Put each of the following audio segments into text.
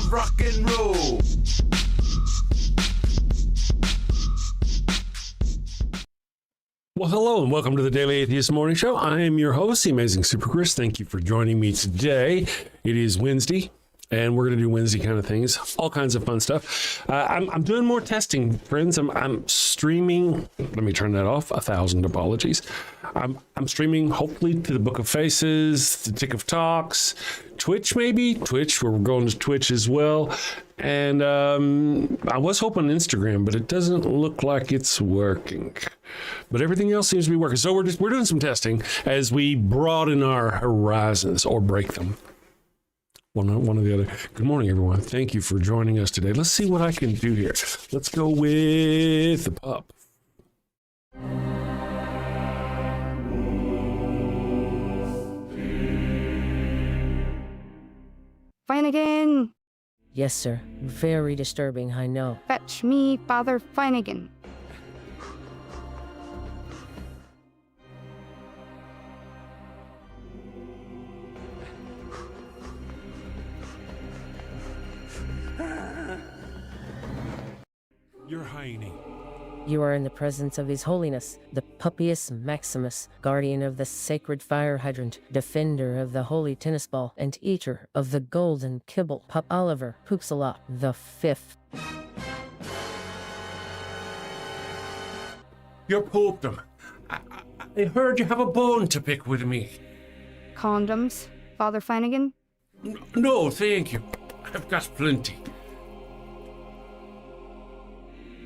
rock and roll. Well, hello and welcome to the Daily Atheist Morning Show. I am your host, the Amazing Super Chris. Thank you for joining me today. It is Wednesday, and we're going to do Wednesday kind of things, all kinds of fun stuff. I'm doing more testing, friends. I'm streaming. Let me turn that off. 1,000 apologies. I'm streaming, hopefully, to the Book of Faces, the Tick of Talks, Twitch maybe. Twitch, we're going to Twitch as well. And I was hoping Instagram, but it doesn't look like it's working. But everything else seems to be working. So we're doing some testing as we broaden our horizons or break them. One or the other. Good morning, everyone. Thank you for joining us today. Let's see what I can do here. Let's go with the pup. Finnegan! Yes, sir. Very disturbing, I know. Fetch me Father Finnegan. Your Highness. You are in the presence of His Holiness, the Puppius Maximus, guardian of the sacred fire hydrant, defender of the holy tennis ball, and eater of the golden kibble, Pup Oliver Poopsalop the Fifth. Your popedom. I heard you have a bone to pick with me. Condoms, Father Finnegan? No, thank you. I've got plenty.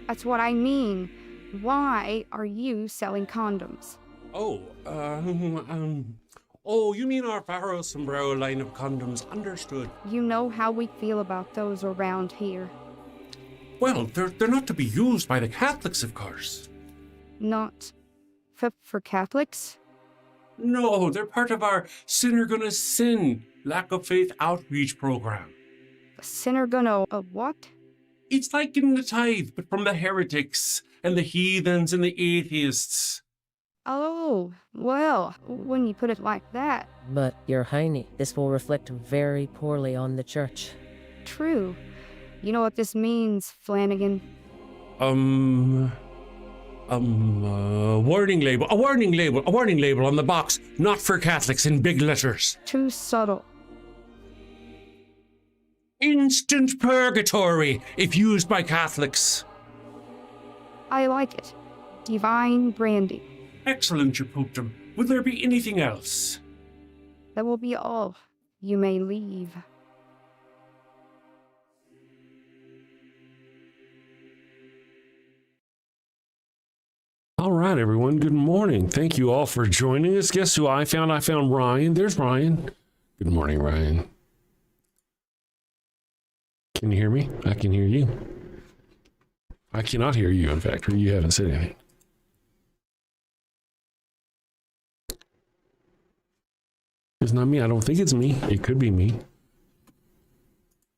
That's what I mean. Why are you selling condoms? Oh, you mean our Pharaoh sombrero line of condoms? Understood. You know how we feel about those around here. Well, they're not to be used by the Catholics, of course. Not for Catholics? No, they're part of our Sinner Gonna Sin lack of faith outreach program. A sinner gonna what? It's like getting the tithe, but from the heretics and the heathens and the atheists. Oh, well, when you put it like that. But, Your Highness, this will reflect very poorly on the church. True. You know what this means, Flanagan? Warning label. A warning label on the box. Not for Catholics in big letters. Too subtle. Instant purgatory if used by Catholics. I like it. Divine branding. Excellent, your popedom. Will there be anything else? That will be all. You may leave. All right, everyone. Good morning. Thank you all for joining us. Guess who I found? I found Ryan. There's Ryan. Good morning, Ryan. Can you hear me? I can hear you. I cannot hear you, in fact, or you haven't said anything. It's not me. I don't think it's me. It could be me.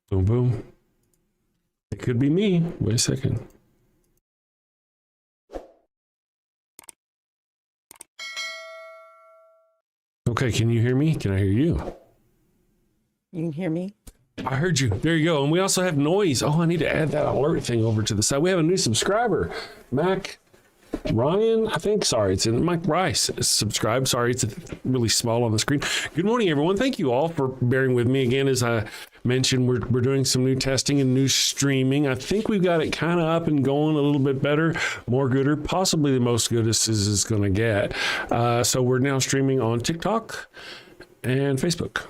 Boom, boom. It could be me. Wait a second. Okay, can you hear me? Can I hear you? You can hear me? I heard you. There you go. And we also have noise. Oh, I need to add that alert thing over to the side. We have a new subscriber. Mac Rion, I think. Sorry, it's in Mike Rice. Subscribe. Sorry, it's really small on the screen. Good morning, everyone. Thank you all for bearing with me again. As I mentioned, we're doing some new testing and new streaming. I think we've got it kind of up and going a little bit better, more gooder, possibly the most goodest is going to get. So we're now streaming on TikTok and Facebook.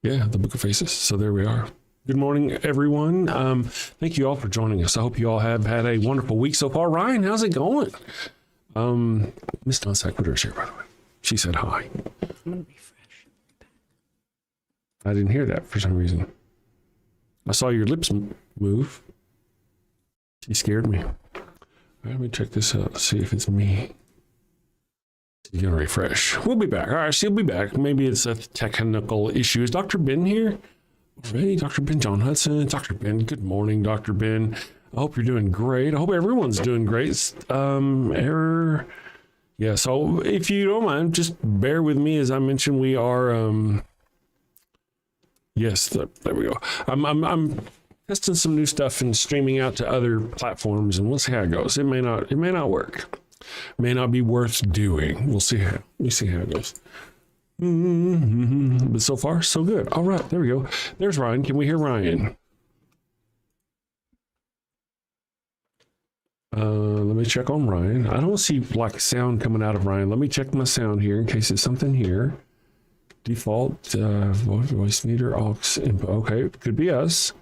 Yeah, the Book of Faces. So there we are. Good morning, everyone. Thank you all for joining us. I hope you all have had a wonderful week so far. Ryan, how's it going? Miss Non Sequitur's here, by the way. She said hi. I'm going to refresh. I didn't hear that for some reason. I saw your lips move. She scared me. All right, let me check this out, see if it's me. She's going to refresh. We'll be back. All right, she'll be back. Maybe it's a technical issue. Is Dr. Ben here? Already, Dr. Ben, John Hudson. Dr. Ben, good morning, Dr. Ben. I hope you're doing great. I hope everyone's doing great. Error. Yeah, so if you don't mind, just bear with me. As I mentioned, we are, Yes, there we go. I'm testing some new stuff and streaming out to other platforms, and we'll see how it goes. It may not work. May not be worth doing. We'll see how it goes. But so far, so good. All right, there we go. There's Ryan. Can we hear Ryan? Let me check on Ryan. I don't see like sound coming out of Ryan. Let me check my sound here in case it's something here. Default voice meter aux input. Okay, could be us.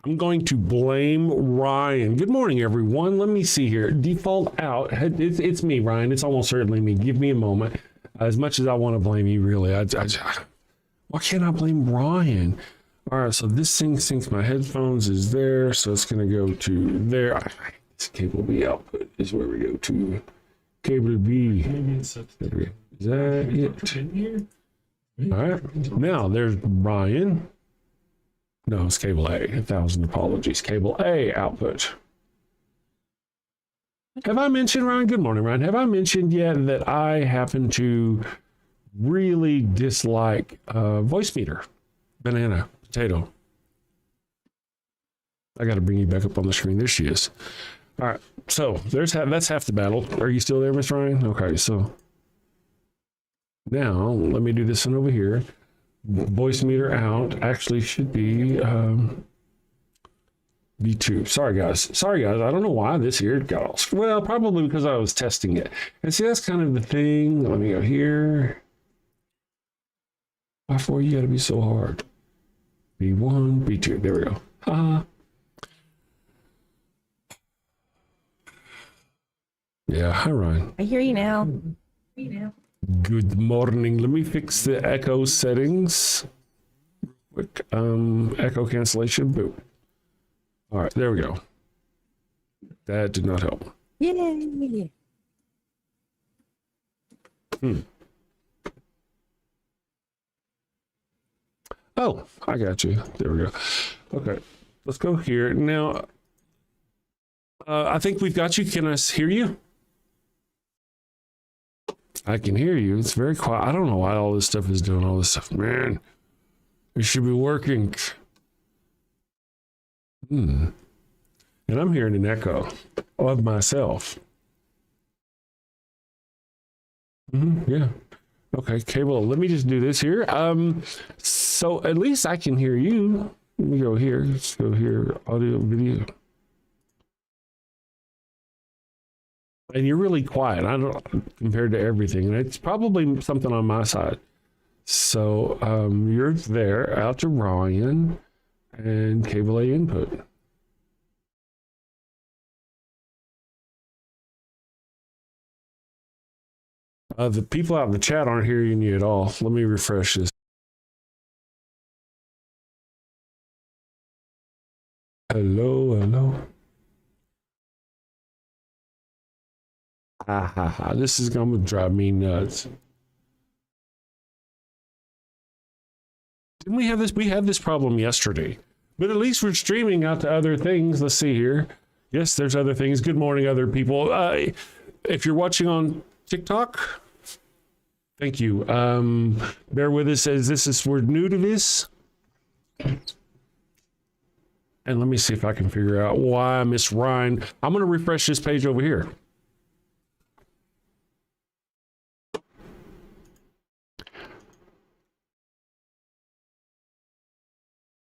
I'm going to blame Ryan. Good morning, everyone. Let me see here. Default out. It's me, Ryan. It's almost certainly me. Give me a moment. As much as I want to blame you, really, why can't I blame Ryan? All right, so this thing thinks my headphones is there, so it's going to go to there. This cable B output is where we go to. Cable B. Is that it? All right. Now there's Ryan. No, it's cable A. 1,000 apologies. Cable A output. Have I mentioned, Ryan? Good morning, Ryan. Have I mentioned yet that I happen to really dislike voice meter? Banana, potato. I got to bring you back up on the screen. There she is. All right. So that's half the battle. Are you still there, Miss Ryan? Okay. So now let me do this one over here. Voice meter out actually should be V2. Sorry guys. I don't know why this here got all. Well, probably because I was testing it. And see, that's kind of the thing. Let me go here. Why for you got to be so hard? V1, V2. There we go. Yeah. Hi, Ryan. I hear you now. Good morning. Let me fix the echo settings. Quick, echo cancellation. Boom. All right, there we go. That did not help. Yay! Oh, I got you. There we go. Okay, let's go here now. I think we've got you. Can I hear you? I can hear you. It's very quiet. I don't know why all this stuff is doing all this stuff. Man, it should be working. And I'm hearing an echo of myself. Yeah. Okay, cable. Let me just do this here. So at least I can hear you. Let me go here. Let's go here. Audio, video. And you're really quiet. I don't compared to everything, and it's probably something on my side. So you're there out to Rion and cable A input. The people out in the chat aren't hearing you at all. Let me refresh this. Hello. This is going to drive me nuts. Didn't we have this? We had this problem yesterday, but at least we're streaming out to other things. Let's see here. Yes, there's other things. Good morning, other people. If you're watching on TikTok, thank you. Bear with us as we're new to this. And let me see if I can figure out why Miss Ryan. I'm going to refresh this page over here.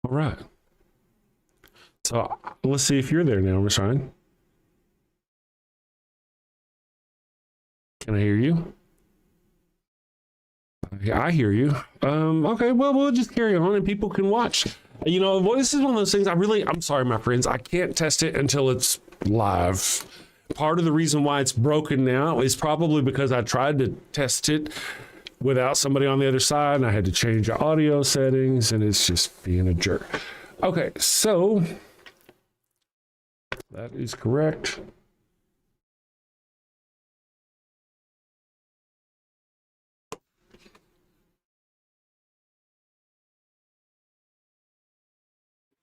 All right. So let's see if you're there now, Miss Ryan. Can I hear you? Yeah, I hear you. Okay, well, we'll just carry on and people can watch. You know, this is one of those things I'm sorry, my friends. I can't test it until it's live. Part of the reason why it's broken now is probably because I tried to test it without somebody on the other side, and I had to change the audio settings, and it's just being a jerk. Okay, so that is correct.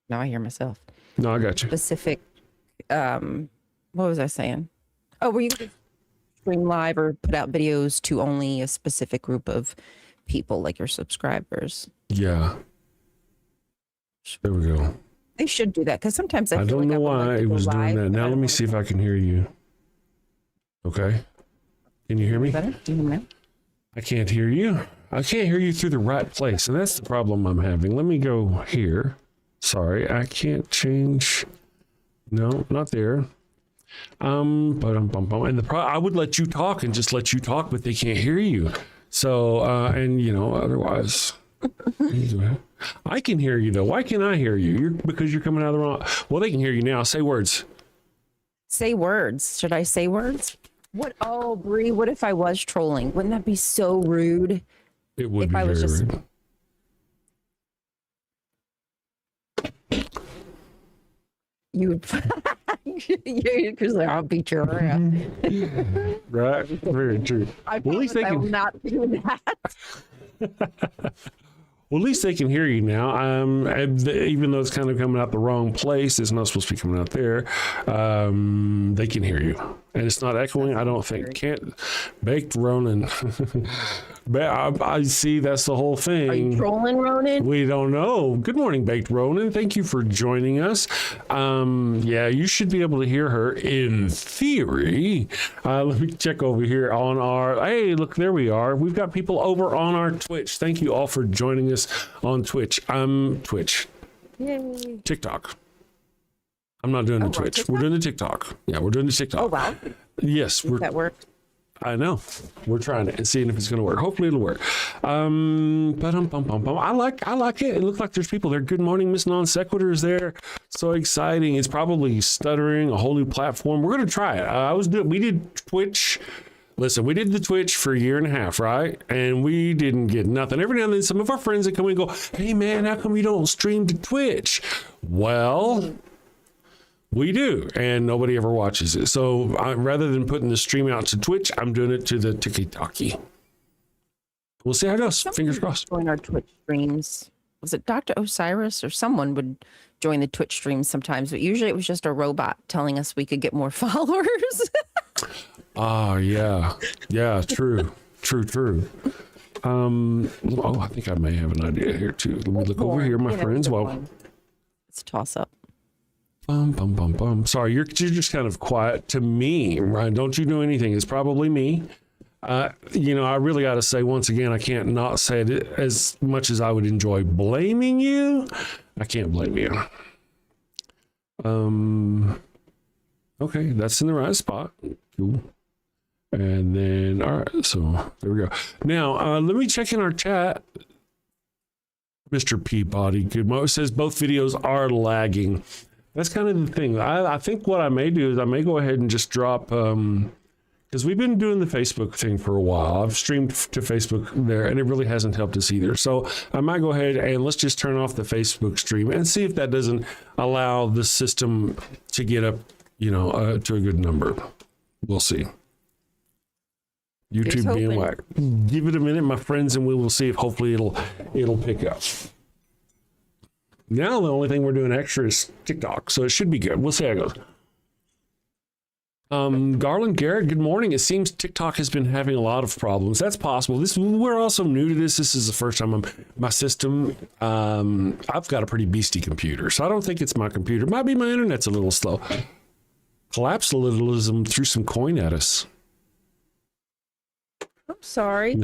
Now I hear myself. No, I got you. Specific. What was I saying? Oh, were you going to stream live or put out videos to only a specific group of people, like your subscribers? Yeah. There we go. They should do that because sometimes I feel don't like know I would why like to it go was doing live, that. but Now I let don't me wanna see if do I can hear you. Okay. Can you hear me? better. Do you know? I can't hear you. I can't hear you through the right place. And that's the problem I'm having. Let me go here. Sorry, I can't change. No, not there. And I would let you talk and just let you talk, but they can't hear you. So, and you know, otherwise, I can hear you though. Why can't I hear you? Because you're coming out of the wrong. Well, they can hear you now. Say words. Say words. Should I say words? What? Oh, Bree, what if I was trolling? Wouldn't that be so rude? It would If be I was very just- rude. You would, because I'll beat your ass. Right? Very true. I Well, at least they promise I will can. not do that. Well, at least they can hear you now. Even though it's kind of coming out the wrong place, it's not supposed to be coming out there. They can hear you, and it's not echoing. I don't think. Can't baked Ronan. I see. That's the whole thing. Are you trolling, Ronan? We don't know. Good morning, Baked Ronan. Thank you for joining us. Yeah, you should be able to hear her in theory. Let me check over here on our. Hey, look, there we are. We've got people over on our Twitch. Thank you all for joining us on Twitch. Twitch. Yay. TikTok. I'm not doing the Twitch. TikTok? We're doing the TikTok. Yeah, we're doing the TikTok. Oh, wow. Yes, we're. That worked. I know. We're trying it and seeing if it's going to work. Hopefully it'll work. I like it. It looks like there's people there. Good morning, Miss Non Sequitur is there. So exciting. It's probably stuttering, a whole new platform. We're going to try it. We did Twitch. Listen, we did the Twitch for a year and a half, right? And we didn't get nothing. Every now and then some of our friends that come in and go, hey man, how come you don't stream to Twitch? Well, we do, and nobody ever watches it. So rather than putting the stream out to Twitch, I'm doing it to the TikTok. We'll see how it goes. Fingers crossed. Join our Twitch streams. Was it Dr. Osiris or someone would join the Twitch streams sometimes? But usually it was just a robot telling us we could get more followers. Oh, yeah. Yeah, true. I think I may have an idea here, too. Let me look over here, my friends. Well, it's a toss up. Sorry, you're just kind of quiet to me, right? Don't you do anything? It's probably me. I really got to say once again, I can't not say it as much as I would enjoy blaming you. I can't blame you. Okay, that's in the right spot. Cool. And then, all right, so there we go. Now, let me check in our chat. Mr. Peabody, good. Says both videos are lagging. That's kind of the thing. I think what I may do is I may go ahead and just drop, because we've been doing the Facebook thing for a while. I've streamed to Facebook there, and it really hasn't helped us either. So I might go ahead and let's just turn off the Facebook stream and see if that doesn't allow the system to get up, to a good number. We'll see. YouTube being whack. Give it a minute, my friends, and we will see if hopefully it'll pick up. Now the only thing we're doing extra is TikTok, so it should be good. We'll see how it goes. Garland Garrett, good morning. It seems TikTok has been having a lot of problems. That's possible. We're also new to this. This is the first time my system. I've got a pretty beastie computer, so I don't think it's my computer. Might be my internet's a little slow. Collapsalism threw some coin at us. I'm sorry.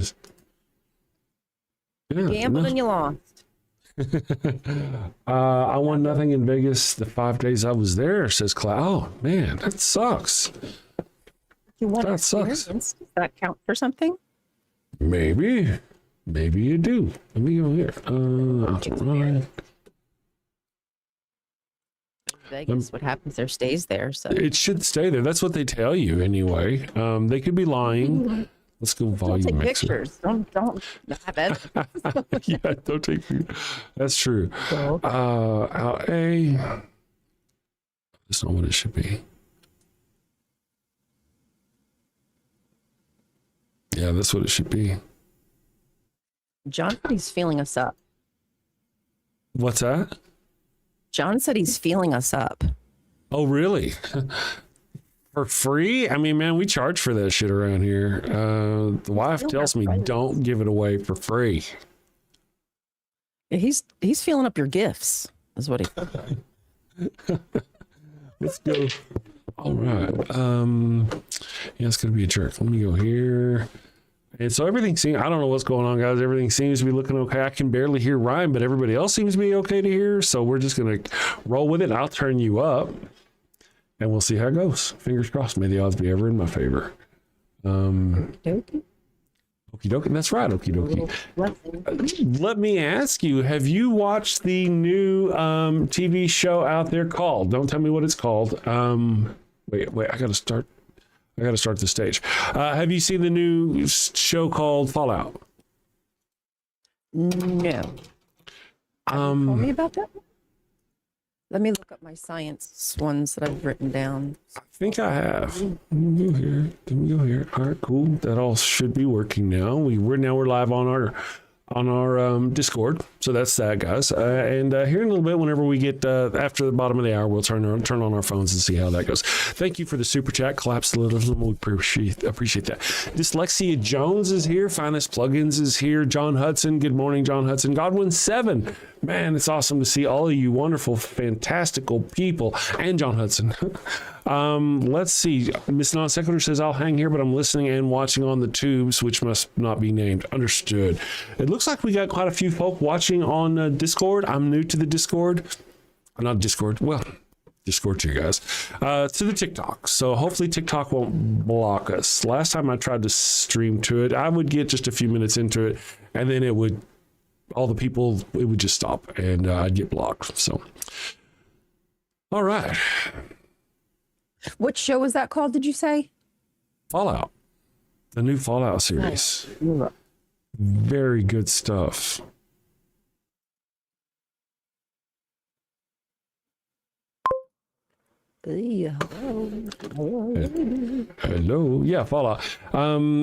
Yeah, Gambled and you lost. I won nothing in Vegas the 5 days I was there, says Cloud. Oh man, that sucks. You want That sucks. Does that count for something? Maybe you do. Let me go here. Right. Vegas, what happens there stays there. So It should stay there. That's what they tell you anyway. They could be lying. Let's go don't volume take mixer. pictures. Don't have evidence. Yeah, don't take pictures. That's true. So, LA. That's not what it should be. Yeah, that's what it should be. John said he's feeling us up. What's that? John said he's feeling us up. Oh, really? For free? I mean, man, we charge for that shit around here. The wife tells me don't give it away for free. He's feeling up your gifts. is what he said. Let's go. All right. Yeah, it's gonna be a jerk. Let me go here. And so everything seems, I don't know what's going on, guys. Everything seems to be looking okay. I can barely hear Ryan, but everybody else seems to be okay to hear. So we're just going to roll with it. I'll turn you up and we'll see how it goes. Fingers crossed. May the odds be ever in my favor. Okie dokie. That's right. Okie dokie. Let me ask you, have you watched the new TV show out there called, don't tell me what it's called. Wait, I got to start the stage. Have you seen the new show called Fallout? No. Tell me about that one. Let me look up my science ones that I've written down. I think I have. Let me go here. All right, cool. That all should be working now. We're live on our Discord. So that's that, guys. And here in a little bit, whenever we get after the bottom of the hour, we'll turn on our phones and see how that goes. Thank you for the super chat. Collapsalism. We appreciate that. Dyslexia Jones is here. Finest Plugins is here. John Hudson. Good morning, John Hudson. Godwin 7. Man, it's awesome to see all of you wonderful, fantastical people. And John Hudson. Let's see. Miss Non Sequitur says, I'll hang here, but I'm listening and watching on the tubes, which must not be named. Understood. It looks like we got quite a few folk watching on Discord. I'm new to the Discord. Not Discord. Well, Discord to you guys. To the TikTok. So hopefully TikTok won't block us. Last time I tried to stream to it, I would get just a few minutes into it, and then it would just stop, and I'd get blocked. So, all right. What show was that called, did you say? Fallout. The new Fallout series. Oh. Very good stuff. Hello. Yeah, Fallout.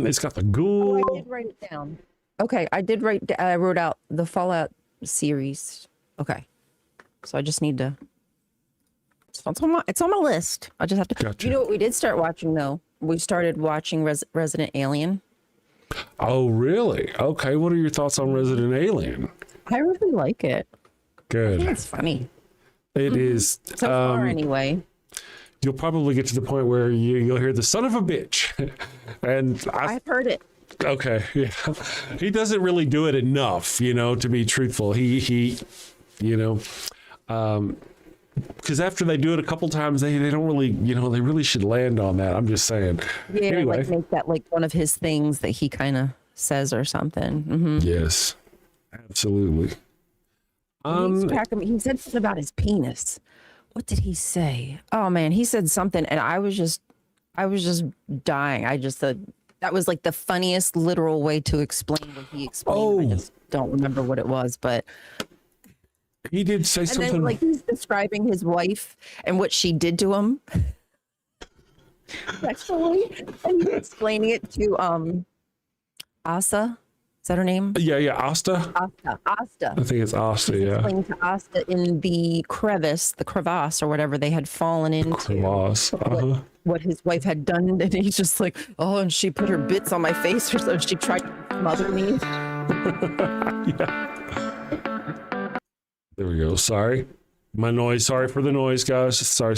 It's got the ghoul. I did write it down. Okay, I wrote out the Fallout series. Okay. So I just need to, it's on my list. I just have to, Gotcha. You know what we did start watching though? We started watching Resident Alien. Oh, really? Okay. What are your thoughts on Resident Alien? I really like it. I Good. think it's funny. It is. So far anyway. You'll probably get to the point where you'll hear the son of a bitch. And I've heard it. Okay, yeah. He doesn't really do it enough, to be truthful. He because after they do it a couple times, they don't really, they really should land on that. I'm just saying. Yeah, anyway. like make that like one of his things that he kind of says or something. Mm-hmm. Yes, absolutely. He said something about his penis. What did he say? Oh man, he said something, and I was just dying. I just said that was like the funniest literal way to explain what he explained. I just don't remember what it was, but he did say something. And then like he's describing his wife and what she did to him sexually, and he's explaining it to Asa. Is that her name? Yeah, Asta. Asta. I think it's Asta. Yeah. Explaining to Asta in the crevasse or whatever they had fallen into. Crevasse. What his wife had done, and he's just like, oh, and she put her bits on my face, or so she tried to smother me. Yeah. There we go. Sorry. My noise. Sorry for the noise, guys. Sorry.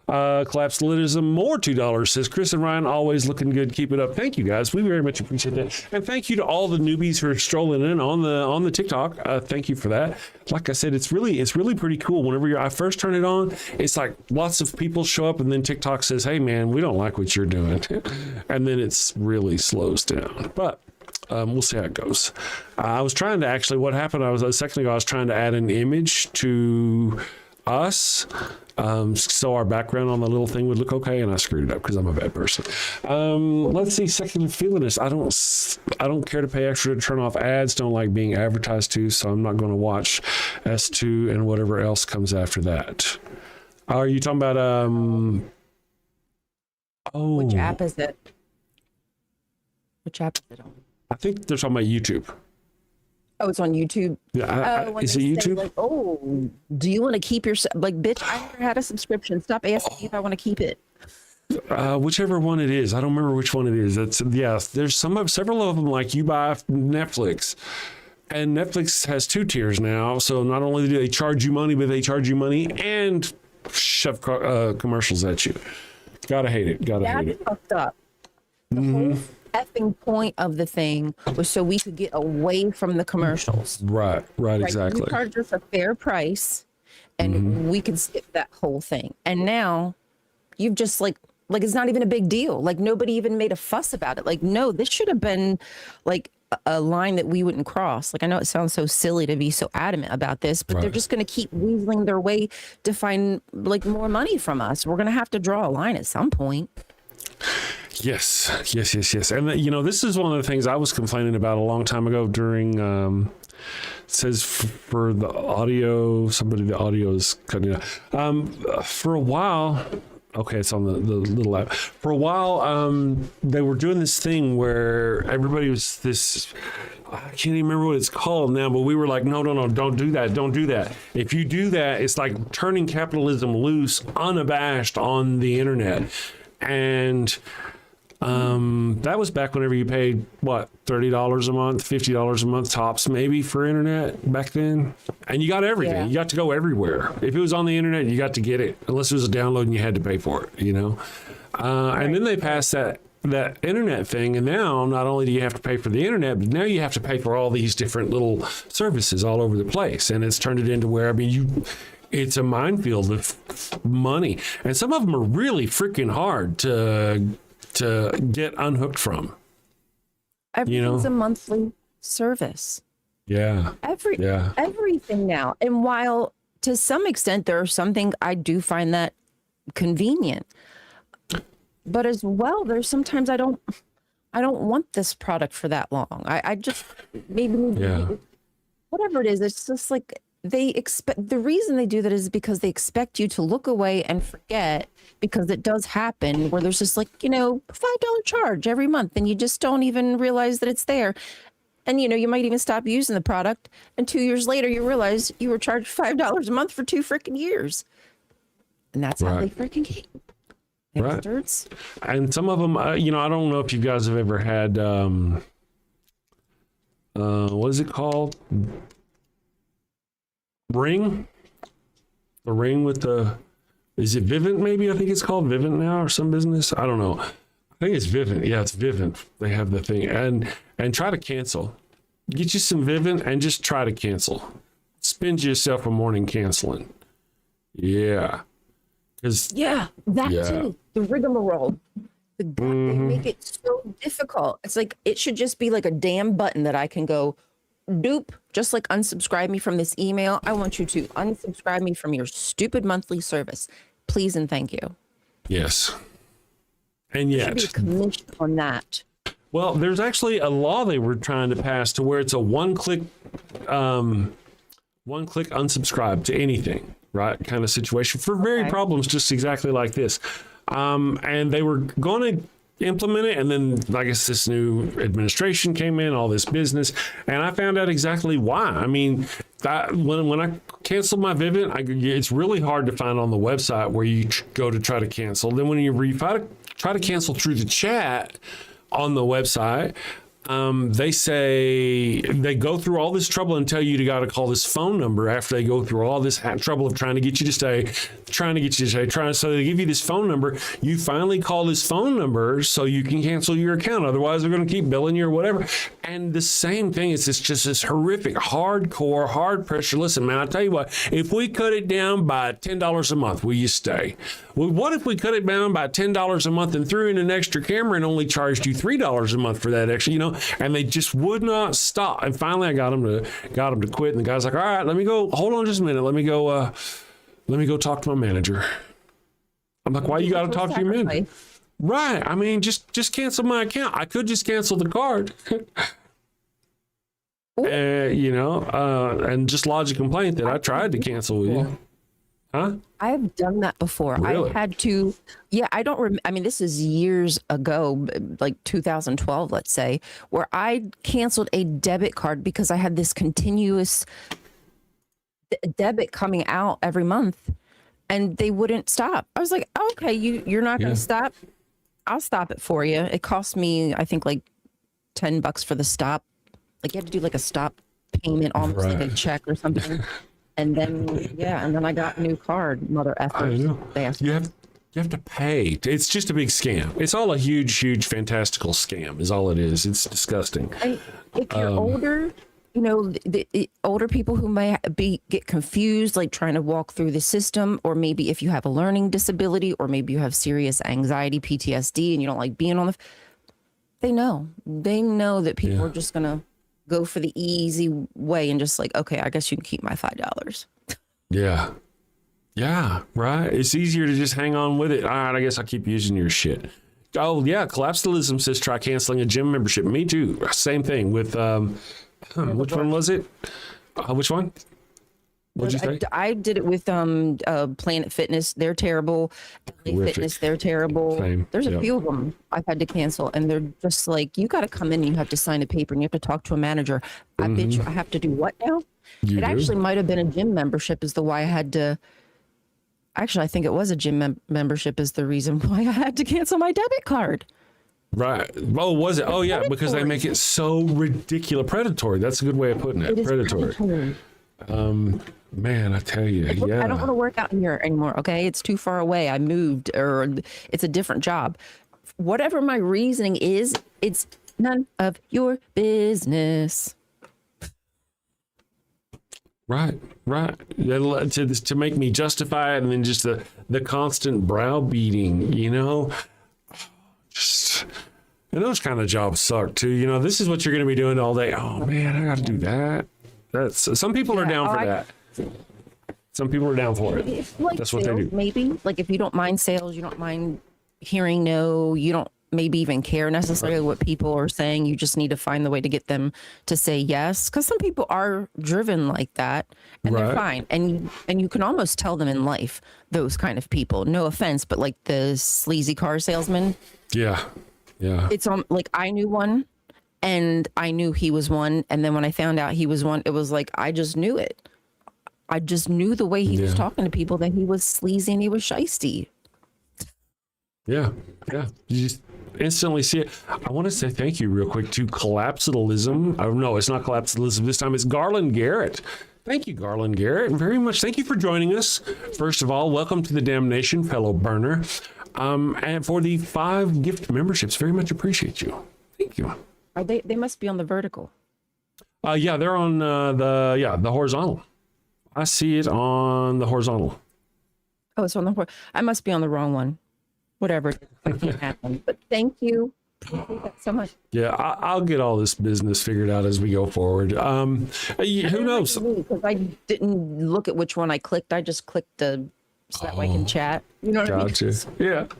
Collapsalism, more $2 says Chris and Ryan, always looking good. Keep it up. Thank you, guys. We very much appreciate that. And thank you to all the newbies who are strolling in on the TikTok. Thank you for that. Like I said, it's really pretty cool. Whenever I first turn it on, it's like lots of people show up, and then TikTok says, "Hey, man, we don't like what you're doing," and then it's really slows down. But we'll see how it goes. I was trying to actually. What happened? A second ago, I was trying to add an image to us. So our background on the little thing would look okay, and I screwed it up because I'm a bad person. Let's see. Second feelingness. I don't care to pay extra to turn off ads. Don't like being advertised to, so I'm not going to watch S2 and whatever else comes after that. Are you talking about Which app is it? Which app is it on? I think they're talking about YouTube. Oh, it's on YouTube. Yeah, is it YouTube? Like, oh, do you want to keep your bitch? I never had a subscription. Stop asking me if I want to keep it. Whichever one it is, I don't remember which one it is. There's several of them. Like you buy Netflix, And Netflix has 2 tiers now. So not only do they charge you money, but they charge you money and shove commercials at you. Gotta hate it. Gotta hate it. That's fucked up. The whole effing point of the thing was so we could get away from the commercials. Right, exactly. You charge us a fair price and we can skip that whole thing. And now you've just like it's not even a big deal. Like nobody even made a fuss about it. Like, no, this should have been like a line that we wouldn't cross. Like, I know it sounds so silly to be so adamant about this, but they're just going to keep weaseling their way to find like more money from us. We're going to have to draw a line at some point. Yes. And you know, this is one of the things I was complaining about a long time ago during, it says for the audio, the audio is cutting out. For a while, okay, it's on the little app. For a while, they were doing this thing where everybody was this, I can't even remember what it's called now, but we were like, no, don't do that. If you do that, it's like turning capitalism loose, unabashed on the internet. And that was back whenever you paid, what, $30 a month, $50 a month tops maybe for internet back then. And you got everything. Yeah. You got to go everywhere. If it was on the internet, you got to get it, unless it was a download and you had to pay for it, you know. And then they passed that internet thing. And now not only do you have to pay for the internet, but now you have to pay for all these different little services all over the place. And it's turned it into where, I mean, it's a minefield of money. And some of them are really freaking hard to get unhooked from. Everything's a monthly service. Yeah. Everything now. And while to some extent there are some things I do find that convenient, but as well, there's sometimes I don't want this product for that long. I just maybe whatever it is, it's just like they expect. The reason they do that is because they expect you to look away and forget, because it does happen where there's just like, you know, $5 charge every month and you just don't even realize that it's there. And, you know, you might even stop using the product. And 2 years later, you realize you were charged $5 a month for 2 freaking years. And that's how they freaking keep. Bastards. And some of them, you know, I don't know if you guys have ever had, what is it called? Ring? The Ring with the, is it Vivint maybe? I think it's called Vivint now or some business. I don't know. I think it's Vivint. Yeah, it's Vivint. They have the thing. And try to cancel. Get you some Vivint and just try to cancel. Spend yourself a morning canceling. Yeah. Too. The rigmarole. They make it so difficult. It's like it should just be like a damn button that I can go, doop, just like unsubscribe me from this email. I want you to unsubscribe me from your stupid monthly service. Please and thank you. Yes. And yet, there should be a commission on that. Well, there's actually a law they were trying to pass to where it's a one-click unsubscribe to anything, right? Kind of situation for very problems just exactly like this. And they were going to implement it, and then I guess this new administration came in, all this business, and I found out exactly why. I mean, when I canceled my Vivint, it's really hard to find on the website where you go to try to cancel. Then when you try to cancel through the chat on the website, they say they go through all this trouble and tell you got to call this phone number after they go through all this trouble of trying to get you to stay, so they give you this phone number. You finally call this phone number so you can cancel your account. Otherwise, they're going to keep billing you or whatever. And the same thing is, it's just this horrific, hardcore, hard pressure. Listen, man, I tell you what, if we cut it down by $10 a month, will you stay? Well, what if we cut it down by $10 a month and threw in an extra camera and only charged you $3 a month for that extra, you know? And they just would not stop. And finally, I got them to quit. And the guy's like, "All right, let me go. Hold on just a minute. Let me go talk to my manager." I'm like, "Why you got to talk to your manager?" Right. I mean, just cancel my account. I could just cancel the card. You know, and just lodge a complaint that I tried to cancel with you. Huh? I've done that before. Really? I had to, I don't remember. I mean, this is years ago, like 2012, let's say, where I canceled a debit card because I had this continuous debit coming out every month and they wouldn't stop. I was like, okay, you're not going to stop. I'll stop it for you. It cost me, I think, like $10 for the stop. Like you had to do like a stop payment, almost like a Right. check or something. And then I got a new card, mother I effers. know. They asked You have to pay. It's just a big scam. It's all a huge, fantastical scam is all it is. It's disgusting. And if you're older, you know, the older people who may get confused, like trying to walk through the system, or maybe if you have a learning disability, or maybe you have serious anxiety, PTSD, and you don't like being on the, they know that people are just going to go for the easy way and just like, okay, I guess you can keep my $5. Yeah. Yeah, right. It's easier to just hang on with it. All right, I guess I'll keep using your shit. Oh, yeah. Collapsalism says try canceling a gym membership. Me too. Same thing with, which one was it? Which one? What'd you say? I did it with Planet Fitness. They're terrible. LA Horrific. Fitness, they're terrible. Same. There's a Yep. few of them I've had to cancel, and they're just like, you got to come in and you have to sign a paper and you have to talk to a manager. I bet you I have to do what now? You It do? actually might have been a gym membership is the why I had to. Actually, I think it was a gym membership is the reason why I had to cancel my debit card. Right. Oh, was it? Oh, yeah, because they make it so ridiculous. Predatory. That's a good way of putting it. It is Predatory. Man, I tell you, Look, yeah. I don't want to work out here anymore. Okay, it's too far away. I moved, or it's a different job. Whatever my reasoning is, it's none of your business. Right. Yeah, to make me justify it, and then just the constant browbeating, you know. Just, and those kind of jobs suck too. You know, this is what you're going to be doing all day. Oh man, I got to do that. That's some people are down for that. Some people are down for it. It's like That's what they sales, do. maybe like if you don't mind sales, you don't mind hearing no, you don't maybe even care necessarily what people are saying. You just need to find the way to get them to say yes, because some people are driven like that, and they're Right. fine. And you can almost tell them in life, those kind of people. No offense, but like the sleazy car salesman. Yeah. It's on like I knew one, and I knew he was one, and then when I found out he was one, it was like I just knew it. I just knew the way he was Yeah. talking to people that he was sleazy and he was shisty. Yeah. You just instantly see it. I want to say thank you real quick to Collapsalism. Oh, no, it's not Collapsalism. This time it's Garland Garrett. Thank you, Garland Garrett, very much. Thank you for joining us. First of all, welcome to the damnation, fellow burner. And for the 5 gift memberships, very much appreciate you. Thank you. Are they must be on the vertical. Yeah, they're on the horizontal. I see it on the horizontal. Oh, it's on the I must be on the wrong one. Whatever. I can't happen. But thank you. Thank you so much. Yeah, I'll get all this business figured out as we go forward. Who knows? Because I didn't look at which one I clicked. I just clicked the so that way I can chat. You know what I mean? Gotcha.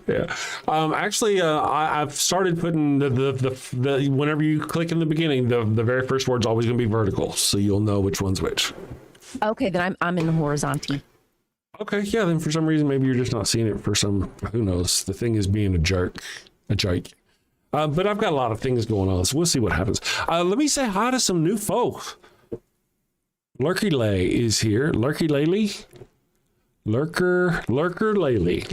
Yeah. Actually, I've started putting the whenever you click in the beginning, the very first word's always going to be vertical, so you'll know which one's which. Okay, then I'm in the horizontal. Okay, yeah. Then for some reason, maybe you're just not seeing it. For some, who knows? The thing is being a jerk. But I've got a lot of things going on, so we'll see what happens. Let me say hi to some new folk. Lurky Lay is here. Lurky Laley. Lurker Laley.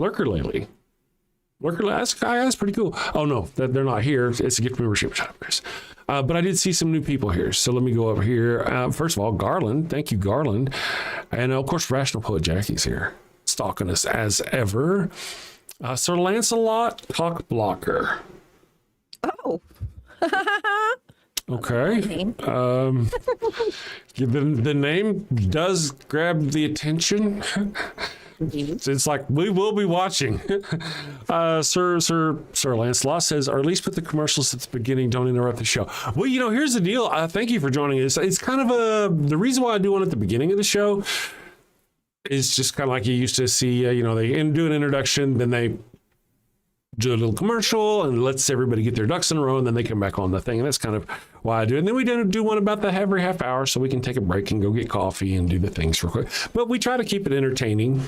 That's pretty cool. Oh no, they're not here. It's a gift membership shop, guys. But I did see some new people here. So let me go over here. First of all, Garland. Thank you, Garland. And of course, Rational Poet Jackie's here, stalking us as ever. Sir Lancelot Cockblocker. Oh. Okay. The name does grab the attention. It's like we will be watching. Sir Lancelot says, or at least put the commercials at the beginning. Don't interrupt the show. Well, here's the deal. Thank you for joining us. It's kind of the reason why I do one at the beginning of the show is just kind of like you used to see. They do an introduction, then they do a little commercial and lets everybody get their ducks in a row, and then they come back on the thing. And that's kind of why I do it. And then we do one about every half hour, so we can take a break and go get coffee and do the things real quick. But we try to keep it entertaining.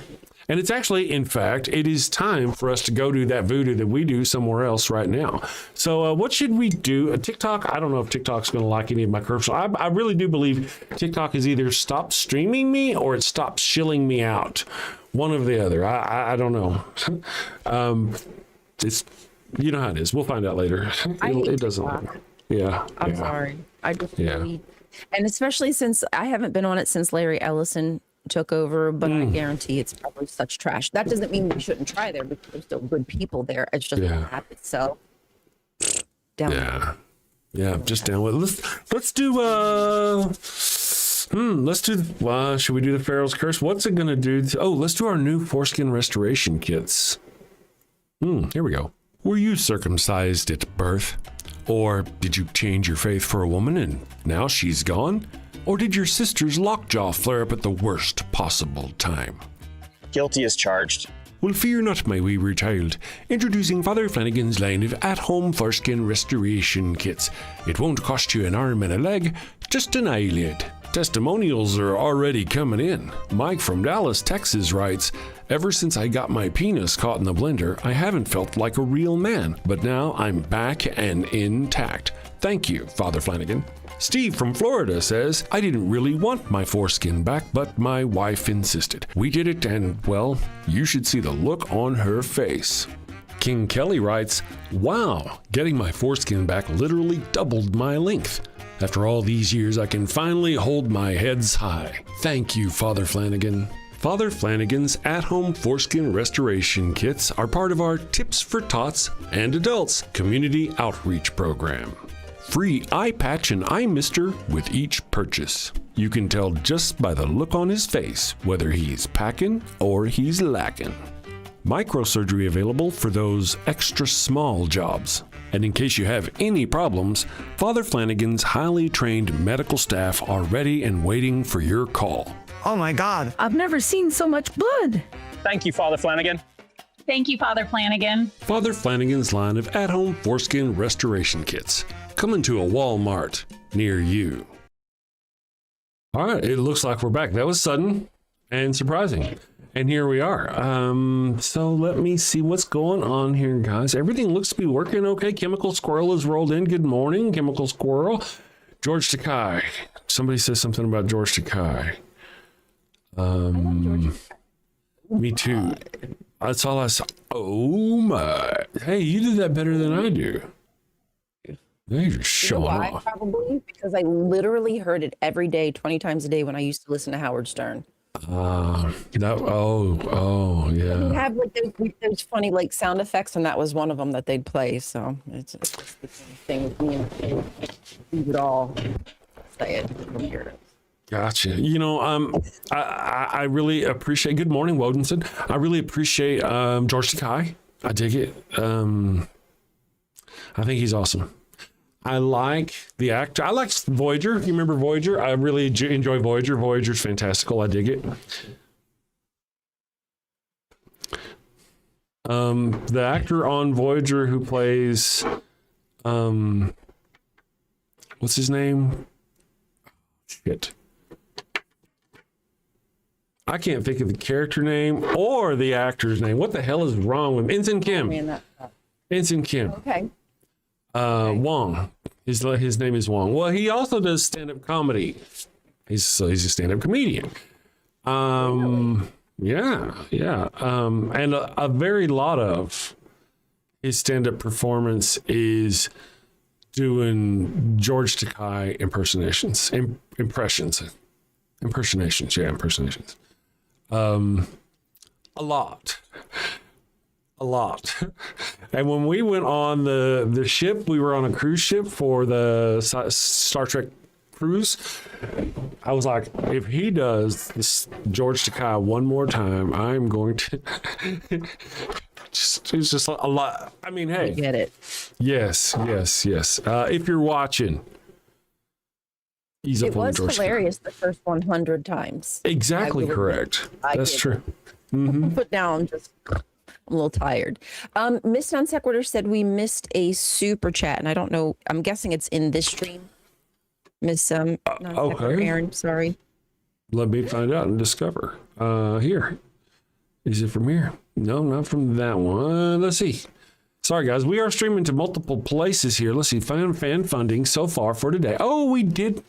And it's actually, in fact, it is time for us to go do that voodoo that we do somewhere else right now. So what should we do? TikTok, I don't know if TikTok's going to like any of my commercials. I really do believe TikTok has either stopped streaming me or it stopped shilling me out. One or the other. I don't know. It's how it is. We'll find out later. It doesn't matter. Yeah. I'm sorry. I just really And especially since I haven't been on it since Larry Ellison took over, but I guarantee it's probably such trash. That doesn't mean we shouldn't try there because there's still good people there. It's just the habit. So down. Yeah, just down with it. Let's do should we do the Pharaoh's Curse? What's it gonna do? Let's do our new foreskin restoration kits. Here we go. Were you circumcised at birth? Or did you change your faith for a woman and now she's gone? Or did your sister's lockjaw flare up at the worst possible time? Guilty as charged. Well, fear not, my wayward child. Introducing Father Flanagan's line of at-home foreskin restoration kits. It won't cost you an arm and a leg, just an eyelid. Testimonials are already coming in. Mike from Dallas, Texas writes, ever since I got my penis caught in the blender, I haven't felt like a real man, but now I'm back and intact. Thank you, Father Flanagan. Steve from Florida says, I didn't really want my foreskin back, but my wife insisted. We did it and, well, you should see the look on her face. King Kelly writes, wow, getting my foreskin back literally doubled my length. After all these years, I can finally hold my heads high. Thank you, Father Flanagan. Father Flanagan's at-home foreskin restoration kits are part of our Tips for Tots and Adults community outreach program. Free eye patch and eye mister with each purchase. You can tell just by the look on his face whether he's packing or he's lacking. Microsurgery available for those extra small jobs. And in case you have any problems, Father Flanagan's highly trained medical staff are ready and waiting for your call. Oh my God. I've never seen so much blood. Thank you, Father Flanagan. Thank you, Father Flanagan. Father Flanagan's line of at-home foreskin restoration kits. Coming to a Walmart near you. All right, it looks like we're back. That was sudden and surprising. And here we are. So let me see what's going on here, guys. Everything looks to be working okay. Chemical Squirrel has rolled in. Good morning, Chemical Squirrel. George Takei. Somebody says something about George Takei. Me too. That's all I saw. Oh my. Hey, you did that better than I do. You're showing off. Probably because I literally heard it every day, 20 times a day when I used to listen to Howard Stern. Yeah. We have like those funny like sound effects, and that was one of them that they'd play. So it's just the thing with me and we would all say it from here. Gotcha. You know, I really appreciate. Good morning, Wodenson. I really appreciate George Takei. I dig it. I think he's awesome. I like the actor. I like Voyager. You remember Voyager? I really enjoy Voyager. Voyager's fantastical. I dig it. The actor on Voyager who plays, what's his name? Shit. I can't think of the character name or the actor's name. What the hell is wrong with Ensign Kim? Ensign Kim. Okay. Wang. His name is Wang. Well, he also does stand-up comedy. He's a stand-up comedian. And a very lot of his stand-up performance is doing George Takei impersonations. A lot. And when we went on the ship, we were on a cruise ship for the Star Trek cruise. I was like, if he does this George Takei one more time, I'm going to it's just a lot. I mean, hey, I get it. Yes. If you're watching, It was hilarious the first 100 times. Exactly correct. That's true. Mm-hmm. But now I'm a little tired. Miss Non Sequitur said we missed a super chat, and I don't know. I'm guessing it's in this stream. Miss Non Sequitur, Aaron, sorry. Let me find out and discover. Here. Is it from here? No, not from that one. Let's see. Sorry, guys. We are streaming to multiple places here. Let's see. Fan funding so far for today. Oh, we did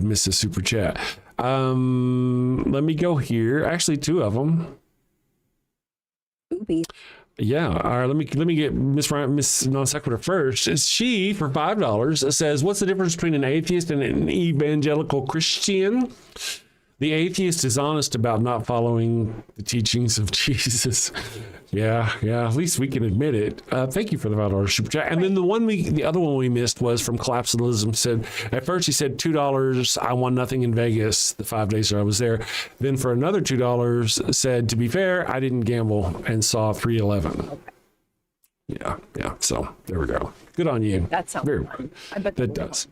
miss a super chat. Let me go here. Actually, two of them. Please. Yeah. All right. Let me get Miss Non Sequitur first. She, for $5, says, "What's the difference between an atheist and an evangelical Christian?" The atheist is honest about not following the teachings of Jesus. Yeah. At least we can admit it. Thank you for the $5 super chat. And then the other one we missed was from Collapsalism. Said at first he said $2. I won nothing in Vegas the 5 days that I was there. Then for another $2 said, to be fair, I didn't gamble and saw 311. Okay. Yeah. So there we go. Good on you. That sounds very fun. good. I bet that does.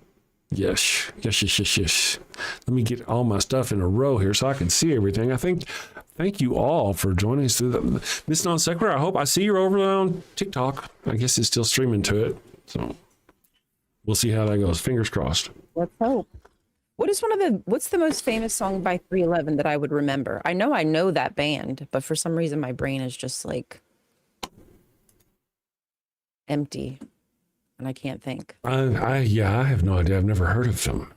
Yes. Let me get all my stuff in a row here so I can see everything. Thank you all for joining us through the Miss Non Sequitur. I hope I see you're over on TikTok. I guess it's still streaming to it. So we'll see how that goes. Fingers crossed. Let's hope. What's the most famous song by 311 that I would remember? I know that band, but for some reason my brain is just like empty. And I can't think. I have no idea. I've never heard of them.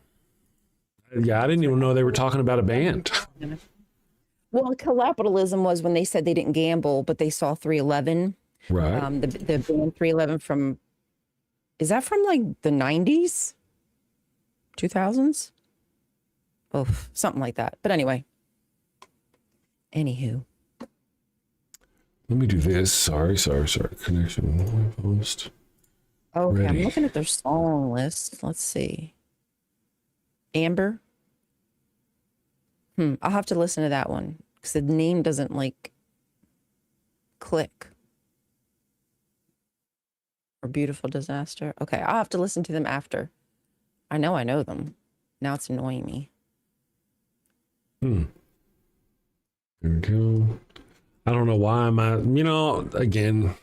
Yeah, I didn't even know they were talking about a band. Well, Collapsalism was when they said they didn't gamble, but they saw 311. Right. The band 311 is that from like the 90s? 2000s? Oh, something like that. But anyway. Anywho. Let me do this. Sorry. Connection post. Okay, Ready. I'm looking at their song list. Let's see. Amber. I'll have to listen to that one because the name doesn't like click. Or Beautiful Disaster. Okay, I'll have to listen to them after. I know them. Now it's annoying me. There we go. I don't know why again.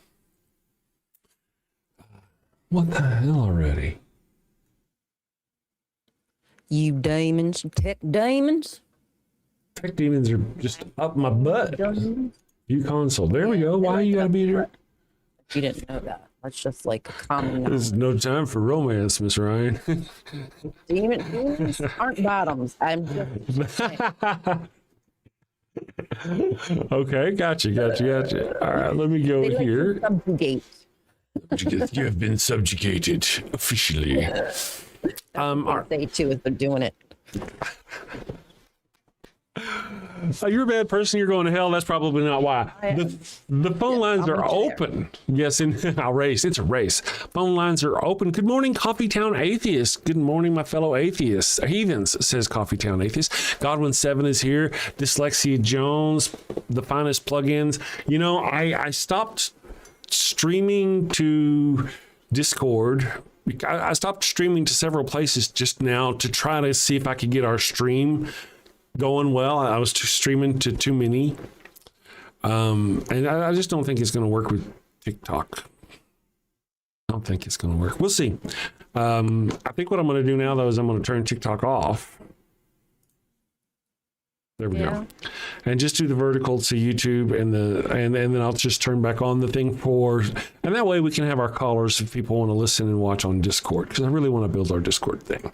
What the hell already? You demons, tech demons. Tech demons are just up my butt. View console. There we go. Why you gotta be here? You didn't know that. That's just like a common. There's no time for romance, Miss Ryan. Demons aren't bottoms. I'm just saying. Okay, gotcha. All right, let me go They like to here. subjugate. You have been subjugated officially. They too if they're doing it. You're a bad person. You're going to hell. That's probably not why. The phone lines are open. Yes, I'll race. It's a race. Phone lines are open. Good morning, Coffeetown Atheist. Good morning, my fellow atheists. Heathens, says Coffeetown Atheist. Godwin 7 is here. Dyslexia Jones, the finest plugins. I stopped streaming to Discord. I stopped streaming to several places just now to try to see if I could get our stream going well. I was streaming to too many. And I just don't think it's going to work with TikTok. I don't think it's going to work. We'll see. I think what I'm going to do now, though, is I'm going to turn TikTok off. There we go. And just do the vertical to YouTube and then I'll just turn back on the thing and that way we can have our callers if people want to listen and watch on Discord, because I really want to build our Discord thing.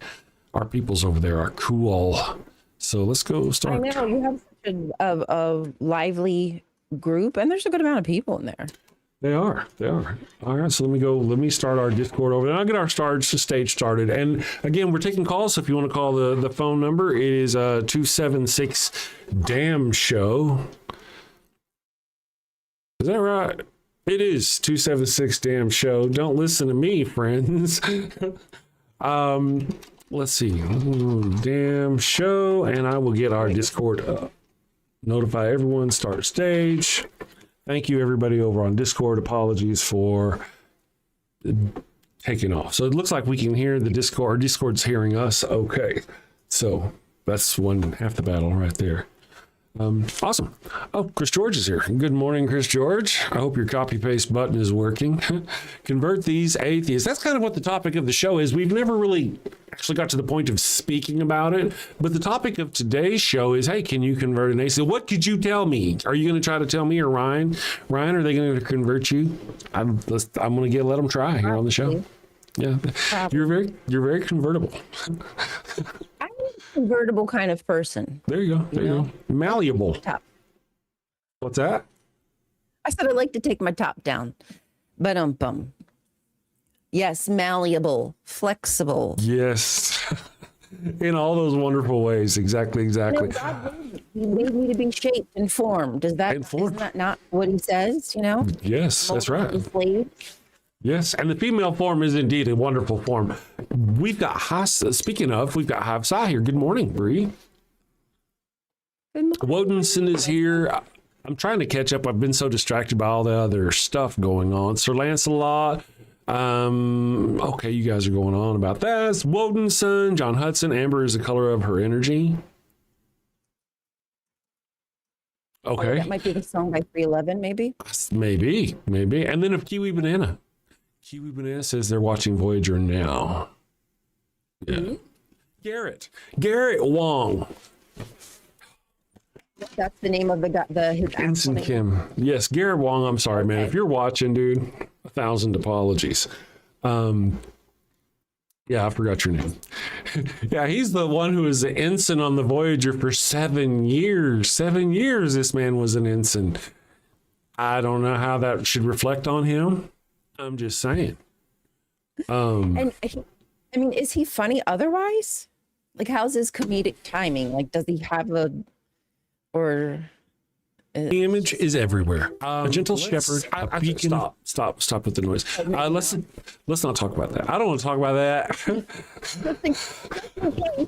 Our peoples over there are cool. So let's go start. I know you have such a lively group, and there's a good amount of people in there. They are. All right, so let me start our Discord over there. I'll get our stage started. And again, we're taking calls, so if you want to call the phone number, it is 276 damn show. Is that right? It is 276 damn show. Don't listen to me, friends. Let's see. Damn show, and I will get our Discord up. Notify everyone, start stage. Thank you, everybody over on Discord. Apologies for taking off. So it looks like we can hear the Discord. Discord's hearing us. Okay. So that's half the battle right there. Awesome. Oh, Chris George is here. Good morning, Chris George. I hope your copy paste button is working. Convert these atheists. That's kind of what the topic of the show is. We've never really actually got to the point of speaking about it, but the topic of today's show is, hey, can you convert an atheist? What could you tell me? Are you going to try to tell me, or Ryan? Ryan, are they going to convert you? I'm going to let them try here on the show. Yeah, you're very convertible. I'm a convertible kind of person. There you go. Malleable. Tough. What's that? I said I like to take my top down. But yes, malleable, flexible. Yes. In all those wonderful ways. Exactly. No, God made me to be shaped and formed. Isn't that not what he says, you know? Yes, that's right. Enslaved. Yes, and the female form is indeed a wonderful form. We've got speaking of, we've got Havsa here. Good morning, Bree. Wodenson is here. I'm trying to catch up. I've been so distracted by all the other stuff going on. Sir Lancelot. Okay, you guys are going on about that. Wodenson, John Hudson. Amber is the color of her energy. Okay. That might be the song by 311, maybe. Maybe. And then of Kiwi Banana. Kiwi Banana says they're watching Voyager now. Yeah. Mm-hmm. Garrett Wang. That's the name of his Ensign Kim. Yes, Garrett Wang. I'm sorry, man. If you're watching, dude, 1,000 apologies. Yeah, I forgot your name. Yeah, he's the one who was the ensign on the Voyager for 7 years. 7 years this man was an ensign. I don't know how that should reflect on him. I'm just saying. And is he funny otherwise? Like, how's his comedic timing? Like, does he have the image is everywhere. A gentle shepherd. A beacon. Stop with the noise. Let's not talk about that. I don't want to talk about that.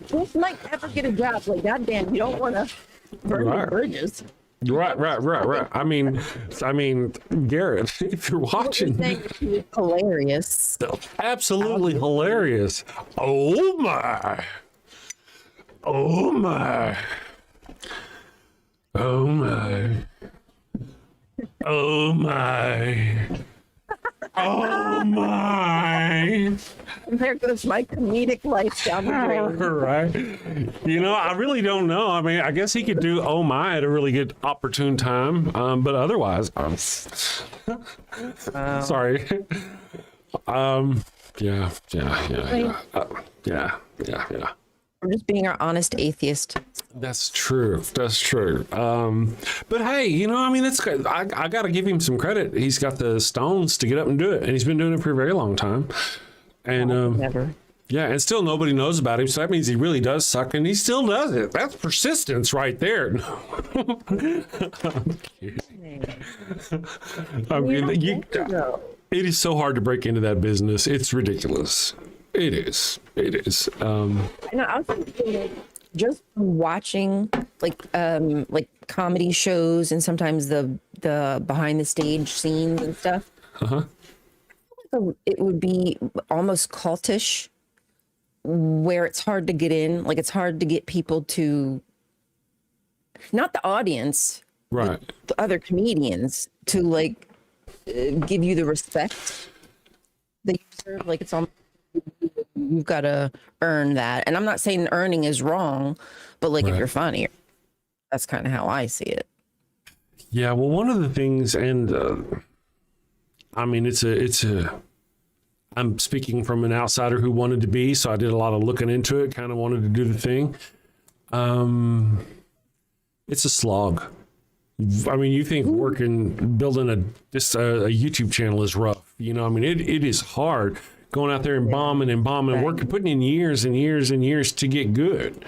This might ever get a job. Like, goddamn, you don't want to burn the bridges. Right. I mean, Garrett, if you're watching, hilarious. Absolutely hilarious. Oh my. Oh my. Oh my. Oh my. Oh my. There goes my comedic life down the drain. Right. You know, I really don't know. I mean, I guess he could do oh my at a really good opportune time. But otherwise, sorry. Yeah. We're just being our honest atheist. That's true. But hey, you know, I mean, that's good. I got to give him some credit. He's got the stones to get up and do it, and he's been doing it for a very long time. And never. Yeah, and still nobody knows about him, so that means he really does suck, and he still does it. That's persistence right there. I'm kidding. It is so hard to break into that business. It's ridiculous. It is. And I was thinking, just from watching like comedy shows and sometimes the behind the stage scenes and stuff. It would be almost cultish, where it's hard to get in. Like, it's hard to get people to, not the audience, right? The other comedians to like give you the respect that you deserve. Like, it's almost, you've got to earn that. And I'm not saying earning is wrong, but like, if you're funny, that's kind of how I see it. Yeah. Well, one of the things, and I mean, I'm speaking from an outsider who wanted to be, so I did a lot of looking into it, kind of wanted to do the thing. It's a slog. I mean, you think building a YouTube channel is rough. You know, I mean, it is hard going out there and bombing, working, putting in years and years and years to get good.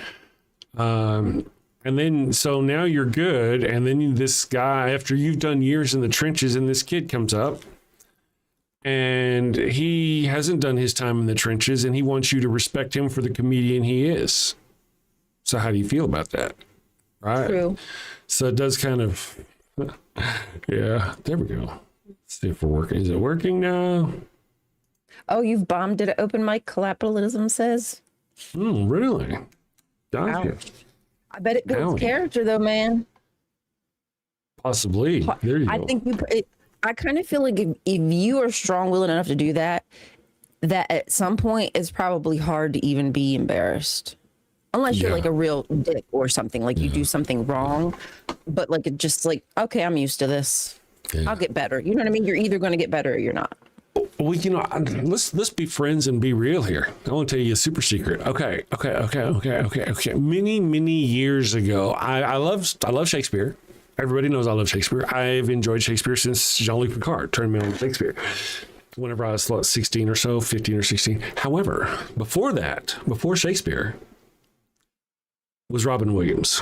And then, so now you're good. And then this guy, after you've done years in the trenches, and this kid comes up and he hasn't done his time in the trenches, and he wants you to respect him for the comedian he is. So how do you feel about that? Right. True. So it does kind of, yeah, there we go. Let's see if we're working. Is it working now? Oh, you've bombed it at open mic, capitalism says. Really? Gotcha. Wow. I bet it builds character though, man. Possibly. There you go. I think I kind of feel like if you are strong-willed enough to do that at some point it's probably hard to even be embarrassed. Unless you're like a real dick or something, like you do something wrong, but like it just like, okay, I'm used to this. Yeah. I'll get better. You know what I mean? You're either going to get better or you're not. Well, you know, let's be friends and be real here. I want to tell you a super secret. Okay. Many years ago, I love Shakespeare. Everybody knows I love Shakespeare. I've enjoyed Shakespeare since Jean-Luc Picard turned me on to Shakespeare. Whenever I was 16 or so, 15 or 16. However, before that, before Shakespeare, was Robin Williams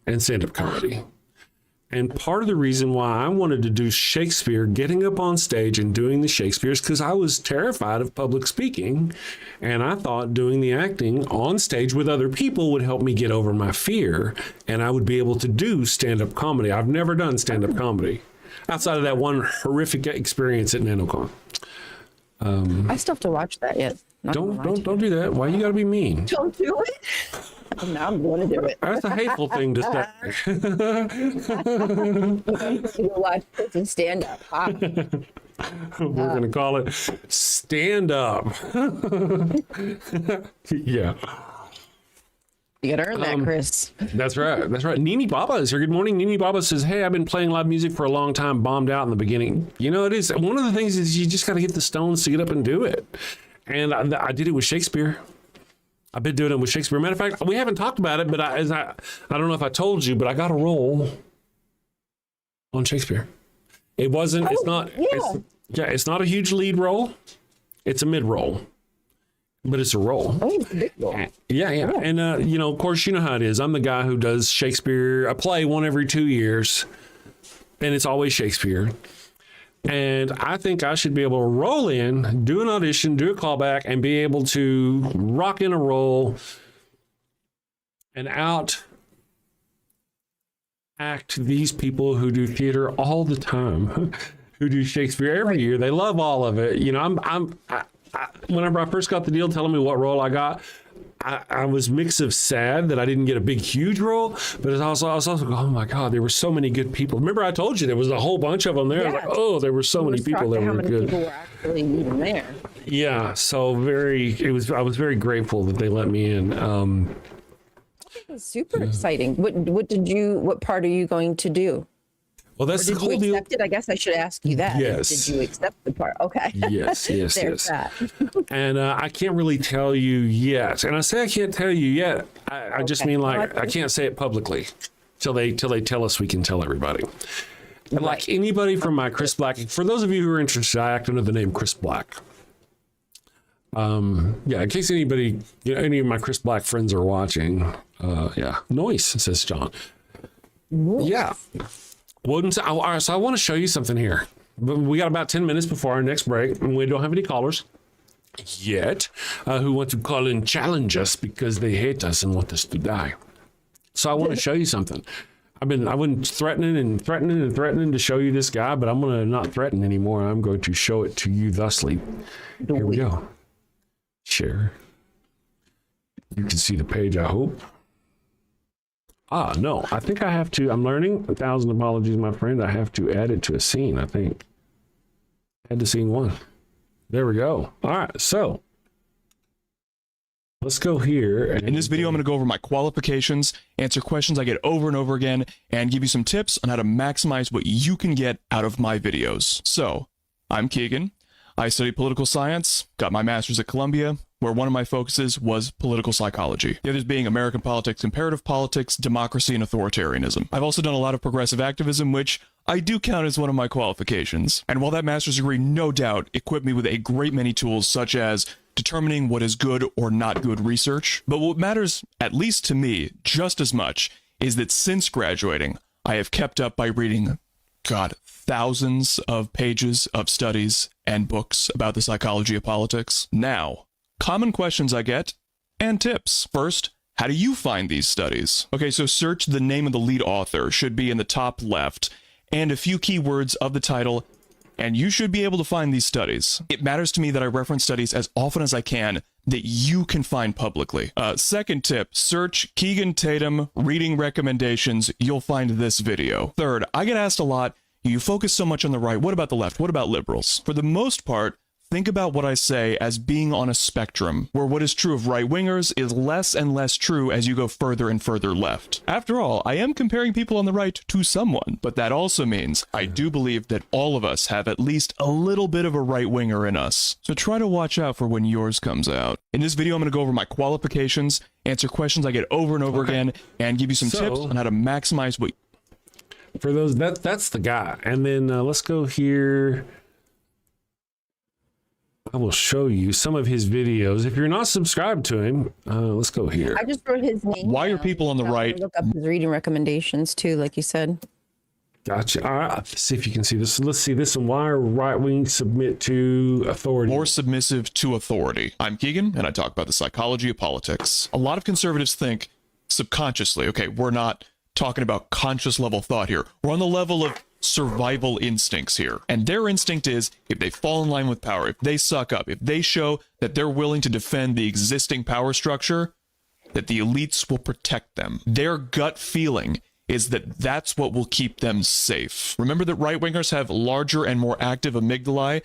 and stand-up comedy. And part of the reason why I wanted to do Shakespeare, getting up on stage and doing the Shakespeare, is because I was terrified of public speaking. And I thought doing the acting on stage with other people would help me get over my fear. And I would be able to do stand-up comedy. I've never done stand-up comedy outside of that one horrific experience at NanoCon. I still have to watch that yet. Don't do that. Why you gotta be mean? Don't do it. Now I'm going to do it. That's a hateful thing to say. You watch this and stand up. Huh? We're gonna call it stand up. Yeah. You gotta earn that, Chris. That's right. That's right. Nini Baba is here. Good morning. Nini Baba says, hey, I've been playing live music for a long time, bombed out in the beginning. You know, it is one of the things is you just got to get the stones to get up and do it. And I did it with Shakespeare. I've been doing it with Shakespeare. Matter of fact, we haven't talked about it, but I don't know if I told you, but I got a role on Shakespeare. It wasn't, it's not, it's not a huge lead role. It's a mid role. But it's a role. Yeah. And, you know, of course, you know how it is. I'm the guy who does Shakespeare. I play one every 2 years, and it's always Shakespeare. And I think I should be able to roll in, do an audition, do a callback, and be able to rock in a role and act these people who do theater all the time, who do Shakespeare every year. They love all of it. You know, whenever I first got the deal telling me what role I got, I was mix of sad that I didn't get a big, huge role, but I was also going, oh my God, there were so many good people. Remember I told you there was a whole bunch of them there. I was like, oh, there were so many people that were good. People were actually even there. Yeah, so I was very grateful that they let me in. It's super exciting. What part are you going to do? Well, that's the did whole you deal. accept it? I guess I should ask you that. Yes. Did you accept the part? Okay. Yes. There's that. And I can't really tell you yet. And I say I can't tell you yet. I just mean like I can't say it publicly till they tell us we can tell everybody. And like anybody from my Chris Black, for those of you who are interested, I act under the name Chris Black. In case anybody, any of my Chris Black friends are watching, noise, says John. Yeah. Well, so I want to show you something here. We got about 10 minutes before our next break, and we don't have any callers yet who want to call and challenge us because they hate us and want us to die. So I want to show you something. I've been threatening to show you this guy, but I'm going to not threaten anymore. I'm going to show it to you thusly. Here we go. Share. You can see the page, I hope. No, I think I have to. I'm learning. 1,000 apologies, my friend. I have to add it to a scene, I think. Add to scene 1. There we go. All right, so let's go here. In this video, I'm going to go over my qualifications, answer questions I get over and over again, and give you some tips on how to maximize what you can get out of my videos. So, I'm Keegan. I study political science, got my master's at Columbia, where one of my focuses was political psychology. The others being American politics, comparative politics, democracy, and authoritarianism. I've also done a lot of progressive activism, which I do count as one of my qualifications. And while that master's degree no doubt equipped me with a great many tools, such as determining what is good or not good research, but what matters, at least to me, just as much, is that since graduating, I have kept up by reading, thousands of pages of studies and books about the psychology of politics. Now, common questions I get, and tips. First, how do you find these studies? Okay, so search the name of the lead author, should be in the top left, and a few keywords of the title, and you should be able to find these studies. It matters to me that I reference studies as often as I can that you can find publicly. Second tip, search Keegan Tatum reading recommendations. You'll find this video. Third, I get asked a lot, you focus so much on the right, what about the left? What about liberals? For the most part, think about what I say as being on a spectrum, where what is true of right-wingers is less and less true as you go further and further left. After all, I am comparing people on the right to someone, but that also means I do believe that all of us have at least a little bit of a right-winger in us. So try to watch out for when yours comes out. In this video, I'm going to go over my qualifications, answer questions I get over and over again, and give you some tips on how to maximize what... for those, that's the guy. And then let's go here. I will show you some of his videos. If you're not subscribed to him, let's go here. I just wrote his name. Why are people on the right? Look up his reading recommendations too, like you said. Gotcha. All right. Let's see if you can see this. Let's see this one. Why are right wing submit to authority? More submissive to authority. I'm Keegan, and I talk about the psychology of politics. A lot of conservatives think subconsciously, okay, we're not talking about conscious level thought here. We're on the level of survival instincts here. And their instinct is, if they fall in line with power, if they suck up, if they show that they're willing to defend the existing power structure, that the elites will protect them. Their gut feeling is that that's what will keep them safe. Remember that right-wingers have larger and more active amygdalae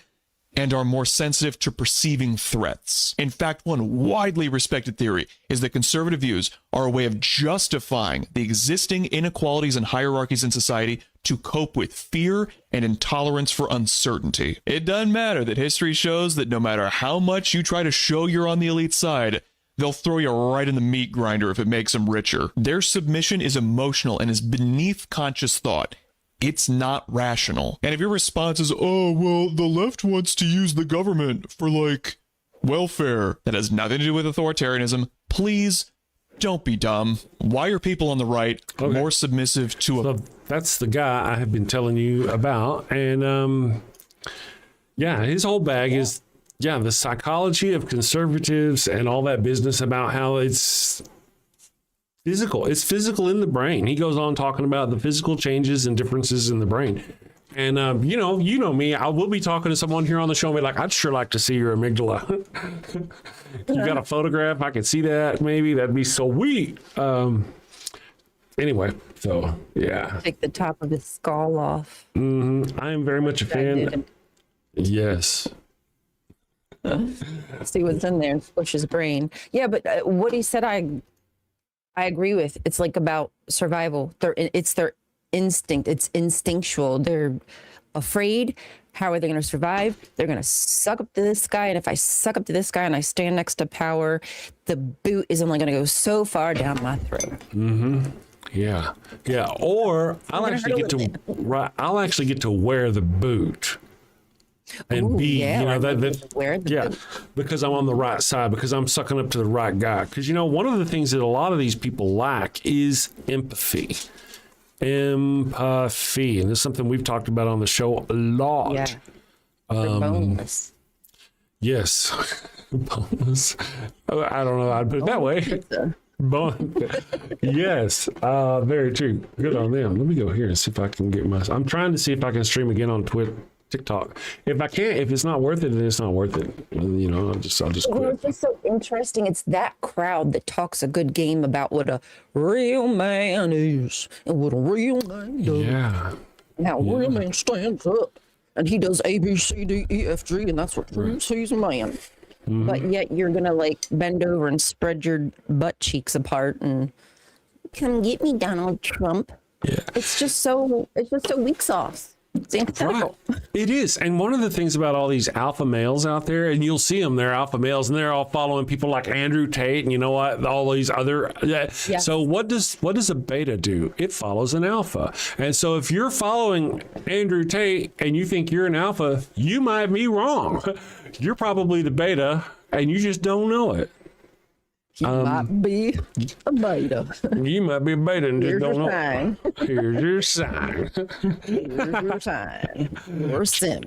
and are more sensitive to perceiving threats. In fact, one widely respected theory is that conservative views are a way of justifying the existing inequalities and hierarchies in society to cope with fear and intolerance for uncertainty. It doesn't matter that history shows that no matter how much you try to show you're on the elite side, they'll throw you right in the meat grinder if it makes them richer. Their submission is emotional and is beneath conscious thought. It's not rational. And if your response is, oh, well, the left wants to use the government for, like, welfare, that has nothing to do with authoritarianism, please don't be dumb. Why are people on the right more submissive to So that's the guy I have been telling you about. And yeah, his whole bag is, yeah, the psychology of conservatives and all that business about how it's physical. It's physical in the brain. He goes on talking about the physical changes and differences in the brain. And, you know me, I will be talking to someone here on the show and be like, I'd sure like to see your amygdala. You got a photograph? I can see that. Maybe that'd be sweet. Anyway, so yeah. Take the top of his skull off. I am very much a fan. Yes. See what's in there and squish his brain. Yeah, but what he said, I agree with. It's like about survival. It's their instinct. It's instinctual. They're afraid. How are they going to survive? They're going to suck up to this guy. And if I suck up to this guy and I stand next to power, the boot is only going to go so far down my throat. Yeah. Or I'll actually get to wear the boot. And because I'm on the right side, because I'm sucking up to the right guy. Because, one of the things that a lot of these people lack is empathy. And this is something we've talked about on the show a lot. Yeah. They're boneless. Yes. Boneless. I don't know how I'd put it that way. Yes. Very true. Good on them. Let me go here and see if I can get I'm trying to see if I can stream again on TikTok. If I can't, if it's not worth it, then it's not worth it. I'll just quit. It's just so interesting. It's that crowd that talks a good game about what a real man is and what a real man does. Yeah. Now, a real man stands up and he does A, B, C, D, E, F, G, and that's what he's a man. But yet you're going to bend over and spread your butt cheeks apart and come get me, Donald Trump. Yeah. It's just so weak sauce. It's antithetical. Right. It is. And one of the things about all these alpha males out there, and you'll see them, they're alpha males, and they're all following people like Andrew Tate, and all these other. So what does a beta do? It follows an alpha. And so if you're following Andrew Tate and you think you're an alpha, you might be wrong. You're probably the beta, and you just don't know it. You might be a beta. You might be a beta and just don't know. Sign. Here's your sign. Here's your sign. Or sim.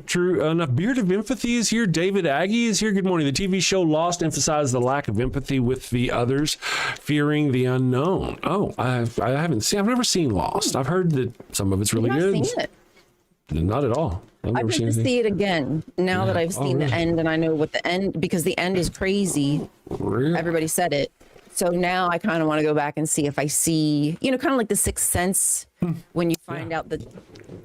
True enough. Beard of Empathy is here. David Aggie is here. Good morning. The TV show Lost emphasized the lack of empathy with the others, fearing the unknown. Oh, I've never seen Lost. I've heard that some of it's really good. I've seen it. Not at all. I'd like to see it again now that I've seen the end and I know what the end, because the end is crazy. Really? Everybody said it. So now I kind of want to go back and see if I see, kind of like the Sixth Sense when you find out that,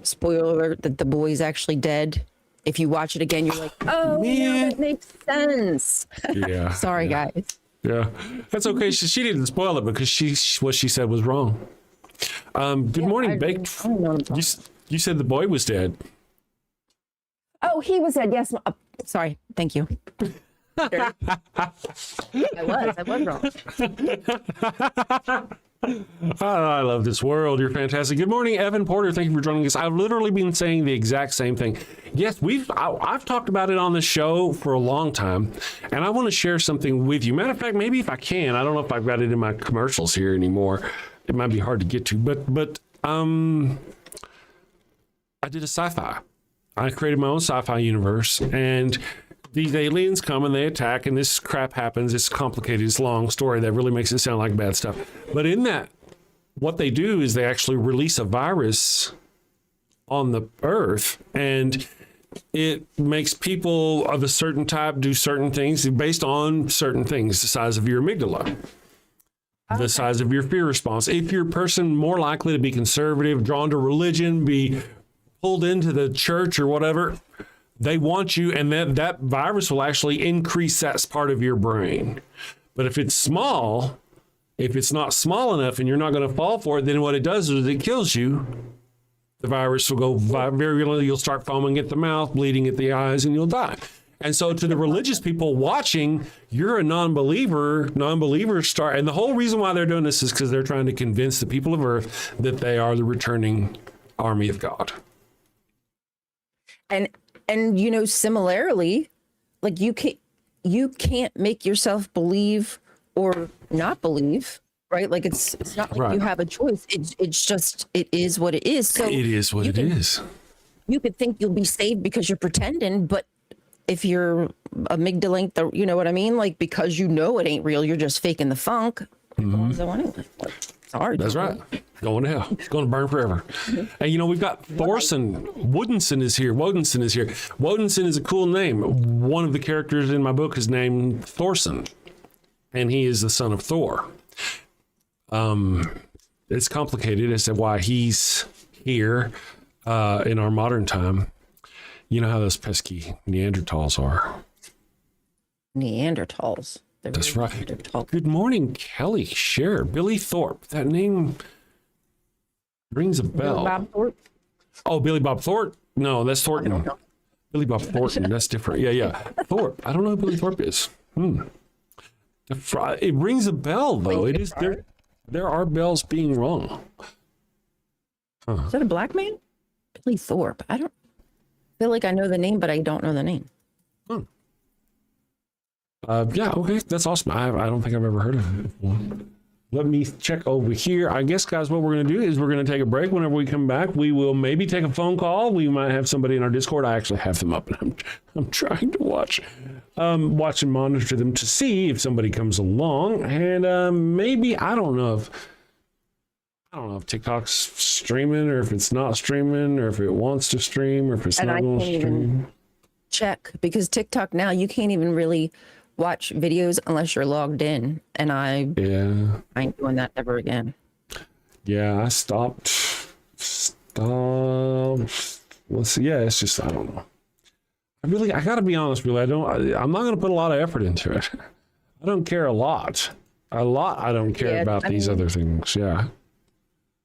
spoiler alert, that the boy's actually dead. If you watch it again, you're like, oh, yeah, that makes sense. Yeah. Sorry, guys. Yeah. That's okay. She didn't spoil it because what she said was wrong. Good morning, Baked. You said the boy was dead. Oh, he was dead. Yes. Sorry. Thank you. I was wrong. I love this world. You're fantastic. Good morning, Evan Porter. Thank you for joining us. I've literally been saying the exact same thing. Yes, I've talked about it on the show for a long time, and I want to share something with you. Matter of fact, maybe if I can, I don't know if I've got it in my commercials here anymore. It might be hard to get to, but I did a sci-fi. I created my own sci-fi universe, and these aliens come and they attack, and this crap happens. It's complicated. It's a long story that really makes it sound like bad stuff. But in that, what they do is they actually release a virus on the Earth, and it makes people of a certain type do certain things based on certain things, the size of your amygdala, the size of your fear response. If you're a person more likely to be conservative, drawn to religion, be pulled into the church or whatever, they want you, and that virus will actually increase that part of your brain. But if it's small, if it's not small enough and you're not going to fall for it, then what it does is it kills you. The virus will go virulent. You'll start foaming at the mouth, bleeding at the eyes, and you'll die. And so to the religious people watching, you're a non-believer. Non-believers start, and the whole reason why they're doing this is because they're trying to convince the people of Earth that they are the returning army of God. And you know, similarly, like you can't make yourself believe or not believe, right? Like it's not like you have a choice. It's just, it is what it is. So it is what it is. You could think you'll be saved because you're pretending, but if you're amygdala, you know what I mean? Like, because you know it ain't real, you're just faking the funk. Anyway. It's hard. That's right. Going to hell. It's going to burn forever. And, you know, we've got Thorson. Wodenson is here. Wodenson is a cool name. One of the characters in my book is named Thorson, and he is the son of Thor. It's complicated as to why he's here in our modern time. You know how those pesky Neanderthals are. Neanderthals. That's right. Good morning, Kelly. Share Billy Thorpe. That name rings a bell. Billy Bob Thorpe? Oh, Billy Bob Thorpe? No, that's Thornton. Billy Bob Thornton. That's different. Yeah. Thorpe. I don't know who Billy Thorpe is. It rings a bell, though. It is there. There are bells being rung. Is that a black man? Billy Thorpe. I don't feel like I know the name, but I don't know the name. Yeah, okay, that's awesome. I don't think I've ever heard of it before. Let me check over here. I guess, guys, what we're going to do is we're going to take a break. Whenever we come back, we will maybe take a phone call. We might have somebody in our Discord. I actually have them up, and I'm trying to watch and monitor them to see if somebody comes along. And maybe, I don't know if TikTok's streaming or if it's not streaming or if it wants to stream or if it's not going to stream. Check, because TikTok now, you can't even really watch videos unless you're logged in, and I ain't doing that ever again. Yeah, I stopped. Let's see. Yeah, it's just, I don't know. I gotta be honest, really. I'm not gonna put a lot of effort into it. I don't care a lot. I don't care about these other things. Yeah.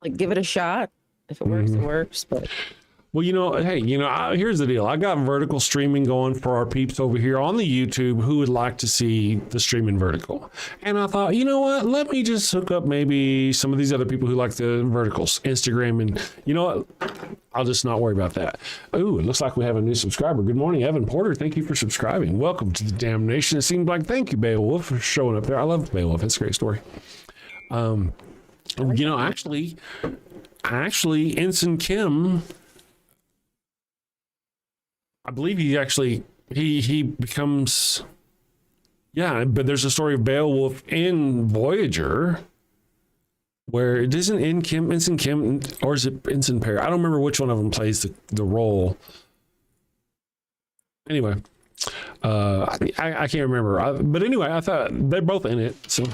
Like, give it a shot. If it works, it works. But well, hey, here's the deal. I got vertical streaming going for our peeps over here on the YouTube who would like to see the streaming vertical. And I thought, you know what? Let me just hook up maybe some of these other people who like the verticals, Instagram. And you know what? I'll just not worry about that. Ooh, it looks like we have a new subscriber. Good morning, Evan Porter. Thank you for subscribing. Welcome to the damnation. It seemed like, thank you, Beowulf, for showing up there. I love Beowulf. It's a great story. Actually, Ensign Kim, I believe he becomes, but there's a story of Beowulf in Voyager where it isn't Ensign Kim, or is it Ensign Perry? I don't remember which one of them plays the role. Anyway, I can't remember. But anyway, I thought they're both in it. So,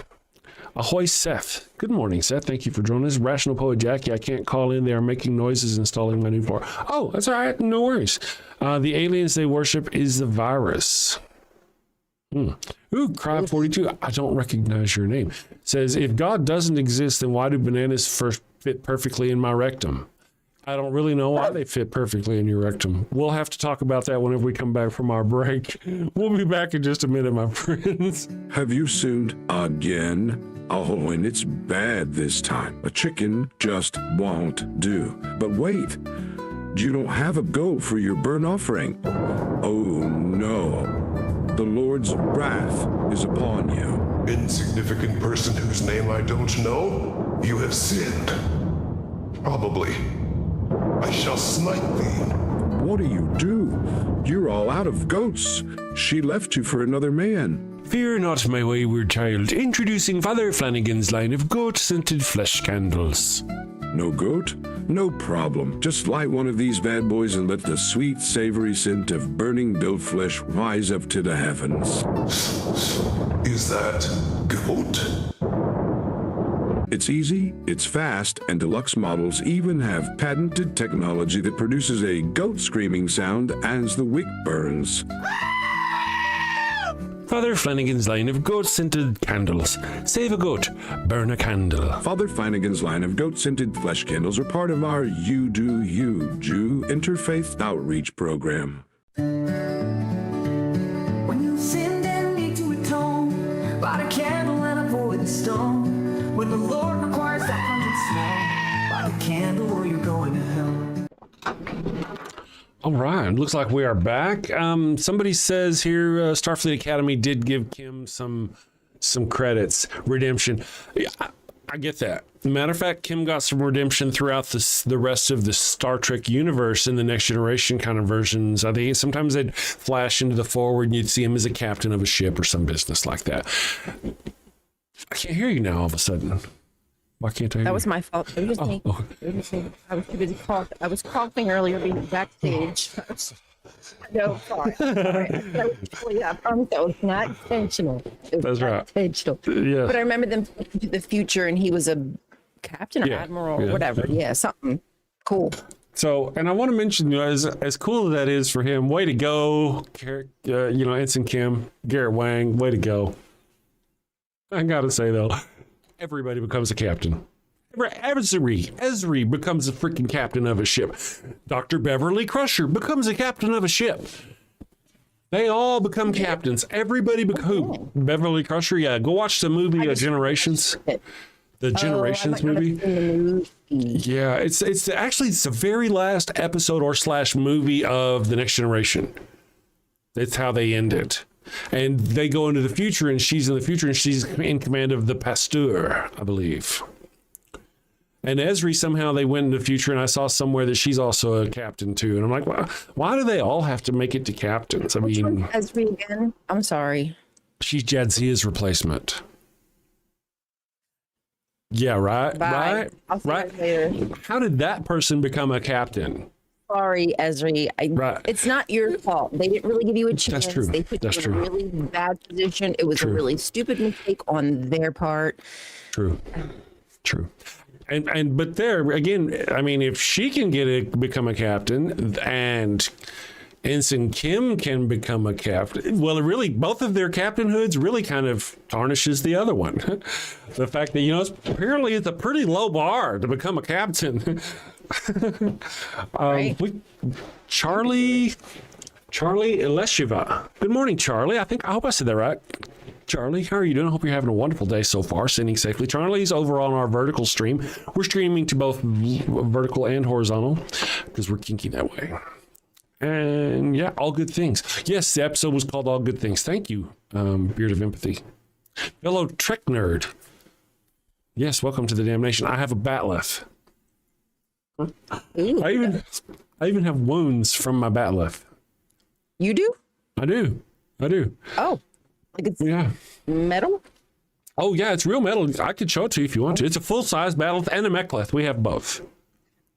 ahoy, Seth. Good morning, Seth. Thank you for joining us. Rational Poet Jackie, I can't call in. They are making noises installing my new floor. Oh, that's all right. No worries. The aliens they worship is the virus. Ooh, Cry 42. I don't recognize your name. Says, if God doesn't exist, then why do bananas first fit perfectly in my rectum? I don't really know why they fit perfectly in your rectum. We'll have to talk about that whenever we come back from our break. We'll be back in just a minute, my friends. Have you sinned again? Oh, and it's bad this time. A chicken just won't do. But wait, you don't have a goat for your burnt offering. Oh no, the Lord's wrath is upon you. Insignificant person whose name I don't know, you have sinned. Probably. I shall smite thee. What do you do? You're all out of goats. She left you for another man. Fear not, my wayward child. Introducing Father Flanagan's line of goat-scented flesh candles. No goat? No problem. Just light one of these bad boys and let the sweet, savory scent of burning built flesh rise up to the heavens. Is that goat? It's easy, it's fast, and deluxe models even have patented technology that produces a goat screaming sound as the wick burns. Father Flanagan's line of goat-scented candles. Save a goat, burn a candle. Father Flanagan's line of goat-scented flesh candles are part of our You Do You Jew interfaith outreach program. When you sinned and need to atone, light a candle and avoid the stone. When the Lord requires that pungent smell, light a candle or you're going to hell. All right, looks like we are back. Somebody says here, Starfleet Academy did give Kim some credits, redemption. Yeah, I get that. Matter of fact, Kim got some redemption throughout the rest of the Star Trek universe in the Next Generation kind of versions. I think sometimes they'd flash into the forward and you'd see him as a captain of a ship or some business like that. I can't hear you now all of a sudden. Why can't I hear That you? was my fault. It was just me. Oh. It was me. I was too busy coughing. I was coughing earlier being backstage. No, sorry. I promise that was not intentional. It was That's not right. intentional. Yeah. But I remember them to the future and he was a captain or admiral or whatever. Yeah, something cool. So, and I want to mention, as cool as that is for him, way to go, Ensign Kim, Garrett Wang, way to go. I gotta say though, everybody becomes a captain. Esri becomes a freaking captain of a ship. Dr. Beverly Crusher becomes a captain of a ship. They all become captains. Everybody who? Beverly Crusher, yeah. Go watch the movie Generations. The Generations movie. Yeah, it's actually the very last episode or / movie of The Next Generation. That's how they end it. And they go into the future, and she's in the future, and she's in command of the Pasteur, I believe. And Esri, somehow they went into the future, and I saw somewhere that she's also a captain, too. And I'm like, why do they all have to make it to captains? I mean, Esri again? I'm sorry. She's Jadzia's replacement. Yeah, right? Bye. I'll see you later. How did that person become a captain? Sorry, Esri. It's not your fault. They didn't really give you a chance. That's true. They put That's you true. in a really bad position. It was a really stupid mistake on their part. True. But there again, I mean, if she can become a captain and Ensign Kim can become a captain, well, it really, both of their captainhoods really kind of tarnishes the other one. The fact that, apparently it's a pretty low bar to become a captain. Charlie Elesheva. Good morning, Charlie. I hope I said that right. Charlie, how are you doing? I hope you're having a wonderful day so far, sending safely. Charlie's over on our vertical stream. We're streaming to both vertical and horizontal because we're kinky that way. And yeah, all good things. Yes, the episode was called All Good Things. Thank you, Beard of Empathy. Fellow Trek nerd. Yes, welcome to the damnation. I have a batleth. I even have wounds from my batleth. You do? I do. Oh, like it's metal? Oh yeah, it's real metal. I could show it to you if you want to. It's a full-size batleth and a mechleth. We have both.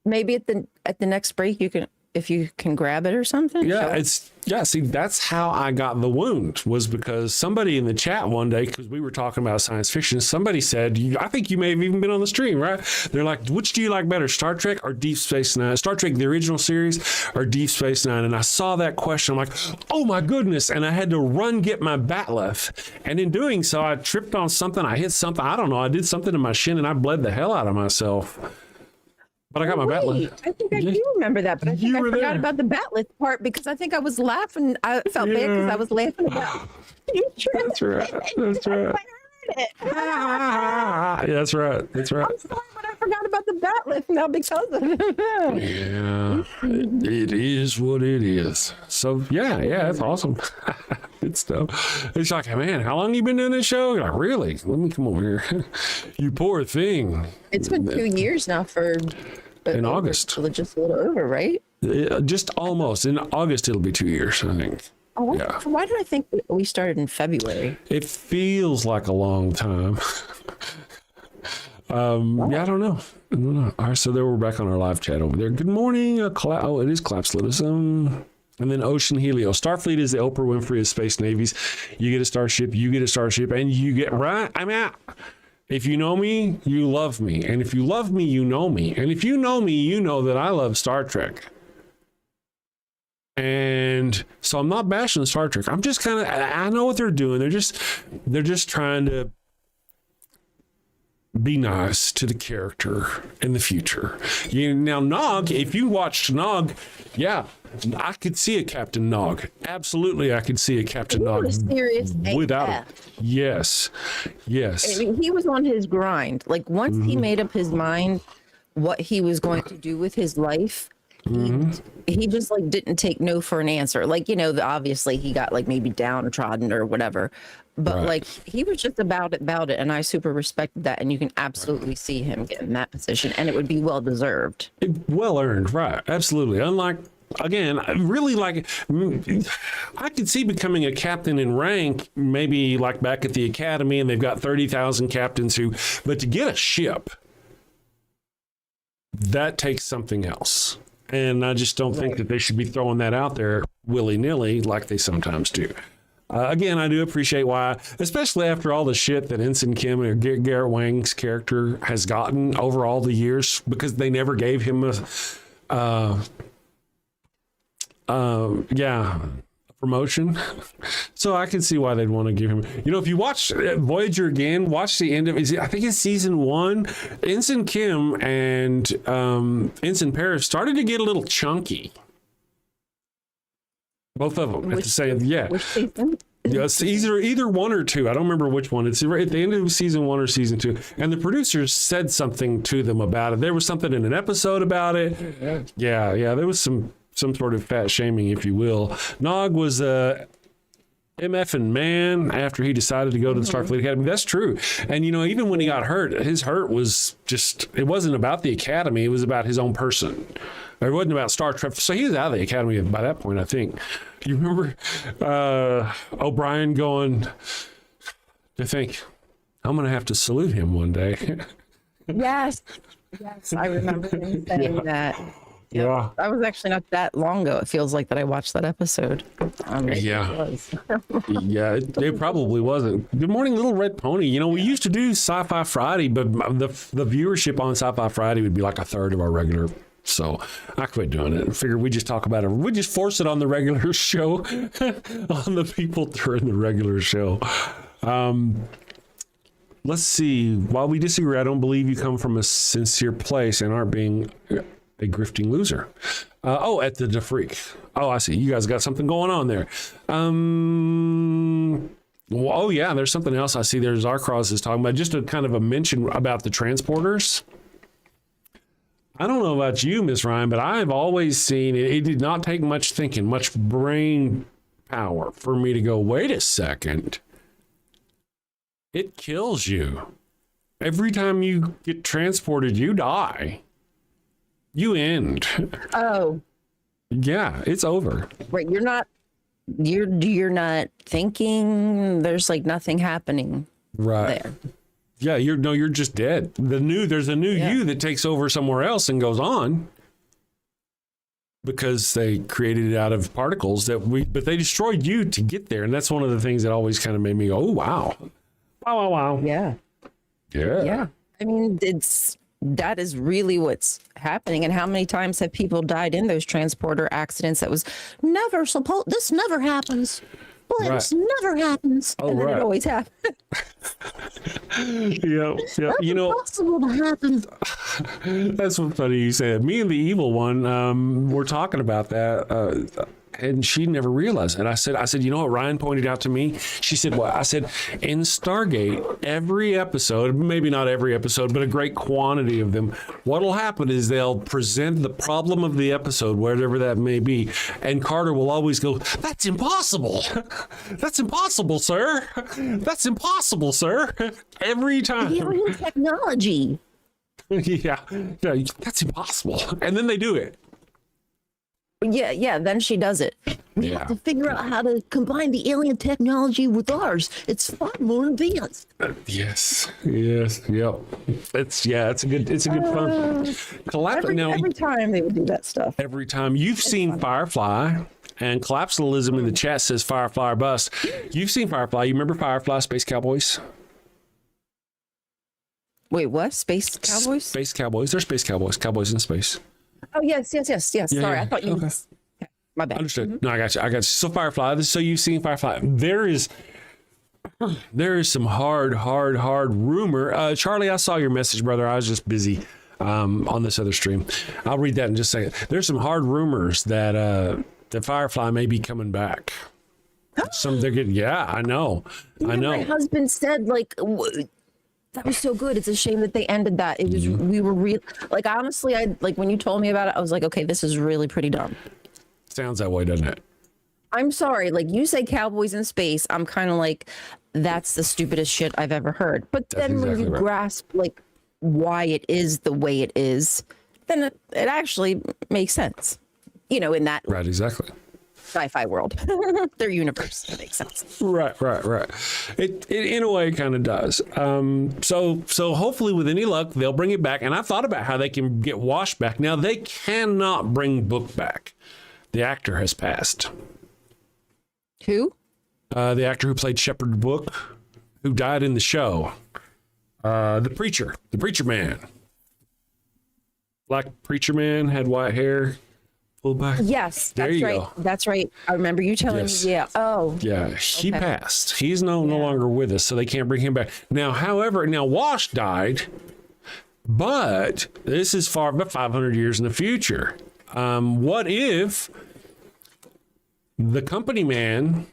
Maybe at the next break you can, if you can grab it or something. Yeah, see, that's how I got the wound, was because somebody in the chat one day, because we were talking about science fiction, somebody said, I think you may have even been on the stream, right? They're like, which do you like better, Star Trek or Deep Space Nine? Star Trek, the original series, or Deep Space Nine? And I saw that question. I'm like, oh my goodness. And I had to run get my batleth. And in doing so, I tripped on something. I hit something. I don't know. I did something to my shin and I bled the hell out of myself. But I got my bat lift. I think I do remember that, but I think I forgot there. about the bat lift part because I think I was laughing. I felt bad because I was laughing about. That's right. That's right. That's right. That's right. I'm sorry, but I forgot about the bat lift now because of it. Yeah, it is what it is. So yeah, that's awesome. Good stuff. It's like, man, how long you been doing this show? You're like, really? Let me come over here. You poor thing. It's been 2 years now for in August. Just a little over, right? Just almost. In August, it'll be 2 years, I think. Oh, yeah. Why did I think we started in February? It feels like a long time. Yeah, I don't know. All right, so there we're back on our live chat over there. Good morning. It is Clapslitism. And then Ocean Helio. Starfleet is the Oprah Winfrey of space navies. You get a starship, and you get right. I'm out. If you know me, you love me. And if you love me, you know me. And if you know me, you know that I love Star Trek. And so I'm not bashing Star Trek. I'm just kind of, I know what they're doing. They're just trying to be nice to the character in the future. Now, Nog, if you watched Nog, yeah, I could see a Captain Nog. Absolutely, I could see a Captain Nog. Without it. Yes. I mean, he was on his grind. Like once he made up his mind what he was going to do with his life, he just like didn't take no for an answer. Like, obviously he got like maybe downtrodden or whatever, but like he was just about it. And I super respected that. And you can absolutely see him get in that position and it would be well deserved. Well earned. Right. Absolutely. Unlike, again, really like, I could see becoming a captain in rank, maybe like back at the academy and they've got 30,000 captains but to get a ship, that takes something else. And I just don't think that they should be throwing that out there willy-nilly like they sometimes do. Again, I do appreciate why, especially after all the shit that Ensign Kim or Garrett Wang's character has gotten over all the years, because they never gave him a promotion. So I can see why they'd want to give him, if you watch Voyager again, watch the end of it. I think it's season 1. Ensign Kim and Ensign Paris started to get a little chunky. Both of them at the same, Which season? It's either 1 or 2. I don't remember which one. It's right at the end of season 1 or season 2. And the producers said something to them about it. There was something in an episode about it. Yeah. There was some sort of fat shaming, if you will. Nog was a MF-ing man after he decided to go to the Starfleet Academy. That's true. And, even when he got hurt, his hurt was just, it wasn't about the Academy. It was about his own person. It wasn't about Star Trek. So he was out of the Academy by that point, I think. You remember O'Brien going to think, I'm going to have to salute him one day. Yes, I remember him saying that. Yeah. That was actually not that long ago. It feels like that I watched that episode. It probably wasn't. Good morning, Little Red Pony. We used to do Sci-Fi Friday, but the viewership on Sci-Fi Friday would be like a third of our regular. So I quit doing it. I figured we just talk about it. We just force it on the regular show, on the people during the regular show. Let's see. While we disagree, I don't believe you come from a sincere place and aren't being a grifting loser. At the Freak. Oh, I see. You guys got something going on there. There's something else I see. There's Arcross is talking about just a kind of a mention about the transporters. I don't know about you, Miss Ryan, but I've always seen it. It did not take much thinking, much brain power for me to go, wait a second. It kills you. Every time you get transported, you die. You end. Oh. Yeah, it's over. Right. You're not thinking. There's like nothing happening there. Yeah, you're just dead. There's a new you that takes over somewhere else and goes on. Because they created it out of particles but they destroyed you to get there. And that's one of the things that always kind of made me go, oh, wow. Wow. Yeah. I mean, that is really what's happening. And how many times have people died in those transporter accidents? This never happens. Well, Right. this never happens. Oh, and then right. it always happens. Yeah. That's impossible to happen. That's what funny you said. Me and the evil one, we're talking about that, and she never realized it. I said, you know what Ryan pointed out to me? She said, what? I said, in Stargate, every episode, maybe not every episode, but a great quantity of them, what'll happen is they'll present the problem of the episode, whatever that may be, and Carter will always go, that's impossible. That's impossible, sir. That's impossible, sir. Every time. Alien technology. Yeah, that's impossible. And then they do it. Yeah, then she does it. We have to figure out how to combine the alien technology with ours. It's far more advanced. Yes, yep. It's a good fun. Every time they would do that stuff. Every time. You've seen Firefly, and Collapsalism in the chat says Firefly or bust. You've seen Firefly. You remember Firefly, Space Cowboys? Wait, what? Space Cowboys? Space Cowboys. They're Space Cowboys. Cowboys in space. Oh, yes. Sorry, I thought you... Okay. My bad. Understood. No, I got you. So Firefly. So you've seen Firefly. There is some hard rumor. Charlie, I saw your message, brother. I was just busy on this other stream. I'll read that in just a second. There's some hard rumors that Firefly may be coming back. They're getting. Yeah, I know. My husband said, like, that was so good. It's a shame that they ended that. It was we were real. Like, honestly, I like when you told me about it, I was like, okay, this is really pretty dumb. Sounds that way, doesn't it? I'm sorry. Like, you say Cowboys in space, I'm kind of like, that's the stupidest shit I've ever heard. But That's then when exactly you right. grasp like why it is the way it is, then it actually makes sense. You know, in that Right, exactly. sci-fi world, their universe, it makes sense. Right. It in a way kind of does. So hopefully with any luck, they'll bring it back. And I thought about how they can get Wash back. Now, they cannot bring Book back. The actor has passed. Who? The actor who played Shepherd Book, who died in the show. The preacher man. Black preacher man, had white hair. Pulled back. Yes, There that's you right. go. That's right. I remember you telling Yes. me. Yeah. Oh. Yeah, he Okay. passed. He's no longer with us, so they can't bring him back. Now, however, Wash died, but this is far about 500 years in the future. What if the company man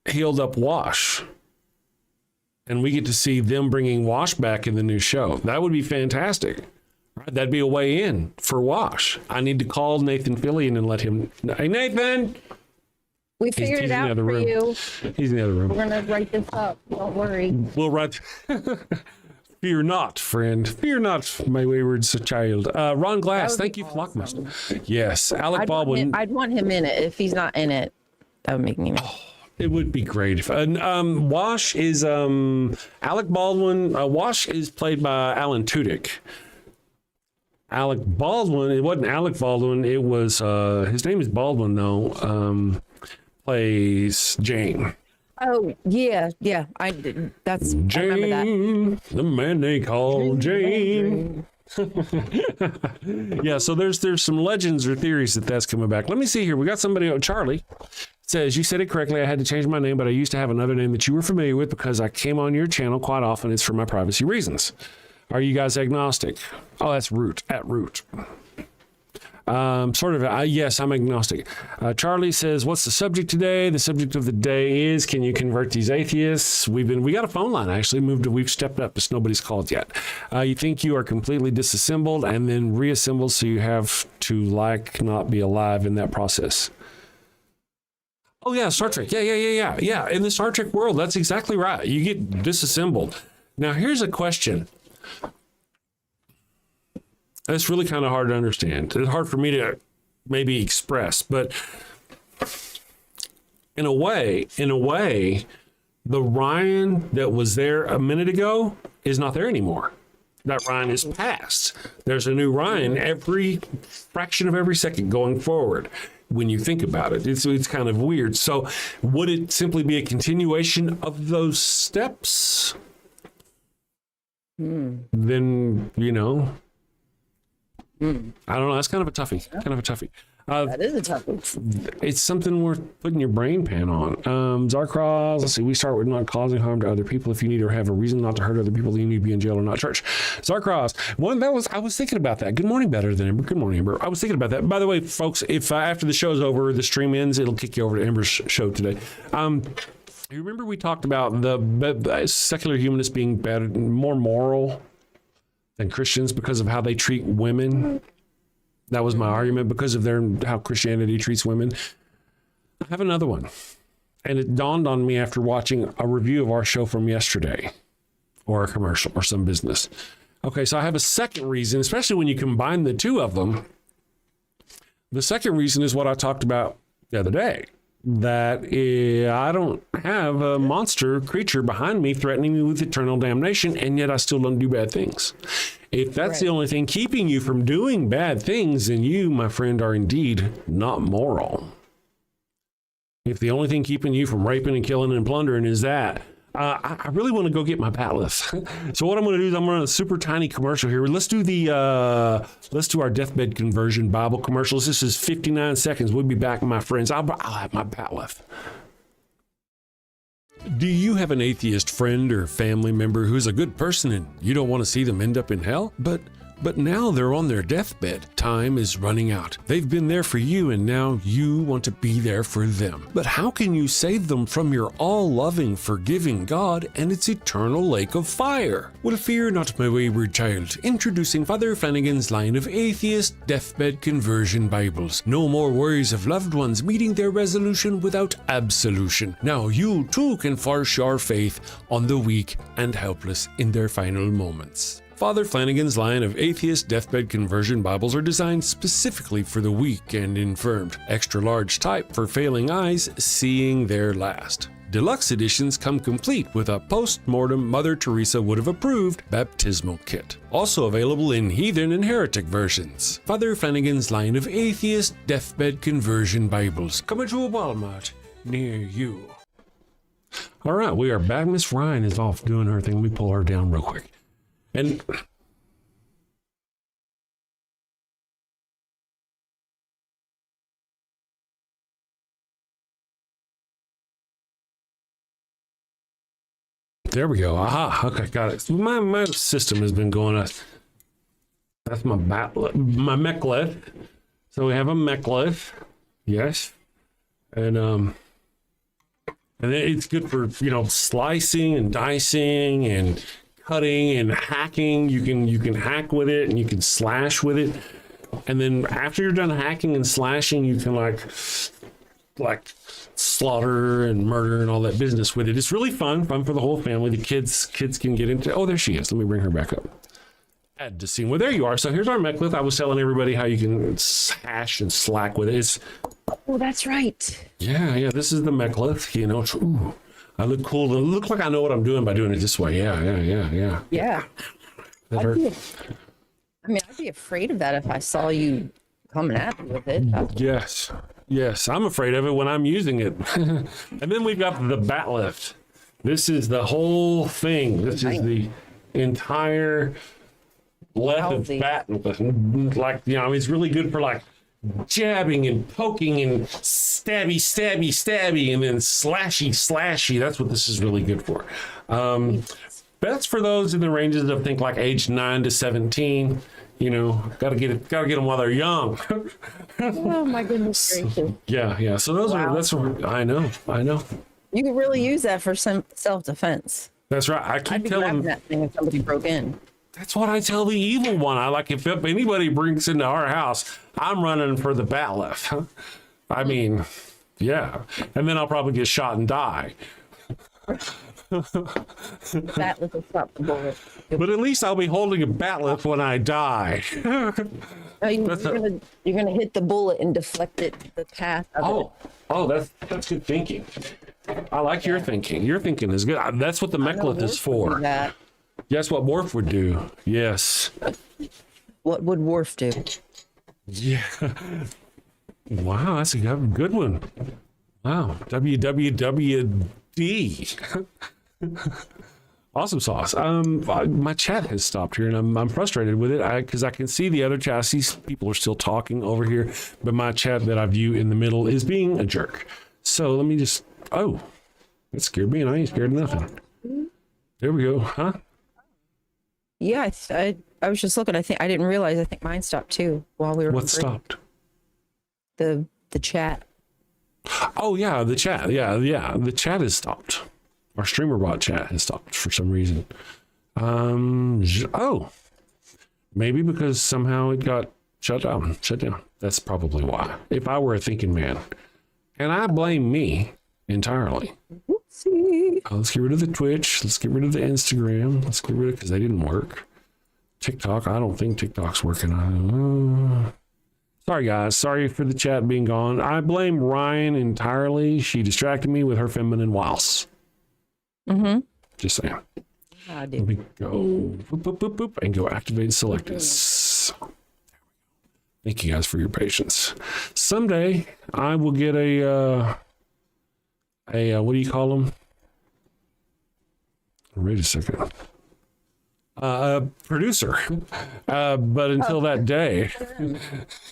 healed up Wash, and we get to see them bringing Wash back in the new show? That would be fantastic. Right, that'd be a way in for Wash. I need to call Nathan Fillion and let him. Hey, Nathan. We figured he's it in the out other for room. you. He's in the other room. We're gonna write this up. Don't worry. We'll write. Fear not, friend. Fear not, my wayward child. Ron Glass, thank you, Flockmaster. Yes, Alec Baldwin. I'd want him in it. If he's not in it, that would make me mad. It would be great if. Wash is Alec Baldwin. Wash is played by Alan Tudyk. Alec Baldwin. It wasn't Alec Baldwin. It was his name is Baldwin though. Plays Jane. Oh yeah. I remember that. Jane, the man they call Jane. Yeah, so there's some legends or theories that's coming back. Let me see here. We got somebody. Charlie says, you said it correctly. I had to change my name, but I used to have another name that you were familiar with because I came on your channel quite often. It's for my privacy reasons. Are you guys agnostic? Oh, that's Root, at Root. Yes, I'm agnostic. Charlie says, what's the subject today? The subject of the day is, can you convert these atheists? We got a phone line, actually. We've stepped up, but nobody's called yet. You think you are completely disassembled and then reassembled, so you have to not be alive in that process. Oh, yeah, Star Trek. Yeah. In the Star Trek world, that's exactly right. You get disassembled. Now, here's a question. It's really kind of hard to understand. It's hard for me to maybe express, but in a way, the Rion that was there a minute ago is not there anymore. That Rion is past. There's a new Rion every fraction of every second going forward. When you think about it, it's kind of weird. So would it simply be a continuation of those steps? Then, I don't know. That's kind of a toughie. That is a tough one. It's something worth putting your brain pan on. Zarkross, let's see, we start with not causing harm to other people. If you need or have a reason not to hurt other people, then you need to be in jail or not church. Zarkross, I was thinking about that. Good morning, Better Than Ember. Good morning, Ember. I was thinking about that. By the way, folks, if after the show's over, the stream ends, it'll kick you over to Ember's show today. You remember we talked about the secular humanists being better, more moral than Christians because of how they treat women? That was my argument, because of how Christianity treats women. I have another one. And it dawned on me after watching a review of our show from yesterday, or a commercial or some business. Okay, so I have a second reason, especially when you combine the two of them. The second reason is what I talked about the other day, that I don't have a monster creature behind me threatening me with eternal damnation, and yet I still don't do bad things. If that's the only thing keeping you from doing bad things, then you, my friend, are indeed not moral. If the only thing keeping you from raping and killing and plundering is that, I really want to go get my palace. So what I'm going to do is I'm going to run a super tiny commercial here. Let's do our deathbed conversion Bible commercials. This is 59 seconds. We'll be back, my friends. I'll have my palace. Do you have an atheist friend or family member who's a good person and you don't want to see them end up in hell? But now they're on their deathbed. Time is running out. They've been there for you, and now you want to be there for them. But how can you save them from your all-loving, forgiving God and its eternal lake of fire? Well, fear not, my wayward child. Introducing Father Flanagan's line of atheist deathbed conversion Bibles. No more worries of loved ones meeting their resolution without absolution. Now you too can force your faith on the weak and helpless in their final moments. Father Flanagan's line of atheist deathbed conversion Bibles are designed specifically for the weak and infirmed. Extra large type for failing eyes seeing their last. Deluxe editions come complete with a post-mortem Mother Teresa would have approved baptismal kit. Also available in heathen and heretic versions. Father Flanagan's line of atheist deathbed conversion Bibles. Coming to a Walmart near you. All right, we are back. Miss Rion is off doing her thing. Let me pull her down real quick. And there we go. Aha. Okay, got it. My system has been going. That's my mechlith. So we have a mechlith. Yes. And it's good for, slicing and dicing and cutting and hacking. You can hack with it and you can slash with it. And then after you're done hacking and slashing, you can like slaughter and murder and all that business with it. It's really fun for the whole family. The kids can get into. Oh, there she is. Let me bring her back up. Add to scene. Well, there you are. So here's our mechlith. I was telling everybody how you can hash and slack with it. Oh, that's right. Yeah. This is the mechlith. Ooh, I look cool. It look like I know what I'm doing by doing it this way. Yeah. Yeah. I'd be afraid of that if I saw you coming at me with it. Yes. I'm afraid of it when I'm using it. And then we've got the bat lift. This is the whole thing. This is the entire left of bat. It's really good for jabbing and poking and stabby, and then slashy. That's what this is really good for. That's for those in the ranges of age 9 to 17. Gotta get them while they're young. Oh my goodness gracious. Yeah. So that's what I know. You could really use that for some self-defense. That's right. I'd be grabbing that thing if somebody broke in. That's what I tell the evil one. If anybody brings into our house, I'm running for the bat lift. I mean, yeah. And then I'll probably get shot and die. Bat lift will stop the bullet. But at least I'll be holding a bat lift when I die. No, you're gonna hit the bullet and deflect it the path of it. Oh, that's good thinking. I like your thinking. Your thinking is good. That's what the mechlith is for. That's what Worf would do. Yes. What would Worf do? Yeah. Wow, that's a good one. Wow. WWWD. Awesome sauce. My chat has stopped here, and I'm frustrated with it because I can see the other chat. I see people are still talking over here, but my chat that I view in the middle is being a jerk. So let me just. Oh, that scared me, and I ain't scared of nothing. There we go. Huh? Yeah, I was just looking. I didn't realize. I think mine stopped too while we were. What stopped? The chat. Oh yeah, the chat. Yeah. The chat has stopped. Our streamer bot chat has stopped for some reason. Oh, maybe because somehow it got shut down. That's probably why. If I were a thinking man, and I blame me entirely. Whoopsie. Let's get rid of the Twitch. Let's get rid of the Instagram. Let's get rid of because they didn't work. TikTok. I don't think TikTok's working. Sorry, guys. Sorry for the chat being gone. I blame Rion entirely. She distracted me with her feminine wiles. Mm-hmm. Just saying. Let me go boop, boop, boop, boop, and go activate selected. Thank you guys for your patience. Someday I will get a what do you call them? Wait a second. Producer. But until that day,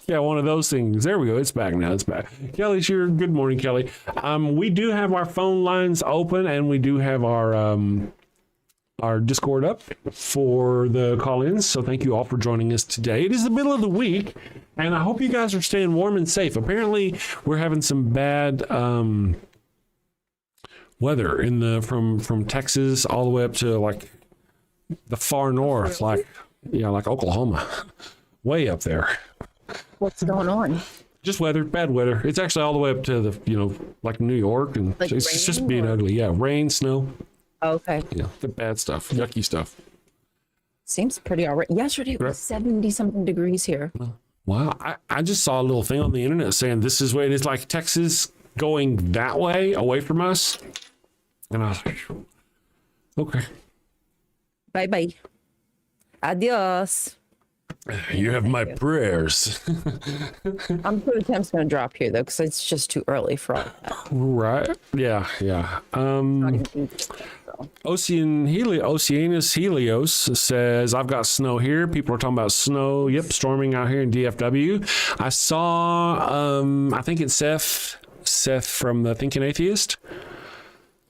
yeah, one of those things. There we go. It's back now. It's back. Kelly, sure. Good morning, Kelly. We do have our phone lines open, and we do have our Discord up for the call-ins. So thank you all for joining us today. It is the middle of the week, and I hope you guys are staying warm and safe. Apparently, we're having some bad weather from Texas all the way up to like the far north, like Oklahoma, way up there. What's going on? Just weather, bad weather. It's actually all the way up to the, like New York, and like it's just being ugly. Yeah, rain, snow. Okay. Yeah, the bad stuff, yucky stuff. Seems pretty all right. Yesterday it was 70-something degrees here. Wow, I just saw a little thing on the internet saying this is where it is, like Texas going that way, away from us. And I was like, okay. Bye-bye. Adios. You have my prayers. I'm sure the temp's going to drop here, though, because it's just too early for all that. Right. Yeah. Oceanus Helios says, I've got snow here. People are talking about snow. Yep, storming out here in DFW. I saw, I think it's Seth from the Thinking Atheist.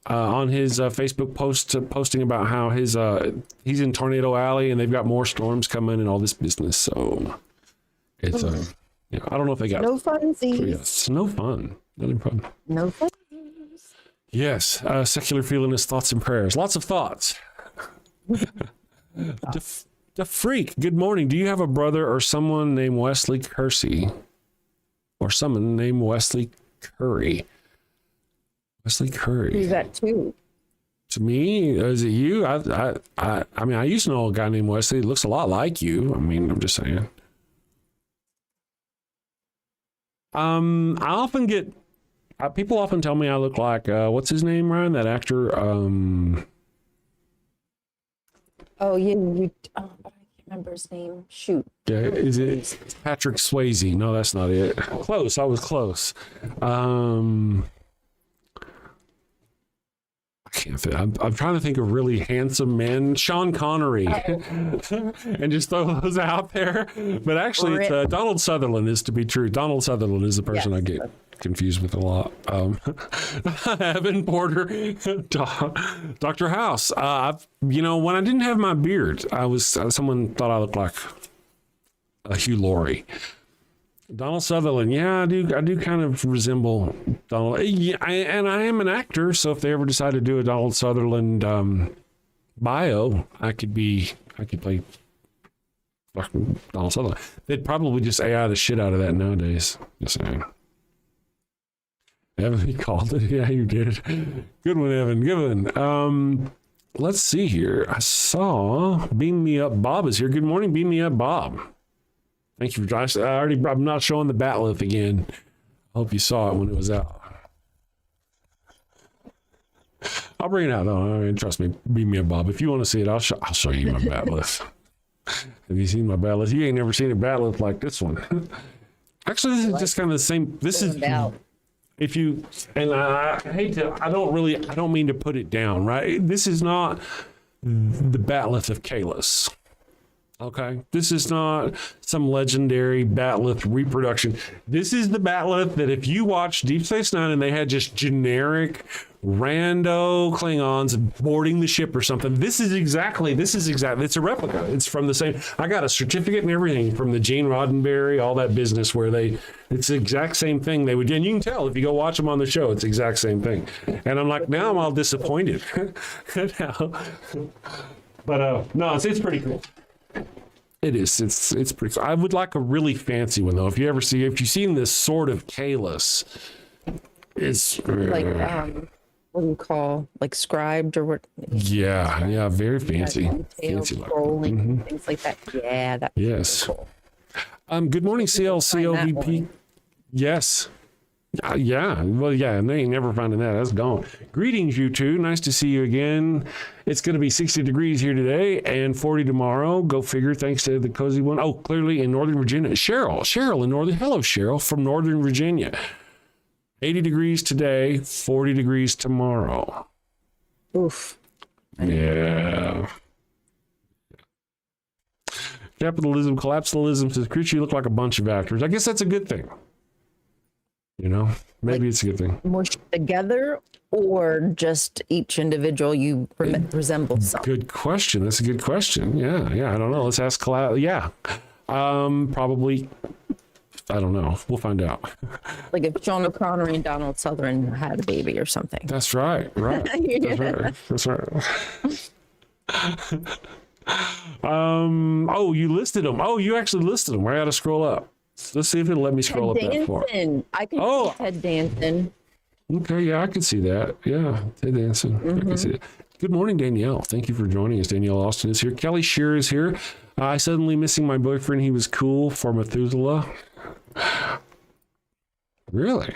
On his Facebook post posting about how he's in Tornado Alley and they've got more storms coming and all this business. So it's I don't know if they got no funsies. Yeah, snow fun. Nothing fun. No fun. Yes, secular feelingness, thoughts and prayers. Lots of thoughts. The freak. Good morning. Do you have a brother or someone named Wesley Kersey, or someone named Wesley Curry? Wesley Curry. Who's that too? To me, is it you? I mean, I used to know a guy named Wesley. He looks a lot like you. I mean, I'm just saying. I often get people often tell me I look like what's his name, Ryan? That actor. Oh yeah, I can't remember his name. Shoot. Yeah, is it Patrick Swayze? No, that's not it. Close. I was close. I can't think. I'm trying to think of really handsome men. Sean Connery, and just throw those out there. But actually, it's Donald Sutherland is to be true. Donald Sutherland is the person I get confused with a lot. Evan Porter, Dr. House. When I didn't have my beard, I was someone thought I looked like a Hugh Laurie. Donald Sutherland, yeah, I do kind of resemble Donald. Yeah, I am an actor, so if they ever decide to do a Donald Sutherland bio, I could play fucking Donald Sutherland. They'd probably just AI the shit out of that nowadays. Just saying. Evan, he called it. Yeah, you did. Good one, Evan. Good one. Let's see here. I saw Beam Me Up Bob is here. Good morning, Beam Me Up Bob. Thank you for I'm not showing the bat lift again. I hope you saw it when it was out. I'll bring it out though. I mean, trust me, Beam Me Up Bob. If you want to see it, I'll show you my bat lift. Have you seen my bat lift? You ain't never seen a bat lift like this one. Actually, this is just kind of the same. This is if you, and I hate to, I don't mean to put it down, right? This is not the Batleth of Kalis. Okay, this is not some legendary Batleth reproduction. This is the Batleth that if you watch Deep Space Nine and they had just generic rando Klingons boarding the ship or something, it's a replica. It's from the same. I got a certificate and everything from the Gene Roddenberry, all that business where it's the exact same thing they would, and you can tell if you go watch them on the show, it's the exact same thing. And I'm like, now I'm all disappointed. But no, it's pretty cool. It is. It's pretty cool. I would like a really fancy one though. If you've seen this sort of Kalis, it's like what do you call, like scribed or what? Yeah, very fancy. Fancy scrolling, things like that. Yeah, that's yes. Cool. Good morning, CLCOVP. Yes. Yeah, well, yeah, and they ain't never finding that. That's gone. Greetings, you two. Nice to see you again. It's going to be 60 degrees here today and 40 tomorrow. Go figure, thanks to the cozy one. Oh, clearly in Northern Virginia. Cheryl in Northern. Hello, Cheryl from Northern Virginia. 80 degrees today, 40 degrees tomorrow. Oof. Yeah. Capitalism, collapsalism says, Chris, you look like a bunch of actors. I guess that's a good thing. You know, maybe it's a good thing. More together or just each individual you resemble something? Good question. That's a good question. Yeah. I don't know. Let's ask Yeah. Probably. I don't know. We'll find out. Like if John O'Connor and Donald Sutherland had a baby or something. That's right. That's right. Oh, you listed them. Oh, you actually listed them. I got to scroll up. Let's see if it'll let me scroll up that far. I can see Ted Danson. Okay, yeah, I can see that. Yeah, Ted Danson. I can see it. Good morning, Danielle. Thank you for joining us. Danielle Austin is here. Kelly Shearer is here. I suddenly missing my boyfriend. He was cool for Methuselah. Really?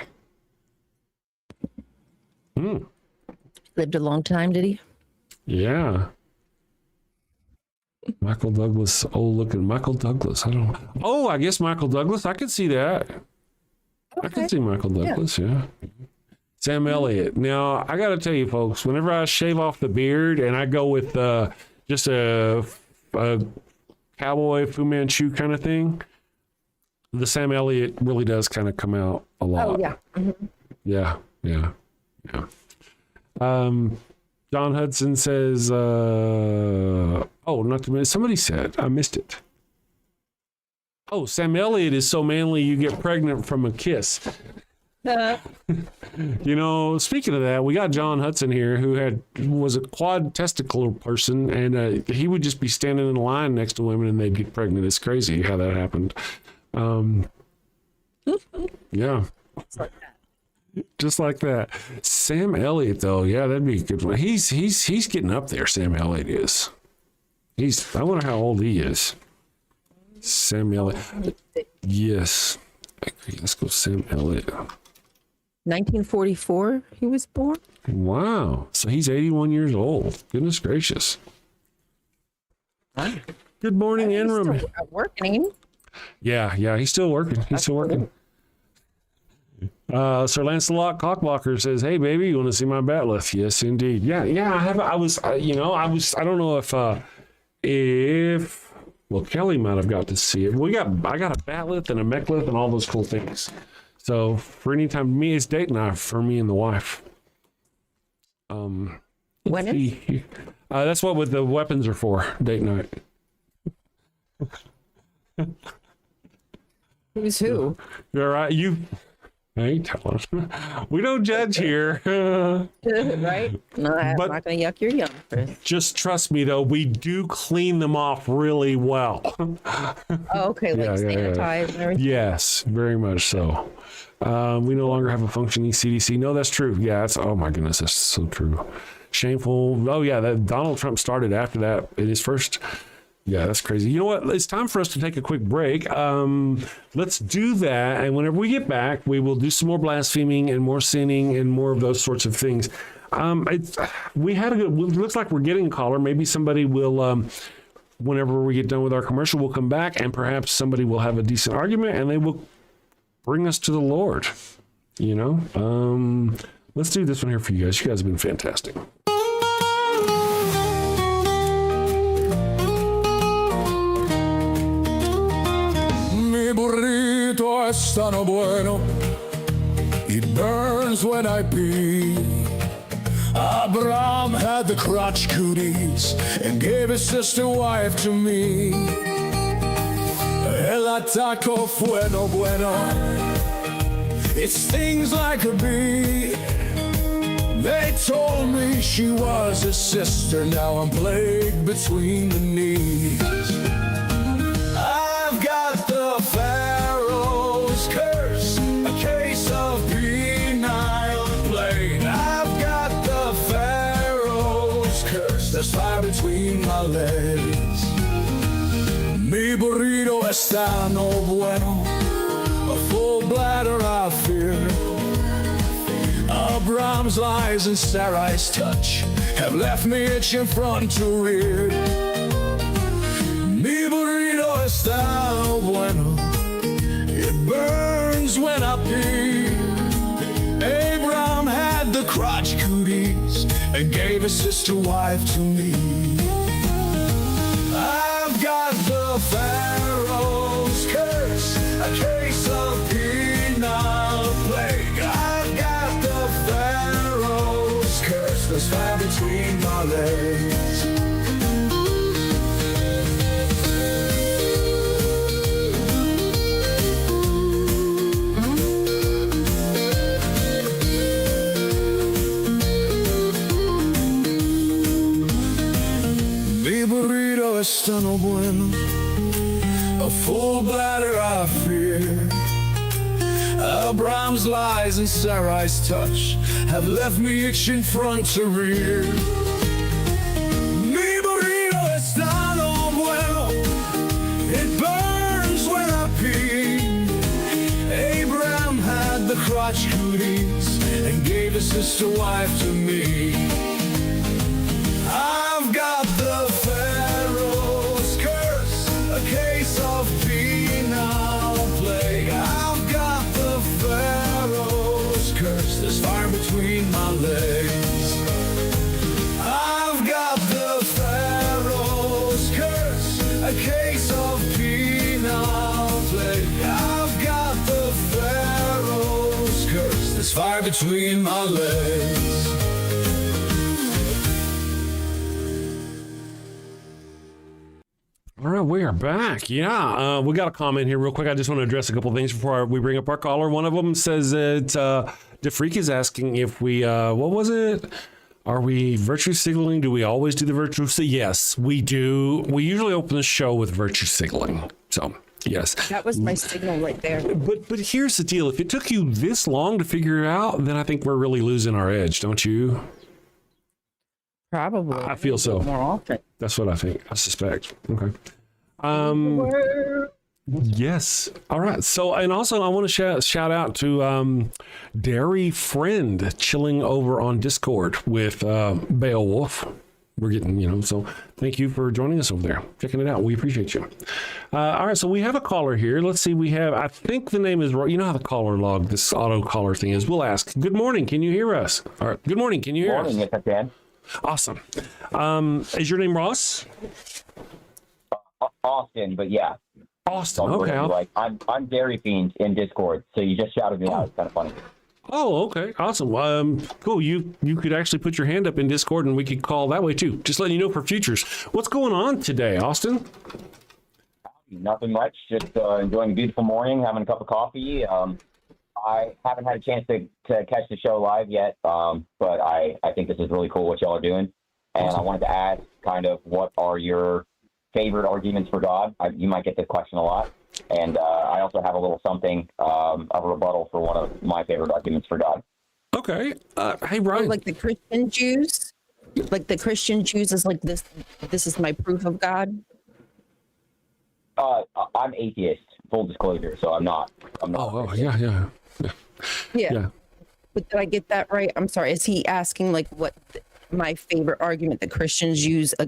Lived a long time, did he? Yeah. Michael Douglas. Oh, look at Michael Douglas. I guess Michael Douglas. I could see that. Okay. I could see Michael Douglas. Yeah. Sam Elliott. Now, I got to tell you, folks, whenever I shave off the beard and I go with just a cowboy Fu Manchu kind of thing, the Sam Elliott really does kind of come out a lot. Oh, yeah. Mm-hmm. Yeah. John Hudson says, not to mention, somebody said, I missed it. Oh, Sam Elliott is so manly you get pregnant from a kiss. You know, speaking of that, we got John Hudson here who was a quad testicular person, and he would just be standing in line next to women and they'd get pregnant. It's crazy how that happened. Yeah. Just like that. Sam Elliott, though, yeah, that'd be a good one. He's getting up there. Sam Elliott is. I wonder how old he is. Sam Elliott. Yes. Let's go, Sam Elliott. 1944, he was born. Wow. So he's 81 years old. Goodness gracious. Good morning, Enram. Still working. Yeah, he's still working. Sir Lancelot Cockblocker says, "Hey, baby, you want to see my batleth?" Yes, indeed. Yeah. I don't know if Kelly might have got to see it. I got a batleth and a mechlith and all those cool things. So for any time, me, it's date night for me and the wife. When is? That's what the weapons are for. Date night. Who's who? You're right. I ain't telling. We don't judge here. Right? No, I'm not going to yuck your yum, Chris. Just trust me, though. We do clean them off really well. Okay, sanitize and everything? Yes, very much so. We no longer have a functioning CDC. No, that's true. Yeah, oh my goodness, that's so true. Shameful. Oh, yeah, that Donald Trump started after that in his first... Yeah, that's crazy. You know what? It's time for us to take a quick break. Let's do that. And whenever we get back, we will do some more blaspheming and more sinning and more of those sorts of things. Looks like we're getting a caller. Maybe somebody will, whenever we get done with our commercial, we'll come back and perhaps somebody will have a decent argument and they will bring us to the Lord. You know? Let's do this one here for you guys. You guys have been fantastic. burrito está no bueno. It burns when I pee. Abraham had the crotch cooties and gave his sister wife to me. El ataco fue no bueno. It stings like a bee. They told me she was his sister. Now I'm plagued between the knees. I've got the Pharaoh's curse, a case of penile plague. I've got the Pharaoh's curse, there's fire between my legs. Mi burrito está no bueno, a full bladder I fear. Abraham's lies and Sarai's touch have left me itching front to rear. Mi burrito está no bueno, it burns when I pee. Abraham had the crotch cooties and gave his sister wife to me. I've got the Pharaoh's curse, a case of penile plague. I've got the Pharaoh's curse, there's fire between my legs. Mi burrito está no bueno, a full bladder I fear. Abraham's lies and Sarai's touch have left me itching front to rear. Mi burrito está no bueno, it burns when I pee. Abraham had the crotch cooties and gave his sister wife to me. I've got the Pharaoh's curse, a case of penile plague. I've got the Pharaoh's curse, there's fire between my legs. I've got the Pharaoh's curse, a case of penile plague. I've got the Pharaoh's curse, there's fire between my legs. All right, we are back. Yeah, we got a comment here real quick. I just want to address a couple things before we bring up our caller. One of them says that DeFreak is asking if we, what was it? Are we virtue signaling? Do we always do the virtue signaling? Yes, we do. We usually open the show with virtue signaling. So, yes. That was my signal right there. But here's the deal. If it took you this long to figure it out, then I think we're really losing our edge, don't you? Probably. I feel so. More often. That's what I think. I suspect. Okay. Yes. All right. So, and also I want to shout out to Dairy Friend chilling over on Discord with Beowulf. We're getting, so thank you for joining us over there, checking it out. We appreciate you. All right. So we have a caller here. Let's see. I think the name is, you know how the caller log, this auto caller thing is. We'll ask. Good morning. Can you hear us? All right. Good morning. Can you hear us? Yes, I can. Awesome. Is your name Ross? Austin, but yeah. Austin, okay. I'm Dairy Fiend in Discord, so you just shouted me out. It's kind of funny. Oh, okay. Awesome. Cool. You could actually put your hand up in Discord and we could call that way too. Just letting you know for futures. What's going on today, Austin? Nothing much. Just enjoying a beautiful morning, having a cup of coffee. I haven't had a chance to catch the show live yet, but I think this is really cool what y'all are doing. And awesome. I wanted to ask kind of what are your favorite arguments for God? You might get this question a lot. And I also have a little something of a rebuttal for one of my favorite arguments for God. Okay. Hey, Ryan. Like the Christian Jews? Like the Christian Jews is like this is my proof of God? I'm atheist, full disclosure, so I'm not. Oh, yeah. But did I get that right? I'm sorry. Is he asking like what my favorite argument that Christians use for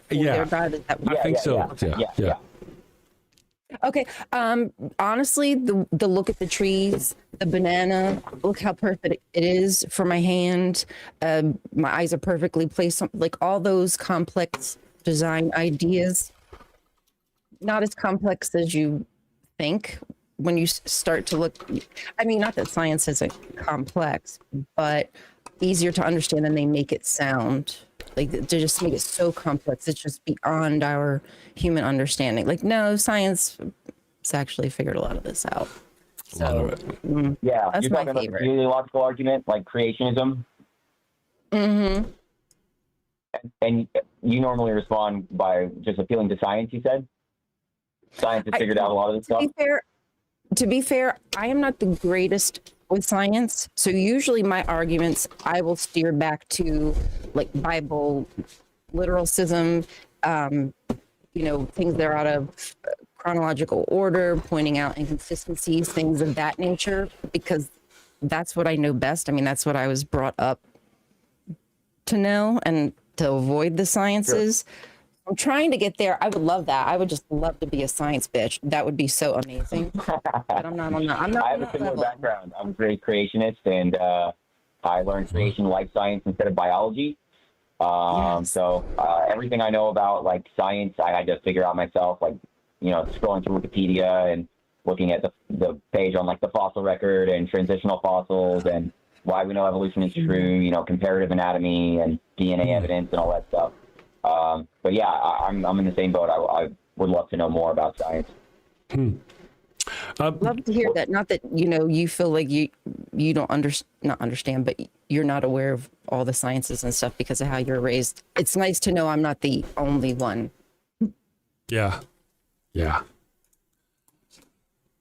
their God? Is that I think so. Yeah. Okay. Honestly, the look at the trees, the banana, look how perfect it is for my hand. My eyes are perfectly placed. Like all those complex design ideas, not as complex as you think, when you start to look, I mean, not that science isn't complex, but easier to understand than they make it sound. Like, to just make it so complex, it's just beyond our human understanding. Like, no, science has actually figured a lot of this out. So, yeah, that's you're my talking about the favorite. teleological argument, like creationism. Mm-hmm. And you normally respond by just appealing to science, you said? Science has figured out a lot of this stuff? To be fair, I am not the greatest with science. So usually my arguments, I will steer back to like Bible literalism, things that are out of chronological order, pointing out inconsistencies, things of that nature, because that's what I know best. I mean, that's what I was brought up to know and to avoid the sciences. Sure. I'm trying to get there. I would love that. I would just love to be a science bitch. That would be so amazing. But I'm not on that. I have a similar background. I'm a great creationist, and I learned creation life science instead of biology. So everything I know about like science, I had to figure out myself. Like, scrolling through Wikipedia and looking at the page on like the fossil record and transitional fossils and why we know evolution is true. Comparative anatomy and DNA evidence and all that stuff. But yeah, I'm in the same boat. I would love to know more about science. Love to hear that. Not that you feel like you don't not understand, but you're not aware of all the sciences and stuff because of how you're raised. It's nice to know I'm not the only one. Yeah.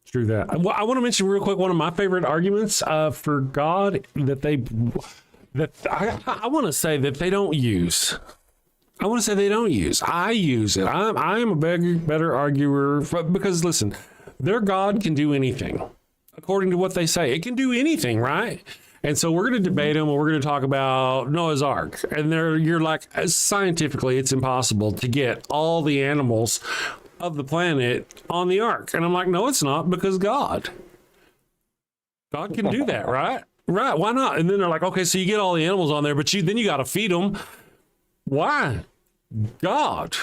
True that. Well, I want to mention real quick one of my favorite arguments for God that I want to say that they don't use. I want to say they don't use. I use it. I am a better arguer because listen, their God can do anything, according to what they say. It can do anything, right? And so we're going to debate them, and we're going to talk about Noah's Ark. And you're like, scientifically, it's impossible to get all the animals of the planet on the ark. And I'm like, no, it's not, because God can do that, right? Right. Why not? And then they're like, okay, so you get all the animals on there, but then you got to feed them. Why? God.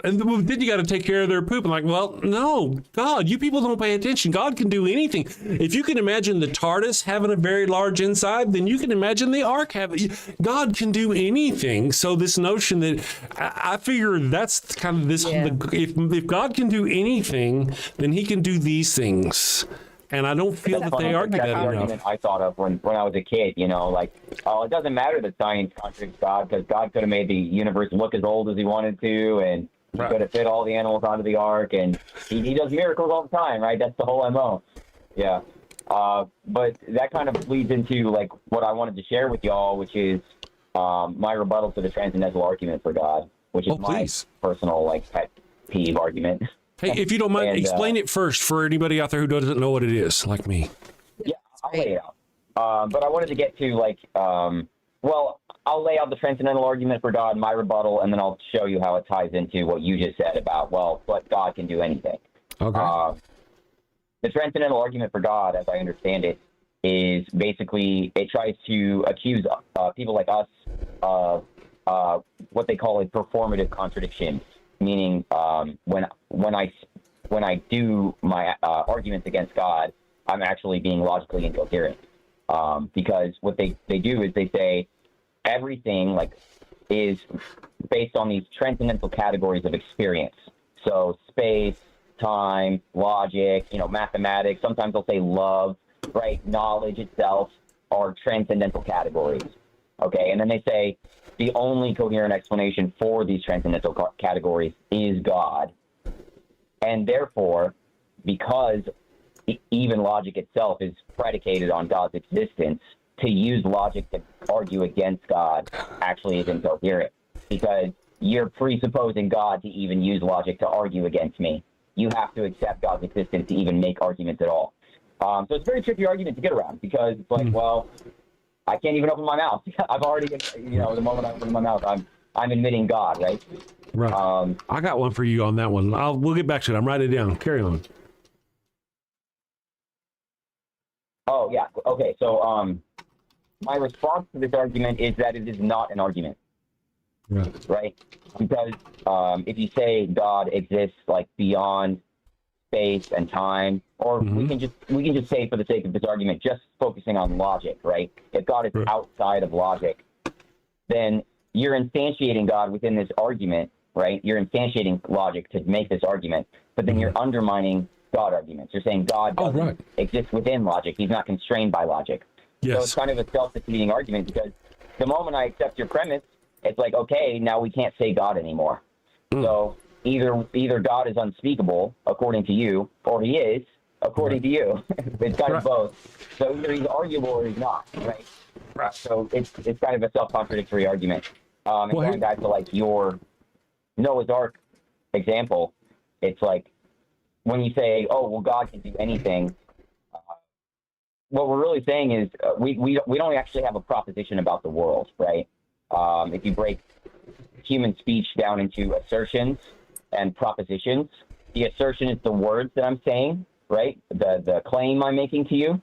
And then you got to take care of their poop. I'm like, well, no, God, you people don't pay attention. God can do anything. If you can imagine the TARDIS having a very large inside, then you can imagine the Ark having. God can do anything. So this notion that I figure that's kind of this. Yeah. If God can do anything, then He can do these things. And I don't feel that they argue that enough. Argument I thought of when I was a kid, it doesn't matter that science contradicts God, because God could have made the universe look as old as He wanted to, and He could have fit all the animals onto the ark, and he does miracles all the time, right? That's the whole MO. Yeah. But that kind of leads into like what I wanted to share with y'all, which is my rebuttal to the transcendental argument for God, which is my personal pet peeve argument. Hey, if you don't mind, explain it first for anybody out there who doesn't know what it is, like me. Yeah, I'll lay it out. But I wanted to get to I'll lay out the transcendental argument for God, my rebuttal, and then I'll show you how it ties into what you just said about, but God can do anything. Okay. The transcendental argument for God, as I understand it, is basically it tries to accuse people like us of what they call a performative contradiction. Meaning, when I do my arguments against God, I'm actually being logically incoherent. Because what they do is they say everything is based on these transcendental categories of experience. So space, time, logic, mathematics. Sometimes they'll say love, right? Knowledge itself are transcendental categories. Okay, and then they say the only coherent explanation for these transcendental categories is God. And therefore, because even logic itself is predicated on God's existence, to use logic to argue against God actually is incoherent, because you're presupposing God to even use logic to argue against me. You have to accept God's existence to even make arguments at all. So it's a very tricky argument to get around, because it's like, I can't even open my mouth. I've already, the moment I open my mouth, I'm admitting God, right? Right. I got one for you on that one. We'll get back to it. I'm writing it down. Carry on. Oh, yeah. Okay. So my response to this argument is that it is not an argument. Right? Because if you say God exists beyond space and time, or we can just say, for the sake of this argument, just focusing on logic, right? If God is outside of logic, then you're instantiating God within this argument, right? You're instantiating logic to make this argument, but then you're undermining God arguments. You're saying God doesn't exist within logic. He's not constrained by logic. So it's kind of a self-defeating argument, because the moment I accept your premise, it's like, okay, now we can't say God anymore. So either God is unspeakable according to you, or he is according to you. It's kind of both. So either he's arguable or he's not, right? So it's kind of a self-contradictory argument. And going back to like your Noah's Ark example, it's like when you say, oh, well, God can do anything, what we're really saying is we don't actually have a proposition about the world, right? If you break human speech down into assertions and propositions, the assertion is the words that I'm saying, right? The claim I'm making to you,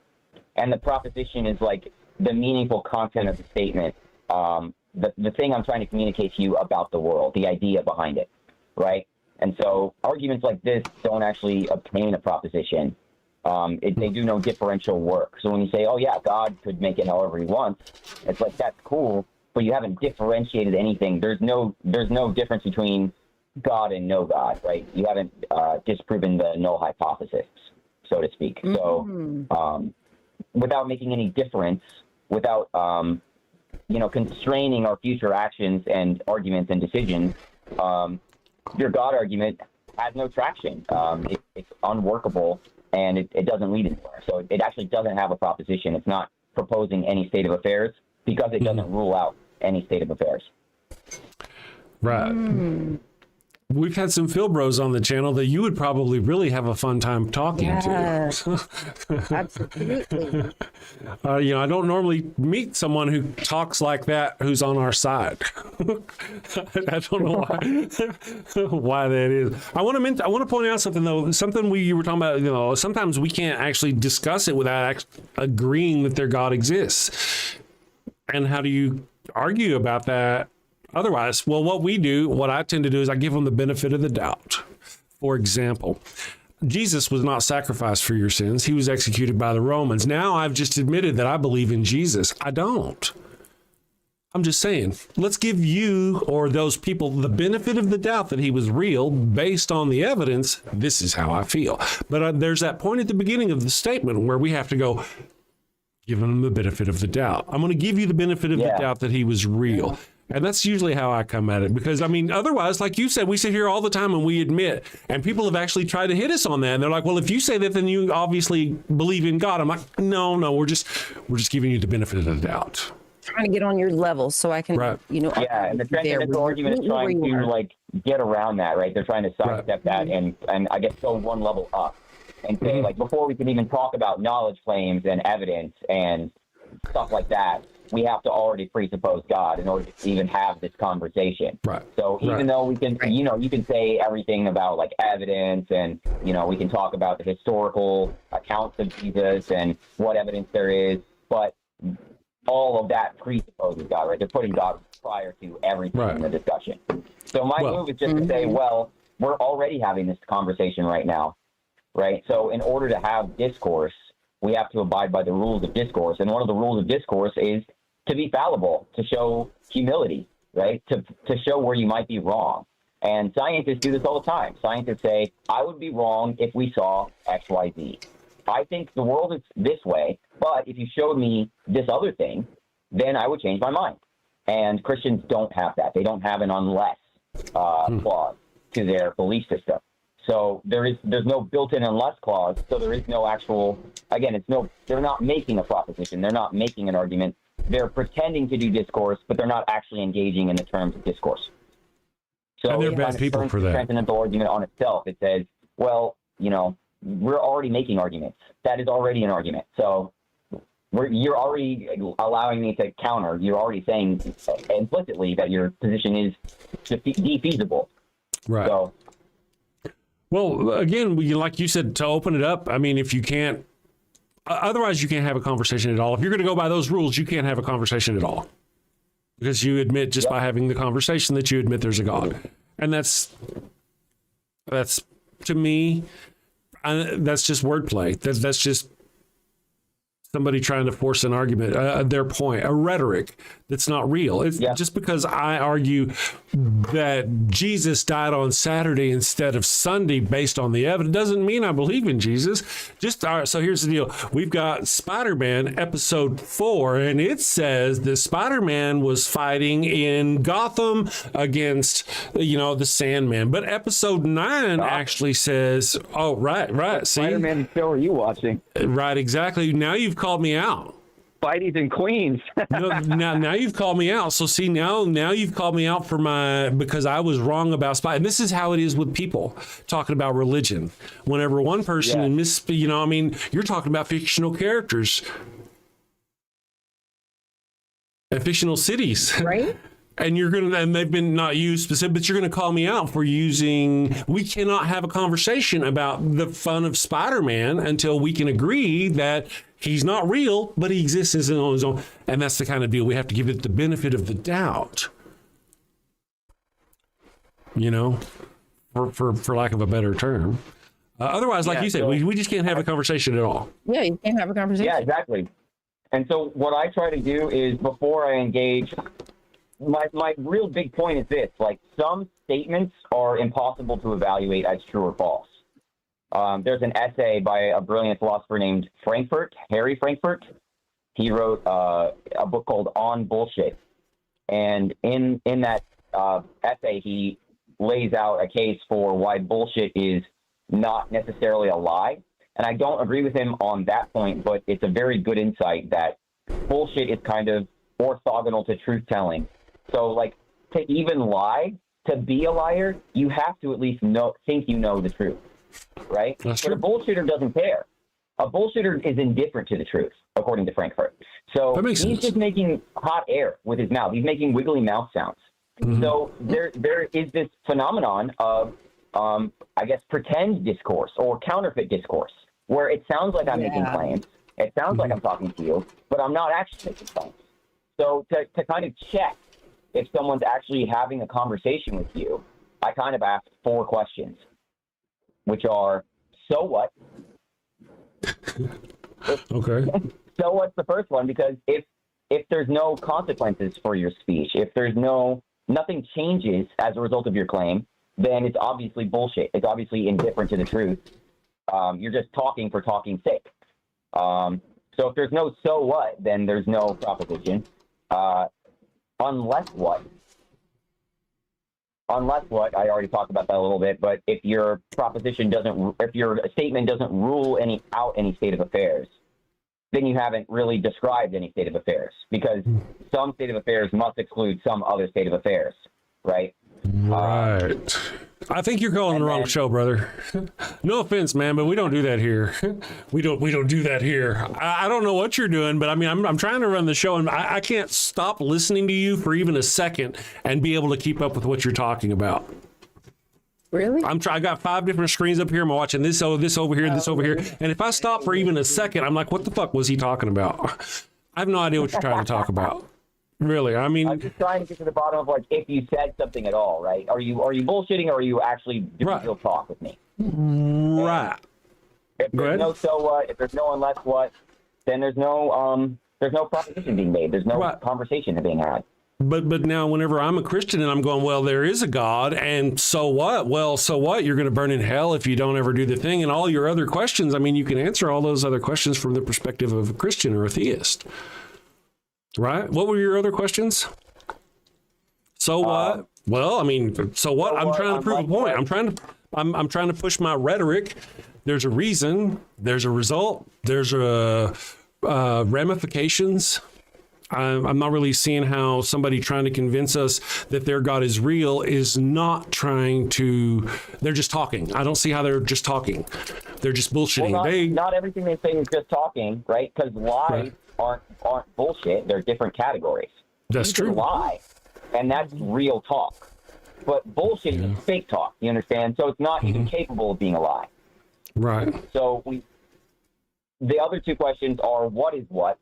and the proposition is like the meaningful content of the statement, the thing I'm trying to communicate to you about the world, the idea behind it, right? And so arguments like this don't actually obtain a proposition. They do no differential work. So when you say, oh yeah, God could make it however he wants, it's like, that's cool, but you haven't differentiated anything. There's no difference between God and no God, right? You haven't disproven the null hypothesis, so to speak. So without making any difference, without constraining our future actions and arguments and decisions, your God argument has no traction. It's unworkable, and it doesn't lead anywhere. So it actually doesn't have a proposition. It's not proposing any state of affairs, because it doesn't rule out any state of affairs. Right. We've had some Phil Bros on the channel that you would probably really have a fun time talking to. Absolutely. I don't normally meet someone who talks like that who's on our side. I don't know why that is. I want to point out something though. Something you were talking about. Sometimes we can't actually discuss it without agreeing that their God exists. And how do you argue about that? Otherwise, well, what I tend to do is I give them the benefit of the doubt. For example, Jesus was not sacrificed for your sins. He was executed by the Romans. Now I've just admitted that I believe in Jesus. I don't. I'm just saying, let's give you or those people the benefit of the doubt that he was real based on the evidence. This is how I feel. But there's that point at the beginning of the statement where we have to go, give them the benefit of the doubt. I'm going to give you the benefit of the doubt that he was real. And that's usually how I come at it, because otherwise, like you said, we sit here all the time and we admit, and people have actually tried to hit us on that. And they're like, well, if you say that, then you obviously believe in God. I'm like, no, we're just giving you the benefit of the doubt. Trying to get on your level so I can, and the transcendental argument is trying to get around that, right? They're trying to sidestep that and I guess go one level up and say, before we can even talk about knowledge claims and evidence and stuff like that, we have to already presuppose God in order to even have this conversation. Right. So even though we can, you can say everything about like evidence and, we can talk about the historical accounts of Jesus and what evidence there is, but all of that presupposes God, right? They're putting God prior to everything in the discussion. So my move is just to say, well, we're already having this conversation right now, right? So in order to have discourse, we have to abide by the rules of discourse. And one of the rules of discourse is to be fallible, to show humility, right? To show where you might be wrong. And scientists do this all the time. Scientists say, I would be wrong if we saw X, Y, Z. I think the world is this way, but if you showed me this other thing, then I would change my mind. And Christians don't have that. They don't have an unless clause to their belief system. So there's no built-in unless clause. So there is no actual, they're not making a proposition. They're not making an argument. They're pretending to do discourse, but they're not actually engaging in the terms of discourse. So and they're bad people for that. The transcendental argument on itself, it says, well, we're already making arguments. That is already an argument. So you're already allowing me to counter. You're already saying implicitly that your position is defeasible. Right. So, well, again, like you said, to open it up, if you can't, otherwise you can't have a conversation at all. If you're going to go by those rules, you can't have a conversation at all. Because you admit just by having the conversation that you admit there's a God. And that's to me, That's just wordplay. That's just somebody trying to force an argument, their point, a rhetoric that's not real. It's just because I argue that Jesus died on Saturday instead of Sunday based on the evidence doesn't mean I believe in Jesus. So here's the deal. We've got Spider-Man episode 4, and it says that Spider-Man was fighting in Gotham against, the Sandman. But episode 9 actually says, oh, right. See? Spider-Man show are you watching? Right, exactly. Now you've called me out. Spidey's in Queens. now you've called me out. So see, now you've called me out because I was wrong about Spidey. And this is how it is with people talking about religion. Whenever one person you're talking about fictional characters and fictional cities, right? And they've been not used specific, but you're going to call me out for using. We cannot have a conversation about the fun of Spider-Man until we can agree that he's not real, but he exists on his own. And that's the kind of deal we have to give it the benefit of the doubt. For lack of a better term. Otherwise, like you said, we just can't have a conversation at all. Yeah, you can't have a conversation. Yeah, exactly. And so what I try to do is before I engage, my real big point is this: like, some statements are impossible to evaluate as true or false. There's an essay by a brilliant philosopher named Harry Frankfurt. He wrote a book called On Bullshit. And in that essay, he lays out a case for why bullshit is not necessarily a lie. And I don't agree with him on that point, but it's a very good insight that bullshit is kind of orthogonal to truth-telling. So, like, to even lie, to be a liar, you have to at least think you know the truth. Right? But a bullshitter doesn't care. A bullshitter is indifferent to the truth, according to Frankfurt. So he's just making hot air with his mouth. He's making wiggly mouth sounds. Mm-hmm. So there is this phenomenon of, I guess, pretend discourse or counterfeit discourse, where it sounds like I'm making claims. It sounds like I'm talking to you, but I'm not actually making claims. So to kind of check if someone's actually having a conversation with you, I kind of ask 4 questions, which are, so what? Okay. So what's the first one? Because if there's no consequences for your speech, if there's nothing changes as a result of your claim, then it's obviously bullshit. It's obviously indifferent to the truth. You're just talking for talking's sake. So if there's no so what, then there's no proposition. Unless what, I already talked about that a little bit, but if your statement doesn't rule any state of affairs, then you haven't really described any state of affairs, because some state of affairs must exclude some other state of affairs, right? Right. I think you're calling the wrong show, brother. No offense, man, but we don't do that here. We don't do that here. I don't know what you're doing, but I mean, I'm trying to run the show, and I can't stop listening to you for even a second and be able to keep up with what you're talking about. Really? I got 5 different screens up here. I'm watching this over here, this over here. And if I stop for even a second, I'm like, what the fuck was he talking about? I have no idea what you're trying to talk about. Really, I mean, I'm just trying to get to the bottom of, like, if you said something at all, right? Are you bullshitting, or are you actually doing real talk with me? Right. If there's no so what, if there's no unless what, then there's no proposition being made. There's no conversation being had. But now, whenever I'm a Christian and I'm going, well, there is a God, and so what? Well, so what? You're going to burn in hell if you don't ever do the thing. And all your other questions, I mean, you can answer all those other questions from the perspective of a Christian or a theist. Right? What were your other questions? So what? Well, I mean, so what? I'm trying to prove a point. I'm trying to push my rhetoric. There's a reason. There's a result. There's ramifications. I'm not really seeing how somebody trying to convince us that their God is real is not trying to. They're just talking. I don't see how they're just talking. They're just bullshitting. Well, not everything they say is just talking, right? Because lies aren't bullshit. They're different categories. That's true. Lie, and that's real talk. But bullshit is fake talk. You understand? So it's not even capable of being a lie. Right. So the other 2 questions are, what is what?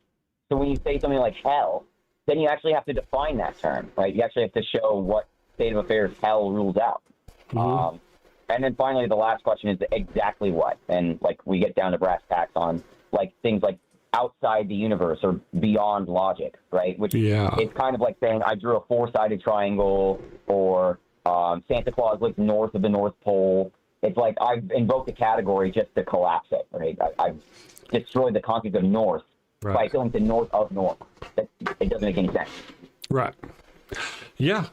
So when you say something like hell, then you actually have to define that term, right? You actually have to show what state of affairs hell rules out. And then finally, the last question is exactly what? And like we get down to brass tacks on like things like outside the universe or beyond logic, right? Which is kind of like saying I drew a 4-sided triangle, or Santa Claus lives north of the North Pole. It's like I've invoked a category just to collapse it, right? I've destroyed the concept of north by going to north of north. It doesn't make any sense. Right. Yeah.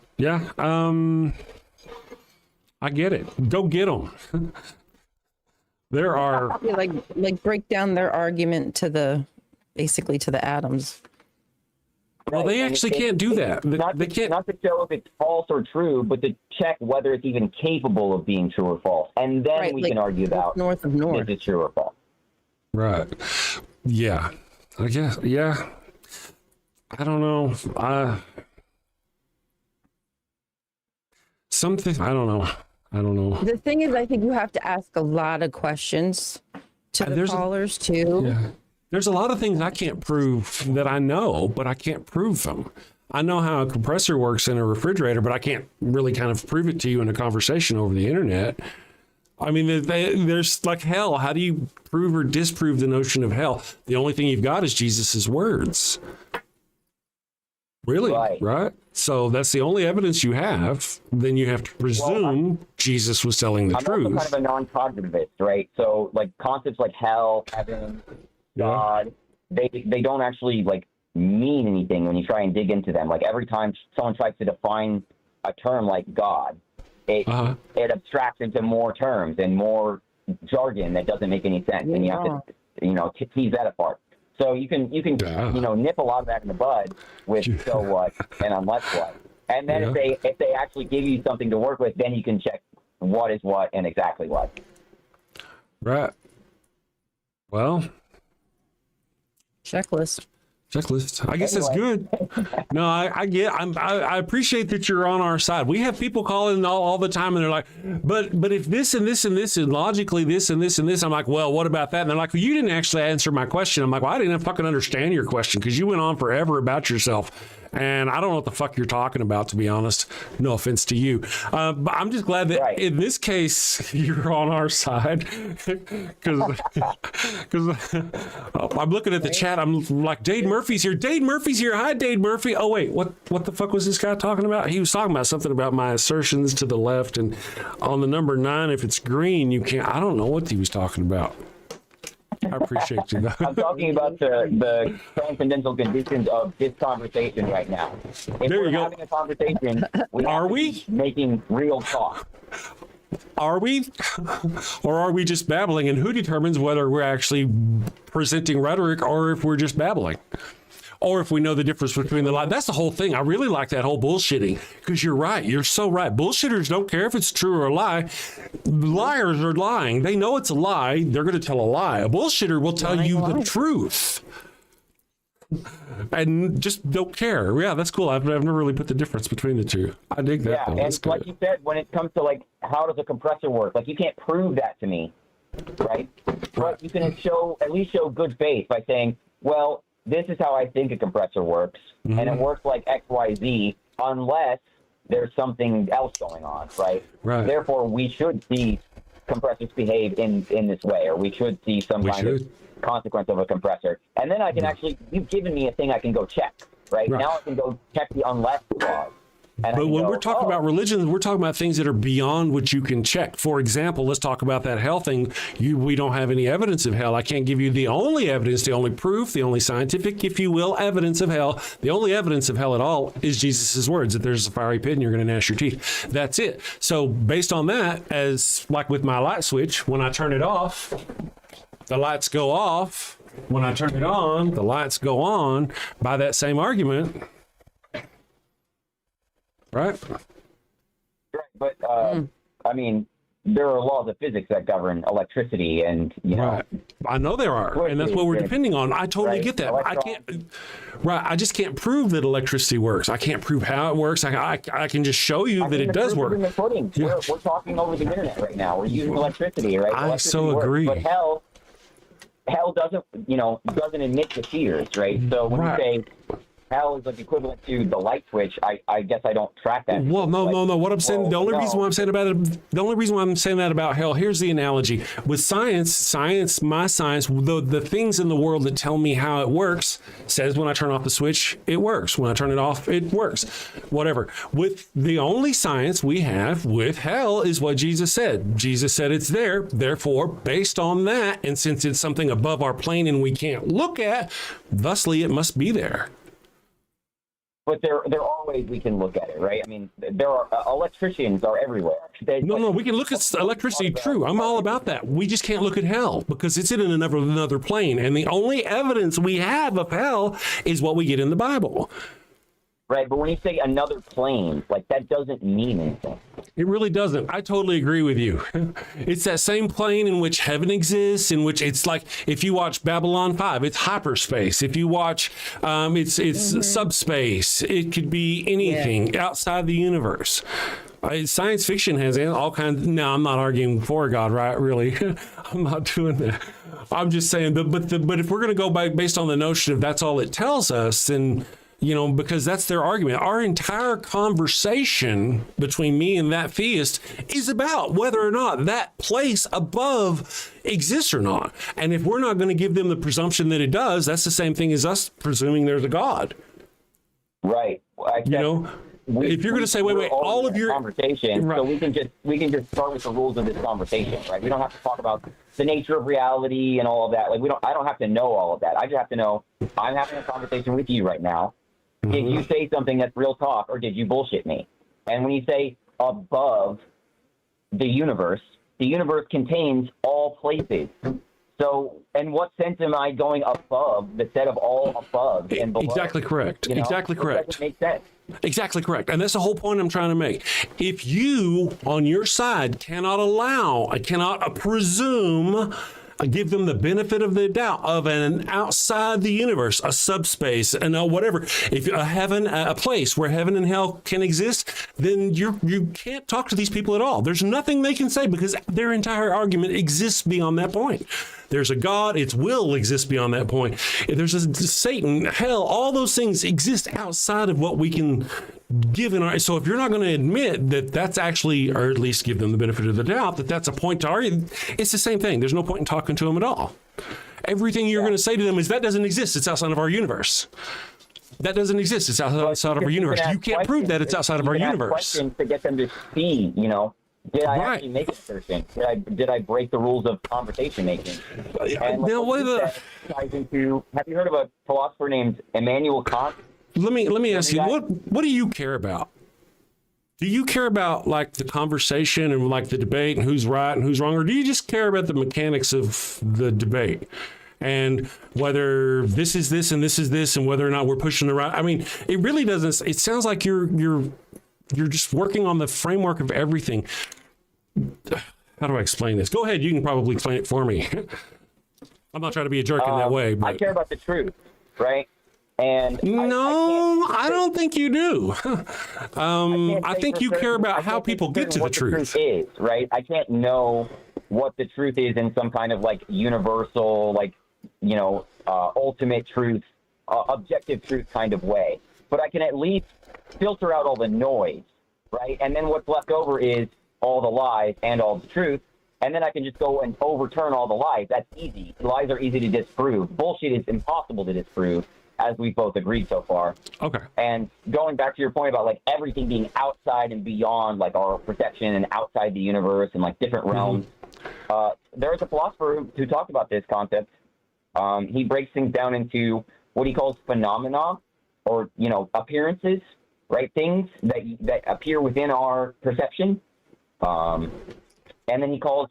I get it. Go get them. There are like break down their argument to basically to the atoms. Well, they actually can't do that. They can't. Not to show if it's false or true, but to check whether it's even capable of being true or false, and then we can argue about north of north if it's true or false. Right. Yeah. I guess. Yeah. I don't know. Something. I don't know. The thing is, I think you have to ask a lot of questions to the callers too. Yeah. There's a lot of things I can't prove that I know, but I can't prove them. I know how a compressor works in a refrigerator, but I can't really kind of prove it to you in a conversation over the internet. I mean, there's like hell. How do you prove or disprove the notion of hell? The only thing you've got is Jesus's words. Really? Right? So that's the only evidence you have. Then you have to presume Jesus was telling the truth. I'm also kind of a non-cognitivist, right? So like concepts like hell, heaven, God, they don't actually like mean anything when you try and dig into them. Like every time someone tries to define a term like God, it abstracts into more terms and more jargon that doesn't make any sense, and you have to tease that apart. So you can nip a lot of that in the bud with so what and unless what, and then if they actually give you something to work with, then you can check what is what and exactly what. Right. Well. Checklist. I guess that's good. No, I appreciate that you're on our side. We have people calling all the time, and they're like, but if this and this and this and logically this and this and this, I'm like, well, what about that? And they're like, well, you didn't actually answer my question. I'm like, well, I didn't fucking understand your question because you went on forever about yourself. And I don't know what the fuck you're talking about, to be honest. No offense to you. But I'm just glad that in this case, you're on our side. Because I'm looking at the chat. I'm like, Dade Murphy's here. Dade Murphy's here. Hi, Dade Murphy. Oh, wait. What the fuck was this guy talking about? He was talking about something about my assertions to the left. And on the number 9, if it's green, you can't. I don't know what he was talking about. I appreciate you. I'm talking about the transcendental conditions of this conversation right now. If we're having a conversation, we making real talk. Are we? Or are we just babbling? And who determines whether we're actually presenting rhetoric or if we're just babbling? Or if we know the difference between the lie. That's the whole thing. I really like that whole bullshitting, because you're right. You're so right. Bullshitters don't care if it's true or a lie. Liars are lying. They know it's a lie. They're going to tell a lie. A bullshitter will tell you the truth and just don't care. Yeah, that's cool. I've never really put the difference between the two. I dig that. Yeah, and like you said, when it comes to like how does a compressor work, like you can't prove that to me, right? But you can at least show good faith by saying, well, this is how I think a compressor works, and it works like X, Y, Z, unless there's something else going on, right? Therefore, we should see compressors behave in this way, or we should see some kind of consequence of a compressor. And then I can you've given me a thing I can go check, right? Now I can go check the unless clause. But when we're talking about religion, we're talking about things that are beyond what you can check. For example, let's talk about that hell thing. We don't have any evidence of hell. I can't give you the only evidence, the only proof, the only scientific, if you will, evidence of hell. The only evidence of hell at all is Jesus' words, that there's a fiery pit and you're going to gnash your teeth. That's it. So based on that, as like with my light switch, when I turn it off, the lights go off. When I turn it on, the lights go on. By that same argument, right? But I mean, there are laws of physics that govern electricity, and you know. I know there are, and that's what we're depending on. I totally get that. I can't. I just can't prove that electricity works. I can't prove how it works. I can just show you that it does work. We're talking over the internet right now. We're using electricity, right? I so agree. But hell doesn't admit to cheaters, right? So when you say hell is like equivalent to the light switch, I guess I don't track that. Well, no. What I'm saying, the only reason why I'm saying that about hell, here's the analogy. With science, my science, the things in the world that tell me how it works says when I turn off the switch, it works. When I turn it off, it works. Whatever. With the only science we have with hell is what Jesus said. Jesus said it's there. Therefore, based on that, and since it's something above our plane and we can't look at, thusly it must be there. But there are ways we can look at it, right? I mean, there are electricians are everywhere. No, we can look at electricity. True, I'm all about that. We just can't look at hell because it's in another plane, and the only evidence we have of hell is what we get in the Bible. Right, but when you say another plane, like that doesn't mean anything. It really doesn't. I totally agree with you. It's that same plane in which heaven exists, in which it's like if you watch Babylon 5, it's hyperspace. If you watch, it's subspace. It could be anything outside the universe. Science fiction has all kinds. No, I'm not arguing for God, right? Really, I'm not doing that. I'm just saying, but if we're going to go based on the notion of that's all it tells us, then. Because that's their argument. Our entire conversation between me and that theist is about whether or not that place above exists or not. And if we're not going to give them the presumption that it does, that's the same thing as us presuming there's a God. Right. If you're going to say, wait, all of your conversation, right. So we can just start with the rules of this conversation, right? We don't have to talk about the nature of reality and all of that. Like I don't have to know all of that. I just have to know I'm having a conversation with you right now. Did you say something that's real talk, or did you bullshit me? And when you say above the universe contains all places. So, in what sense am I going above the set of all above and below? Exactly correct. Exactly correct. Doesn't make sense. Exactly correct. And that's the whole point I'm trying to make. If you, on your side, cannot presume, give them the benefit of the doubt of an outside the universe, a subspace, and whatever. If a place where heaven and hell can exist, then you can't talk to these people at all. There's nothing they can say because their entire argument exists beyond that point. There's a God, its will exists beyond that point. There's a Satan, hell, all those things exist outside of what we can give in our. So if you're not going to admit that that's actually, or at least give them the benefit of the doubt, that that's a point to argue, it's the same thing. There's no point in talking to them at all. Everything you're going to say to them is that doesn't exist. It's outside of our universe. That doesn't exist. It's outside of our universe. You can't prove that it's outside of our universe. Questions to get them to see, did I actually make an assertion? Did I break the rules of conversation making? And now, what are ties into? Have you heard of a philosopher named Immanuel Kant? Let me ask you, what do you care about? Do you care about like the conversation and like the debate and who's right and who's wrong, or do you just care about the mechanics of the debate and whether this is this and this is this and whether or not we're pushing the right? I mean, it really doesn't. It sounds like you're just working on the framework of everything. How do I explain this? Go ahead. You can probably explain it for me. I'm not trying to be a jerk in that way. But I care about the truth, right? And I don't think you do. I think you care about how people get to the truth. The truth is, right? I can't know what the truth is in some kind of like universal, like, ultimate truth, objective truth kind of way. But I can at least filter out all the noise, right? And then what's left over is all the lies and all the truth. And then I can just go and overturn all the lies. That's easy. Lies are easy to disprove. Bullshit is impossible to disprove, as we've both agreed so far. Okay. And going back to your point about like everything being outside and beyond like our perception and outside the universe and like different realms, there was a philosopher who talked about this concept. He breaks things down into what he calls phenomena, or appearances, right? Things that appear within our perception. And then he calls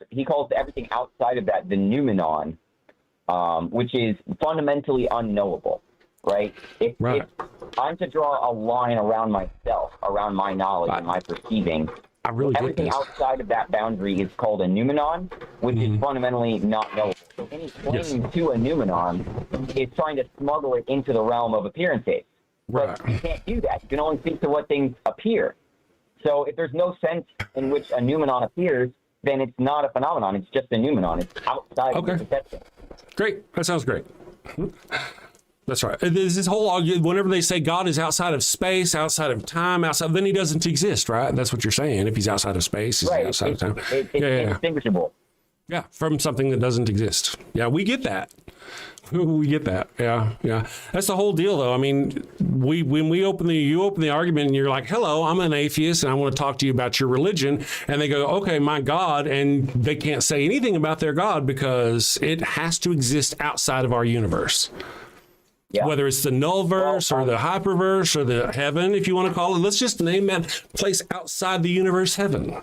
everything outside of that the noumenon, which is fundamentally unknowable, right? If I'm to draw a line around myself, around my knowledge and my perceiving, everything outside of that boundary is called a noumenon, which is fundamentally not knowable. So any claim to a noumenon is trying to smuggle it into the realm of appearances. But you can't do that. You can only speak to what things appear. So if there's no sense in which a noumenon appears, then it's not a phenomenon. It's just a noumenon. It's outside of the perception. Great. That sounds great. That's right. There's this whole argument, whenever they say God is outside of space, outside of time, then he doesn't exist, right? That's what you're saying. If he's outside of space, he's outside of time. It's indistinguishable. Yeah, from something that doesn't exist. Yeah, we get that. We get that. Yeah. That's the whole deal, though. I mean, when you open the argument and you're like, hello, I'm an atheist and I want to talk to you about your religion. And they go, okay, my God. And they can't say anything about their God because it has to exist outside of our universe. Yeah. Whether it's the nullverse or the hyperverse or the heaven, if you want to call it, let's just name that place outside the universe heaven.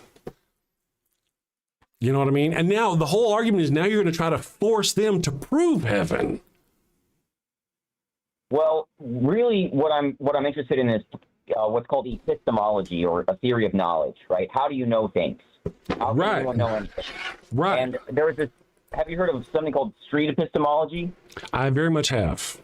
You know what I mean? And now the whole argument is now you're going to try to force them to prove heaven. Well, really, what I'm interested in is what's called epistemology, or a theory of knowledge, right? How do you know things? How can anyone know anything? Right. And there was this. Have you heard of something called street epistemology? I very much have.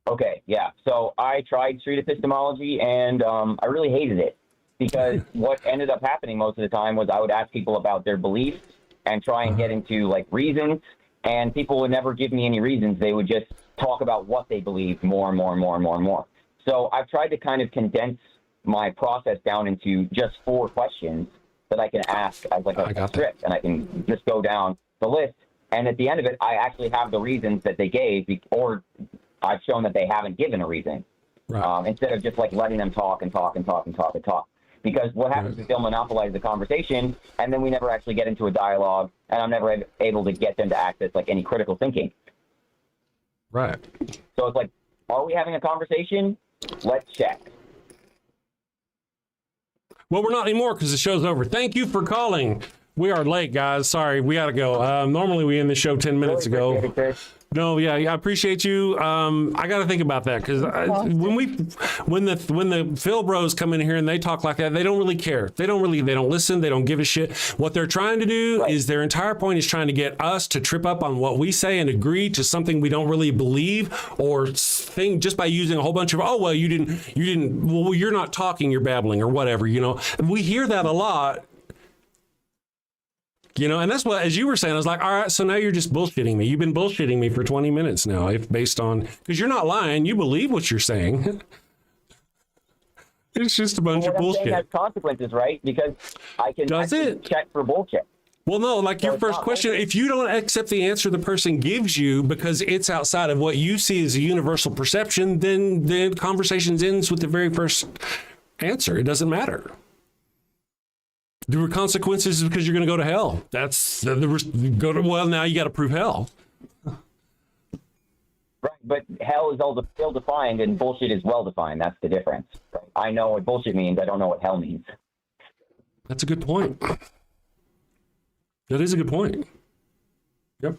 Okay, yeah. So I tried street epistemology, and I really hated it. Because what ended up happening most of the time was I would ask people about their beliefs and try and get into like reasons, and people would never give me any reasons. They would just talk about what they believed more and more and more and more and more. So I've tried to kind of condense my process down into just 4 questions that I can ask as like a script, and I can just go down the list. And at the end of it, I actually have the reasons that they gave, or I've shown that they haven't given a reason, instead of just like letting them talk and talk and talk and talk and talk. Because what happens is they'll monopolize the conversation, and then we never actually get into a dialogue, and I'm never able to get them to access like any critical thinking. Right. So it's like, are we having a conversation? Let's check. Well, we're not anymore because the show's over. Thank you for calling. We are late, guys. Sorry, we got to go. Normally we end the show 10 minutes ago. No, yeah, I appreciate you. I got to think about that because when the Phil bros come in here and they talk like that, they don't really care. They don't listen. They don't give a shit. What they're trying to do is their entire point is trying to get us to trip up on what we say and agree to something we don't really believe or think just by using a whole bunch of, oh, well, you didn't, well, you're not talking, you're babbling or whatever, you know. We hear that a lot. You know, and that's what, as you were saying, I was like, all right, so now you're just bullshitting me. You've been bullshitting me for 20 minutes now, if based on, because you're not lying. You believe what you're saying. It's just a bunch of bullshit. That has consequences, right? Because I can check for bullshit. Well, no, like your first question, if you don't accept the answer the person gives you because it's outside of what you see as a universal perception, then the conversation ends with the very first answer. It doesn't matter. There were consequences because you're going to go to hell. Well, now you got to prove hell. Right, but hell is ill-defined and bullshit is well-defined. That's the difference. Right? I know what bullshit means. I don't know what hell means. That's a good point. That is a good point. Yep.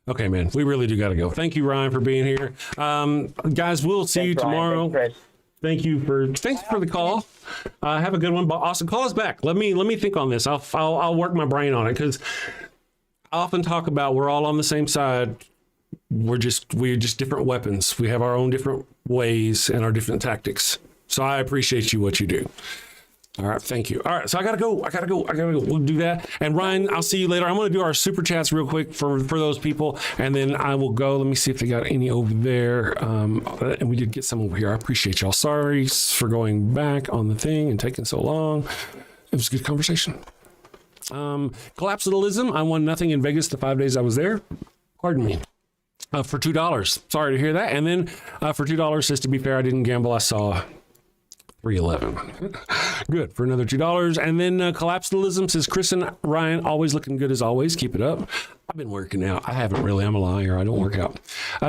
Okay, man, we really do got to go. Thank you, Ryan, for being here. Guys, we'll see you tomorrow. Thanks for the call. Have a good one. But Austin, call us back. Let me think on this. I'll work my brain on it because I often talk about we're all on the same side. We're just different weapons. We have our own different ways and our different tactics. So I appreciate what you do. All right, thank you. All right, so I gotta go. We'll do that. And Ryan, I'll see you later. I'm gonna do our super chats real quick for those people, and then I will go. Let me see if they got any over there. And we did get some over here. I appreciate y'all. Sorry for going back on the thing and taking so long. It was a good conversation. Collapsitalism. I won nothing in Vegas the 5 days I was there. Pardon me. For $2. Sorry to hear that. And then for $2 says, to be fair, I didn't gamble. I saw 311. Good for another $2. And then collapsitalism says, Chris and Ryan, always looking good as always. Keep it up. I've been working out. I haven't really. I'm a liar. I don't work out.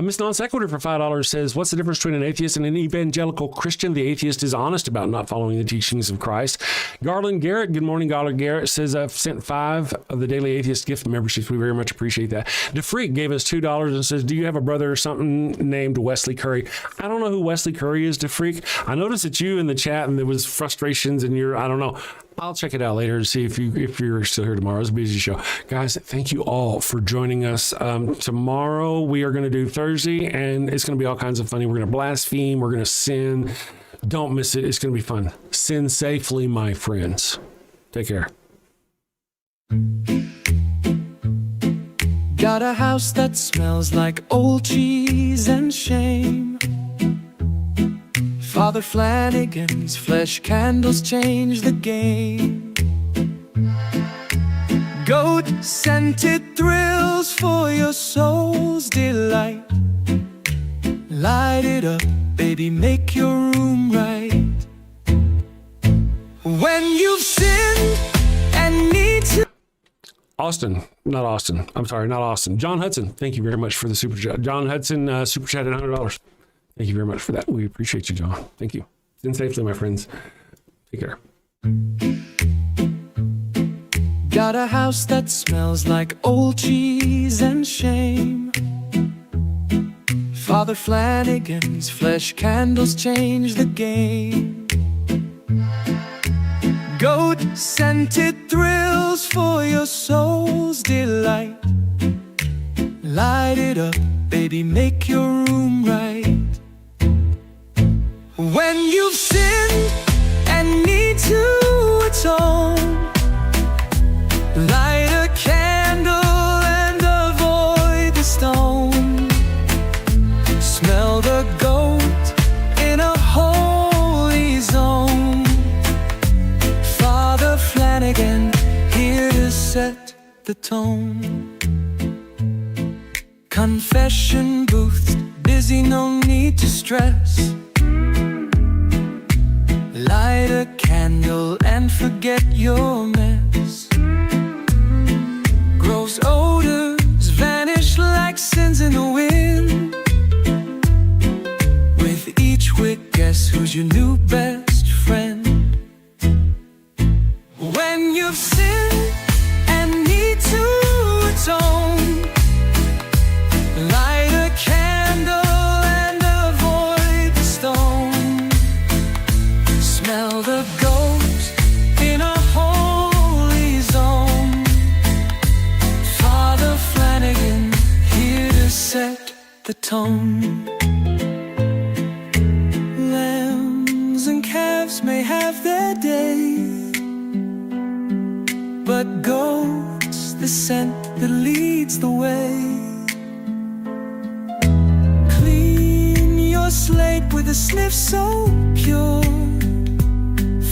Miss Non Sequitur for $5 says, what's the difference between an atheist and an evangelical Christian? The atheist is honest about not following the teachings of Christ. Garland Garrett, good morning, Garland Garrett says, I've sent 5 of the Daily Atheist gift memberships. We very much appreciate that. DeFreak gave us $2 and says, do you have a brother or something named Wesley Curry? I don't know who Wesley Curry is, DeFreak. I noticed that you in the chat and there was frustrations and I don't know. I'll check it out later to see if you're still here tomorrow. It's a busy show. Guys, thank you all for joining us. Tomorrow we are going to do Thursday, and it's going to be all kinds of funny. We're going to blaspheme. We're going to sin. Don't miss it. It's going to be fun. Sin safely, my friends. Take care. Got a house that smells like old cheese and shame. Father Flanagan's flesh candles change the game. Goat-scented thrills for your soul's delight. Light it up, baby, make your room right. When you've sinned and need to... Austin. John Hudson, thank you very much for the super chat. John Hudson, super chatted $100. Thank you very much for that. We appreciate you, John. Thank you. Sin safely, my friends. Take care. Got a house that smells like old cheese and shame. Father Flanagan's flesh candles change the game. Goat-scented thrills for your soul's delight. Light it up, baby, make your room right. When you've sinned and need to atone, light a candle and avoid the stone. Smell the goat in a holy zone. Father Flanagan here to set the tone. Confession booth busy, no need to stress. Light a candle and forget your mess. Gross odors vanish like sins in the wind. With each wick, guess who's your new best friend? When you've sinned and need to atone, light a candle and avoid the stone. Smell the ghost in a holy zone. Father Flanagan here to set the tone. Lambs and calves may have their day, but goats, the scent that leads the way. Clean your slate with a sniff so pure.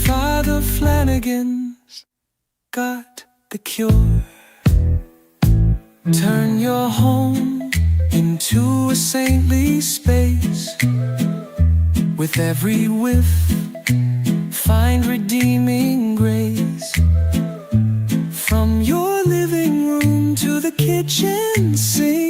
Father Flanagan's got the cure. Turn your home into a saintly space. With every whiff, find redeeming grace. From your living room to the kitchen sink,